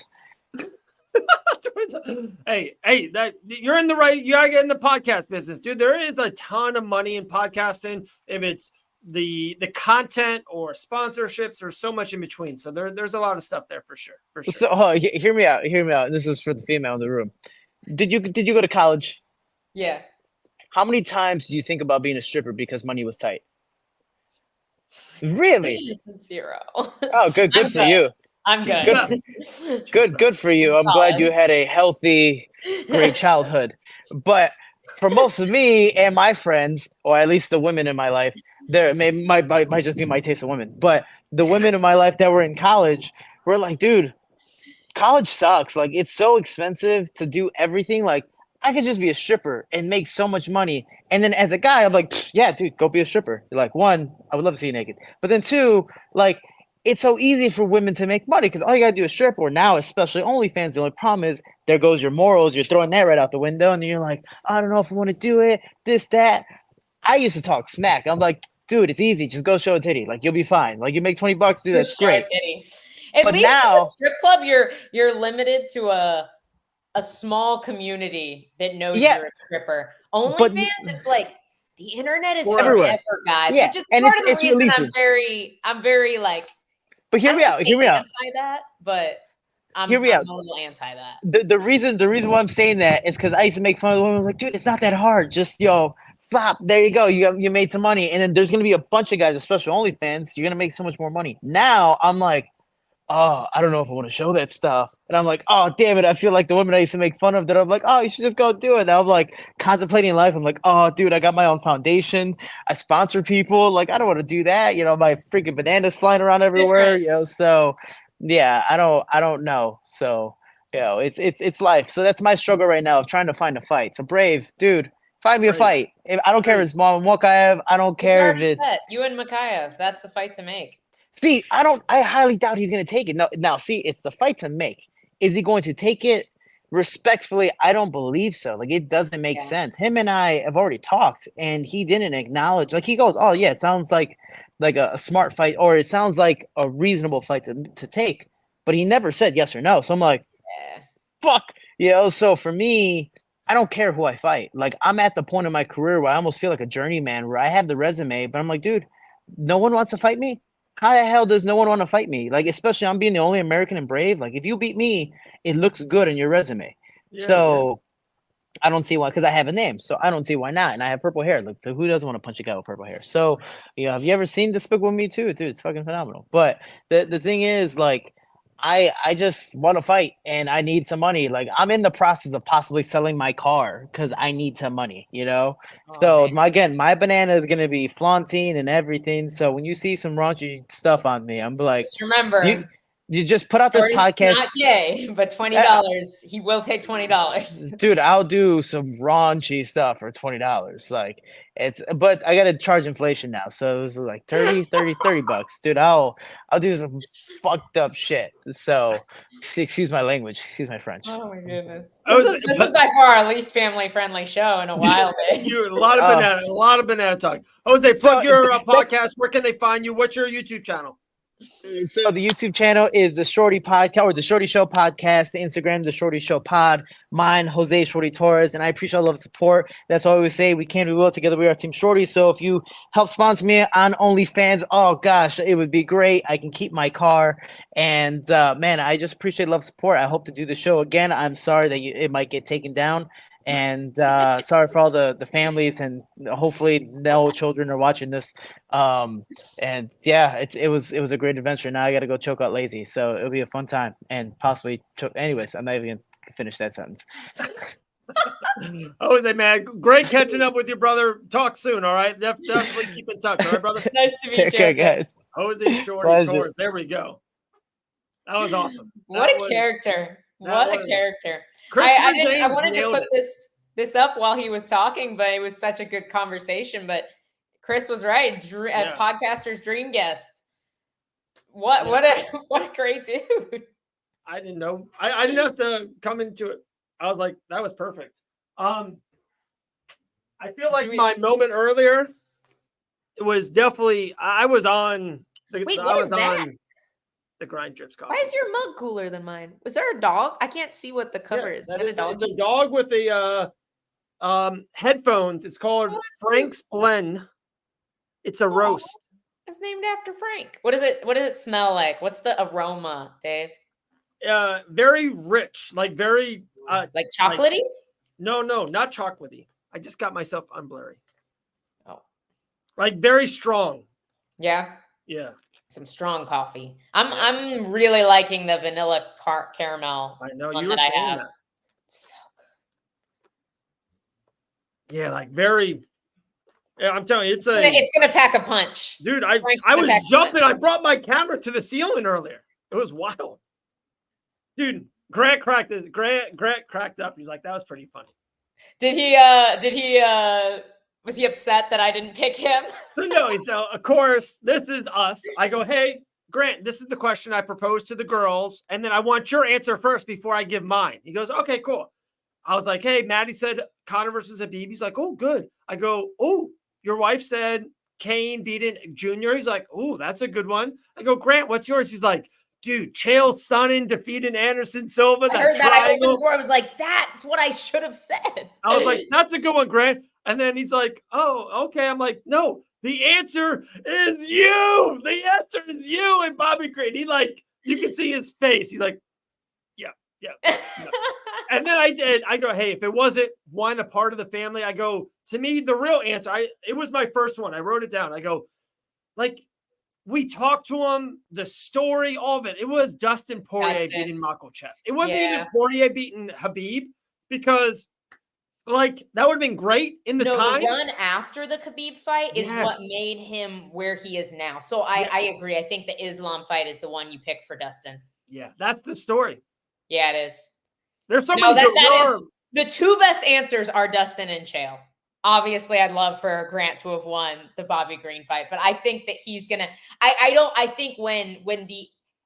Hey, that you're in the right. You gotta get in the podcast business, dude. There is a ton of money in podcasting. If it's the content or sponsorships, or so much in between. So there's a lot of stuff there for sure. So hear me out. This is for the female in the room. Did you go to college? Yeah. How many times do you think about being a stripper because money was tight? Really? 0. Oh, good for you. I'm good. Good for you. I'm glad you had a healthy, great childhood. But for most of me and my friends, or at least the women in my life, there might just be my taste of women. But the women in my life that were in college were like, dude, college sucks. Like, it's so expensive to do everything. Like, I could just be a stripper and make so much money. And then as a guy, I'm like, yeah, dude, go be a stripper. Like, 1, I would love to see you naked. But then 2, like, it's so easy for women to make money because all you got to do is strip. Or now, especially OnlyFans, the only problem is there goes your morals. You're throwing that right out the window. And you're like, I don't know if I want to do it, this, that. I used to talk smack. I'm like, dude, it's easy. Just go show a titty. Like, you'll be fine. Like, you make $20, dude, that's great. At but least now, in a strip club, you're limited to a small community that knows you're a stripper. OnlyFans, it's like the internet is everywhere, forever, guys. Yeah, Which is and part it's of the reason releasing. I'm very like. But hear me out. Anti that, but I'm a little anti that. The reason why I'm saying that is because I used to make fun of the women. Like, dude, it's not that hard. Just flop. There you go. You made some money, and then there's gonna be a bunch of guys, especially OnlyFans. You're gonna make so much more money. Now I'm like, oh, I don't know if I want to show that stuff. And I'm like, oh, damn it. I feel like the women I used to make fun of that I'm like, oh, you should just go do it. Now I'm like contemplating life. I'm like, oh, dude, I got my own foundation. I sponsor people. Like, I don't want to do that. My freaking bananas flying around everywhere, So yeah, I don't know. So, it's life. So that's my struggle right now of trying to find a fight. So Brave, dude, find me a fight. I don't care if it's Mom Makayev. I don't care if it's you and Makayev. That's the fight to make. See, I highly doubt he's going to take it. Now, see, it's the fight to make. Is he going to take it? Respectfully, I don't believe so. Like, it doesn't make sense. Him and I have already talked, and he didn't acknowledge. Like, he goes, oh, yeah, it sounds like a smart fight, or it sounds like a reasonable fight to take. But he never said yes or no. So I'm like, fuck. So for me, I don't care who I fight. Like, I'm at the point in my career where I almost feel like a journeyman, where I have the resume, but I'm like, dude, no one wants to fight me? How the hell does no one want to fight me? Like, especially I'm being the only American and Brave. Like, if you beat me, it looks good on your resume. I don't see why, because I have a name. So I don't see why not. And I have purple hair. Like, who doesn't want to punch a guy with purple hair? So, have you ever seen Despicable Me 2? Dude, it's fucking phenomenal. But the thing is, like, I just want to fight and I need some money. Like I'm in the process of possibly selling my car because I need some money, you know? So my banana is gonna be flaunting and everything. So when you see some raunchy stuff on me, I'm like, Just remember, you just put out this Shorty's podcast. not gay, but $20. He will take $20. Dude, I'll do some raunchy stuff for $20. Like but I gotta charge inflation now. So it was like 30 bucks. Dude, I'll do some fucked up shit. So excuse my language, excuse my French. Oh my goodness. This is by far our least family friendly show in a while, Dave. A lot of banana talk. Jose, plug your podcast. Where can they find you? What's your YouTube channel? So the YouTube channel is the Shorty Podcast or the Shorty Show Podcast. The Instagram, the Shorty Show Pod. Mine, Jose Shorty Torres, and I appreciate all the love and support. That's why I always say we can, we will. Together we are Team Shorty. So if you help sponsor me on OnlyFans, oh gosh, it would be great. I can keep my car, and man, I just appreciate love and support. I hope to do the show again. I'm sorry that it might get taken down. And sorry for all the families, and hopefully no children are watching this. And yeah, it was a great adventure. Now I got to go choke out lazy, so it'll be a fun time and possibly choke. Anyways, I'm not even gonna finish that sentence. Jose, man, great catching up with your brother. Talk soon, all right? Definitely keep in touch, all right, brother? Nice to meet Take care, guys. Jose Shorty Torres. There we go. That was awesome. What a character. What a character. I wanted to put this up while he was talking, but it was such a good conversation. But Chris was right. A podcaster's dream guest. What a great dude. I didn't know. I didn't have to come into it. I was like, that was perfect. I feel like my moment earlier, it was definitely I was on the the Grind Drips coffee. Why is your mug cooler than mine? Was there a dog? I can't see what the cover is. Is it a dog? It's a dog with a headphones. It's called Frank's Blend. It's a roast. It's named after Frank. What does it smell like? What's the aroma, Dave? Very rich, like very like chocolatey? No, not chocolatey. I just got myself unblurry. Oh. Like very strong. Yeah. Yeah. Some strong coffee. I'm really liking the vanilla caramel. I know you were saying that. So good. Yeah, like very. Yeah, I'm telling you, it's gonna pack a punch, dude. I was jumping. I brought my camera to the ceiling earlier. It was wild, dude. Grant cracked up. He's like, that was pretty funny. Did he? Was he upset that I didn't pick him? So no, of course, this is us. I go, hey, Grant, this is the question I proposed to the girls, and then I want your answer first before I give mine. He goes, okay, cool. I was like, hey, Maddie said Conor versus Khabib. He's like, oh, good. I go, oh, your wife said Kane beating Jr. He's like, oh, that's a good one. I go, Grant, what's yours? He's like, dude, Chael Sonnen defeating Anderson Silva. I heard that. I opened the door. I was like, that's what I should have said. I was like, that's a good one, Grant. And then he's like, oh, okay. I'm like, no, the answer is you. The answer is you and Bobby Green. He like, you can see his face. He's like, yeah. And then I go, hey, if it wasn't a part of the family, I go, to me, the real answer, it was my first one. I wrote it down. I go, like, we talked to him, the story, all of it. It was Dustin Poirier beating Makhachev. It wasn't even Poirier beating Khabib because, like, that would have been great in the time. The run after the Khabib fight is what made him where he is now. So I agree. I think the Islam fight is the one you pick for Dustin. Yeah, that's the story. Yeah, it is. There's somebody that is the two best answers are Dustin and Chael. Obviously, I'd love for Grant to have won the Bobby Green fight, but I think that he's gonna. I think when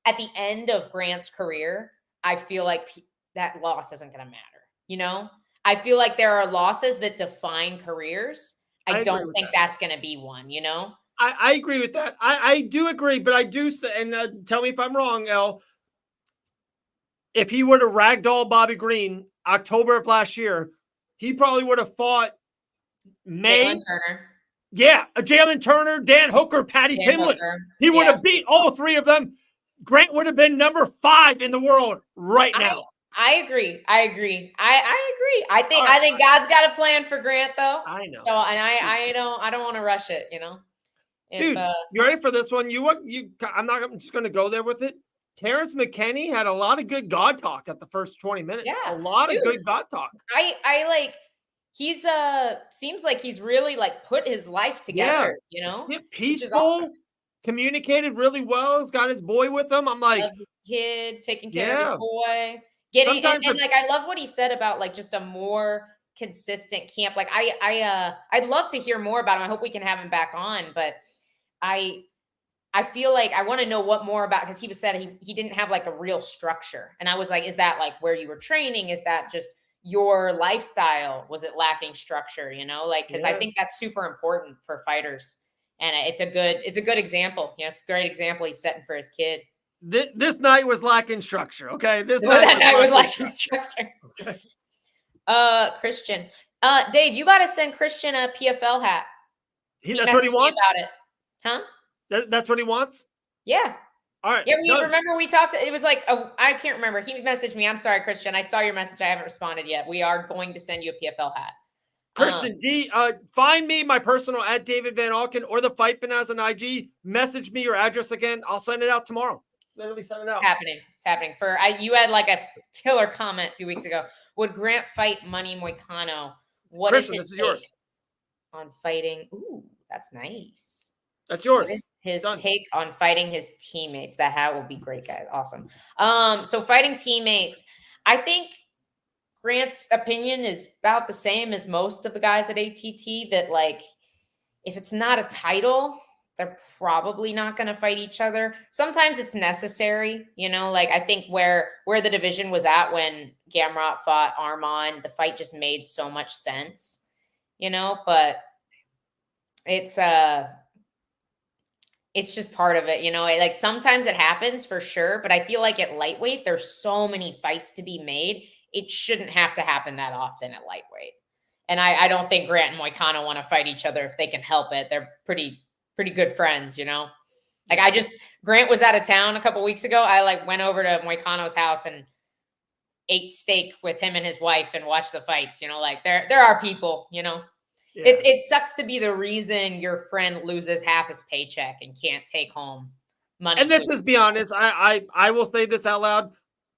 at the end of Grant's career, I feel like that loss isn't gonna matter. You know, I feel like there are losses that define careers. I don't think that's gonna be one. You know, I agree with that. I do agree, but I do say, and tell me if I'm wrong, El. If he were to ragdoll Bobby Green October of last year, he probably would have fought May. Jalen Turner, Dan Hooker, Patty Pimblett. He would have beat all three of them. Grant would have been number 5 in the world right now. I agree. I agree. I think God's got a plan for Grant, though. I know. So, and I don't want to rush it. You know, Dude, you ready for this one? I'm just going to go there with it. Terrance McKinney had a lot of good God talk at the first 20 minutes. Yeah, a lot dude. of good God talk. I like, he's seems like he's really like put his life together, you know? Yeah, Which is peaceful, awesome. communicated really well. He's got his boy with him. I'm like, Loves his kid, taking care of yeah. his boy. Getting Sometimes and like I love what he said about like just a more consistent camp. Like I'd love to hear more about him. I hope we can have him back on, but I feel like I want to know what more about, because he was said he didn't have like a real structure. And I was like, is that like where you were training? Is that just your lifestyle? Was it lacking structure? You know, like, because I think that's super important for fighters. And it's a good example. You know, it's a great example he's setting for his kid. This night was lacking structure. Okay. That night was lacking structure. Okay. Christian. Dave, you gotta send Christian a PFL hat. That's what he wants? About it. Huh? That's what he wants? Yeah. All right. Yeah, remember we talked, it was like, I can't remember. He messaged me. I'm sorry, Christian. I saw your message. I haven't responded yet. We are going to send you a PFL hat. Christian D, find me, my personal at David Van Auken or the Fight Banaz on IG. Message me your address again. I'll send it out tomorrow. Literally send it out. It's happening. You had like a killer comment a few weeks ago. Would Grant fight Money Moicano? What Christian, is his this is yours. on fighting? Ooh, that's nice. That's yours. What is his Done. take on fighting his teammates? That hat will be great, guys. Awesome. So fighting teammates, I think Grant's opinion is about the same as most of the guys at ATT, that like, if it's not a title, they're probably not going to fight each other. Sometimes it's necessary, you know, like I think where the division was at when Gamrot fought Arman, the fight just made so much sense, you know, but it's just part of it, you know, like sometimes it happens for sure, but I feel like at lightweight, there's so many fights to be made. It shouldn't have to happen that often at lightweight. And I don't think Grant and Moicano want to fight each other if they can help it. They're pretty good friends, you know? Like Grant was out of town a couple weeks ago. I like went over to Moicano's house and ate steak with him and his wife and watched the fights, you know, like there are people, you know, it sucks to be the reason your friend loses half his paycheck and can't take home money. And let's just be honest. I will say this out loud.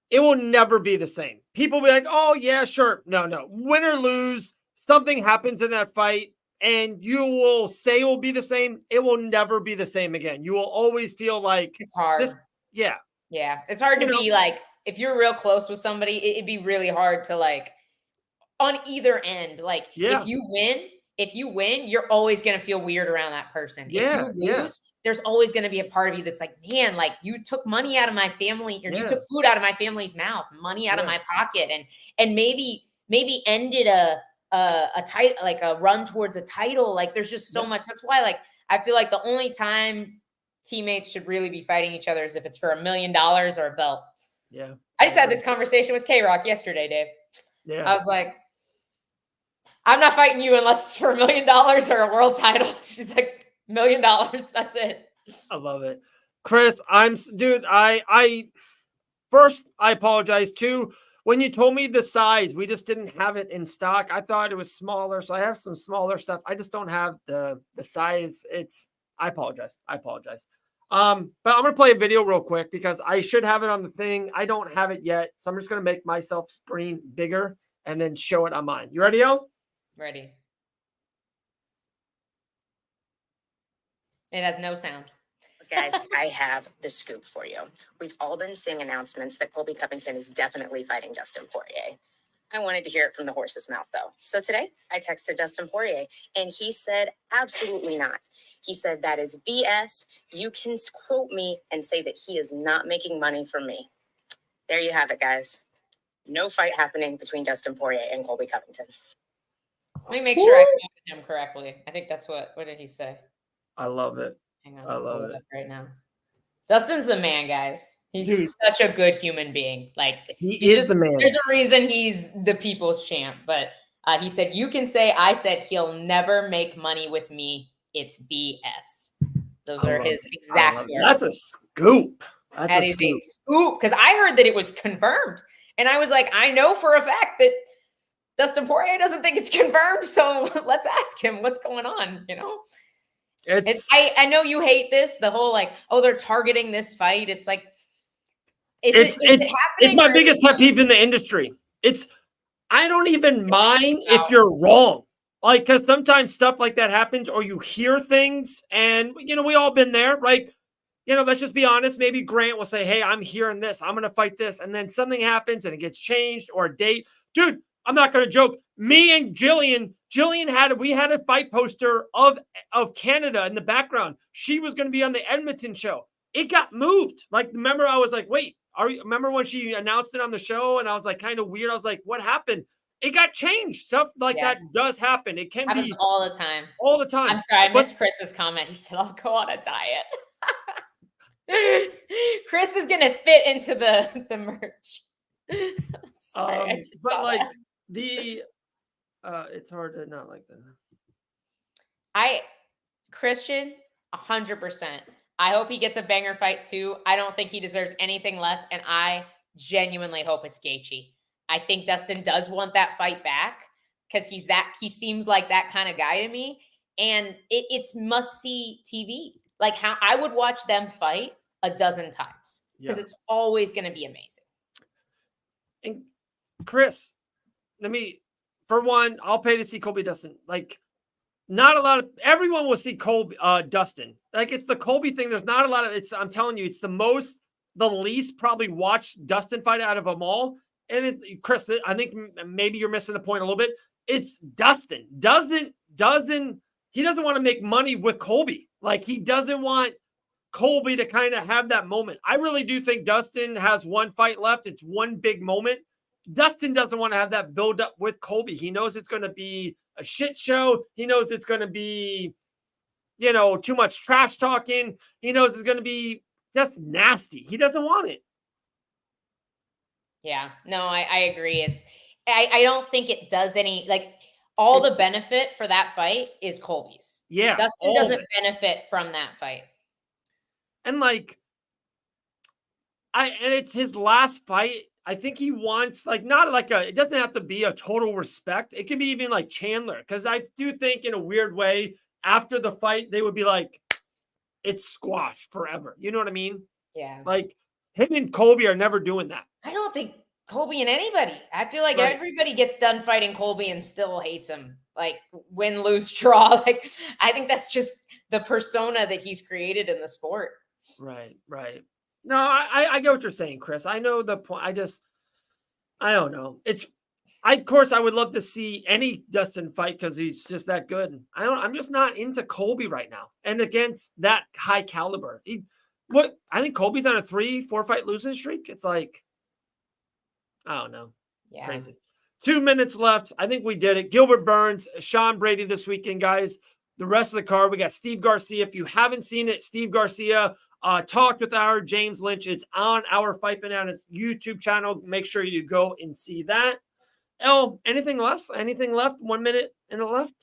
It will never be the same. People will be like, oh yeah, sure. No. Win or lose, something happens in that fight and you will say it will be the same. It will never be the same again. You will always feel like it's hard. Yeah. It's hard to be like, if you're real close with somebody, it'd be really hard to like on either end. Like if you win, you're always going to feel weird around that person. Yeah, if you lose, there's always going to be a part of you that's like, man, like you took money out of my family, or you took food out of my family's mouth, money out of my pocket, and maybe ended a title, like a run towards a title. Like there's just so much. That's why, like, I feel like the only time teammates should really be fighting each other is if it's for $1 million or a belt. Yeah. I just had this conversation with K-Rock yesterday, Dave. Yeah. I was like, I'm not fighting you unless it's for $1 million or a world title. She's like, $1 million. That's it. I love it. Chris, I apologize too. When you told me the size, we just didn't have it in stock. I thought it was smaller. So I have some smaller stuff. I just don't have the size. I apologize. But I'm going to play a video real quick because I should have it on the thing. I don't have it yet. So I'm just going to make myself screen bigger and then show it on mine. You ready, Al? Ready. It has no sound. Guys, I have the scoop for you. We've all been seeing announcements that Colby Covington is definitely fighting Dustin Poirier. I wanted to hear it from the horse's mouth, though. So today, I texted Dustin Poirier, and he said, absolutely not. He said, that is BS. You can quote me and say that he is not making money from me. There you have it, guys. No fight happening between Dustin Poirier and Colby Covington. Let me make sure I quoted him correctly. I think that's what did he say? I love it. Hang on, I love it right now. Dustin's the man, guys. He's such a good human being. Like he is the man. There's a reason he's the people's champ. But he said, "You can say I said he'll never make money with me. It's BS." Those are his exact words. That's a scoop. That is a scoop because I heard that it was confirmed, and I was like, I know for a fact that Dustin Poirier doesn't think it's confirmed. So let's ask him what's going on. You know. I know you hate this, the whole like, oh, they're targeting this fight. It's like, Is it happening? It's my biggest pet peeve in the industry. I don't even mind if you're wrong. Like, because sometimes stuff like that happens, or you hear things, and we all been there, right? Let's just be honest. Maybe Grant will say, "Hey, I'm hearing this. I'm going to fight this," and then something happens and it gets changed, or a date. Dude, I'm not going to joke. Me and Jillian had a fight poster of Canada in the background. She was going to be on the Edmonton show. It got moved. Like, remember, I was like, "Wait, remember when she announced it on the show?" And I was like, kind of weird. I was like, "What happened?" It got changed. Stuff like that does happen. It happens all the time. All the time. I'm sorry, I missed Chris's comment. He said, "I'll go on a diet." Chris is gonna fit into the merch. Sorry, but like it's hard to not like that. Christian, 100%. I hope he gets a banger fight too. I don't think he deserves anything less, and I genuinely hope it's Gaethje. I think Dustin does want that fight back because he seems like that kind of guy to me, and it's must-see TV. Like, how I would watch them fight a dozen times because it's always going to be amazing. And Chris, for one, I'll pay to see Colby Dustin. Like, not a lot of everyone will see Colby Dustin. Like, it's the Colby thing. There's not a lot of I'm telling you, it's the least probably watched Dustin fight out of them all. And Chris, I think maybe you're missing the point a little bit. It's Dustin he doesn't want to make money with Colby. Like, he doesn't want Colby to kind of have that moment. I really do think Dustin has one fight left. It's one big moment. Dustin doesn't want to have that build up with Colby. He knows it's going to be a shit show. He knows it's going to be, too much trash talking. He knows it's going to be just nasty. He doesn't want it. Yeah, no, I agree. I don't think it does any, like, the benefit for that fight is Colby's. Yeah. Dustin doesn't benefit from that fight. And it's his last fight. I think he wants, it doesn't have to be a total respect. It can be even like Chandler. Because I do think in a weird way, after the fight, they would be like, it's squash forever. You know what I mean? Yeah. Like, him and Colby are never doing that. I don't think Colby and anybody. I feel like everybody gets done fighting Colby and still hates him. Like, win, lose, draw. Like, I think that's just the persona that he's created in the sport. Right. No, I get what you're saying, Chris. I know the point. I don't know. Of course, I would love to see any Dustin fight because he's just that good. I'm just not into Colby right now. And against that high caliber. I think Colby's on a 3-4 fight losing streak. It's like, I don't know. Yeah. Crazy. 2 minutes left. I think we did it. Gilbert Burns, Sean Brady this weekend, guys. The rest of the card, we got Steve Garcia. If you haven't seen it, Steve Garcia talked with our James Lynch. It's on our Fight Bananas YouTube channel. Make sure you go and see that. Anything left? 1 minute and a left?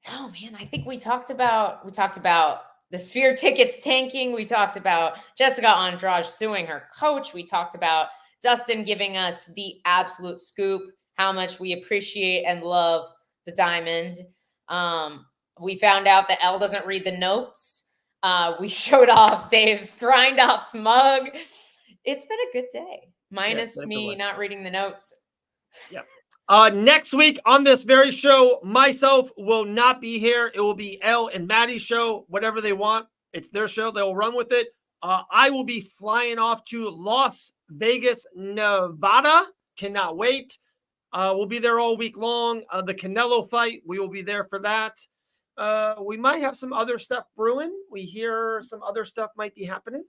No, man. I think we talked about the Sphere tickets tanking. We talked about Jessica Andrade suing her coach. We talked about Dustin giving us the absolute scoop, how much we appreciate and love the diamond. We found out that Elle doesn't read the notes. We showed off Dave's Grind Ops mug. It's been a good day, minus me not reading the notes. Yeah. Next week on this very show, myself will not be here. It will be Elle and Maddie's show, whatever they want. It's their show. They'll run with it. I will be flying off to Las Vegas, Nevada. Cannot wait. We'll be there all week long. The Canelo fight, we will be there for that. We might have some other stuff brewing. We hear some other stuff might be happening.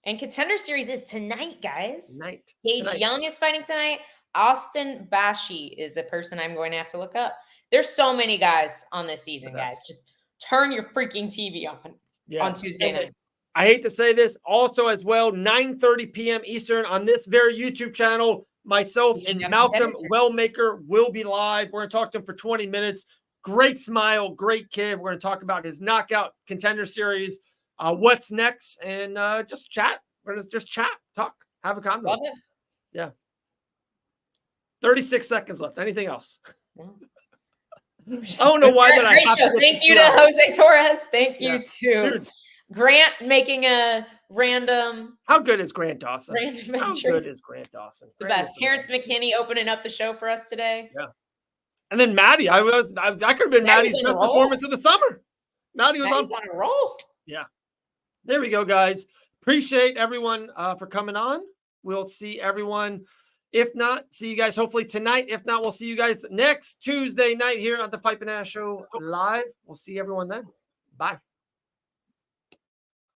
And Contender Series is tonight, guys. Gage Young is fighting tonight. Austin Bashi is a person I'm going to have to look up. There's so many guys on this season, guys. Just turn your freaking TV on Tuesday nights. I hate to say this, also as well, 9:30 p.m. Eastern on this very YouTube channel. Myself and Malcolm Wellmaker will be live. We're going to talk to him for 20 minutes. Great smile, great kid. We're going to talk about his knockout Contender Series, what's next, and just chat. We're going to just chat, talk, have a convo. Love it. Yeah. 36 seconds left. Anything else? I don't know why that I have to. Thank you to Jose Torres. Thank you to Grant making a random. How good is Grant Dawson? Random How entry. good is Grant Dawson? The Grant best. Terrance McKinney opening up the show for us today. Yeah. And then Maddie, I could have been Maddie's Maddie's on a best roll. performance of the summer. Maddie was Maddie's on a roll. Yeah. There we go, guys. Appreciate everyone for coming on. We'll see everyone. If not, see you guys hopefully tonight. If not, we'll see you guys next Tuesday night here on the Fight Banana Show live. We'll see everyone then. Bye.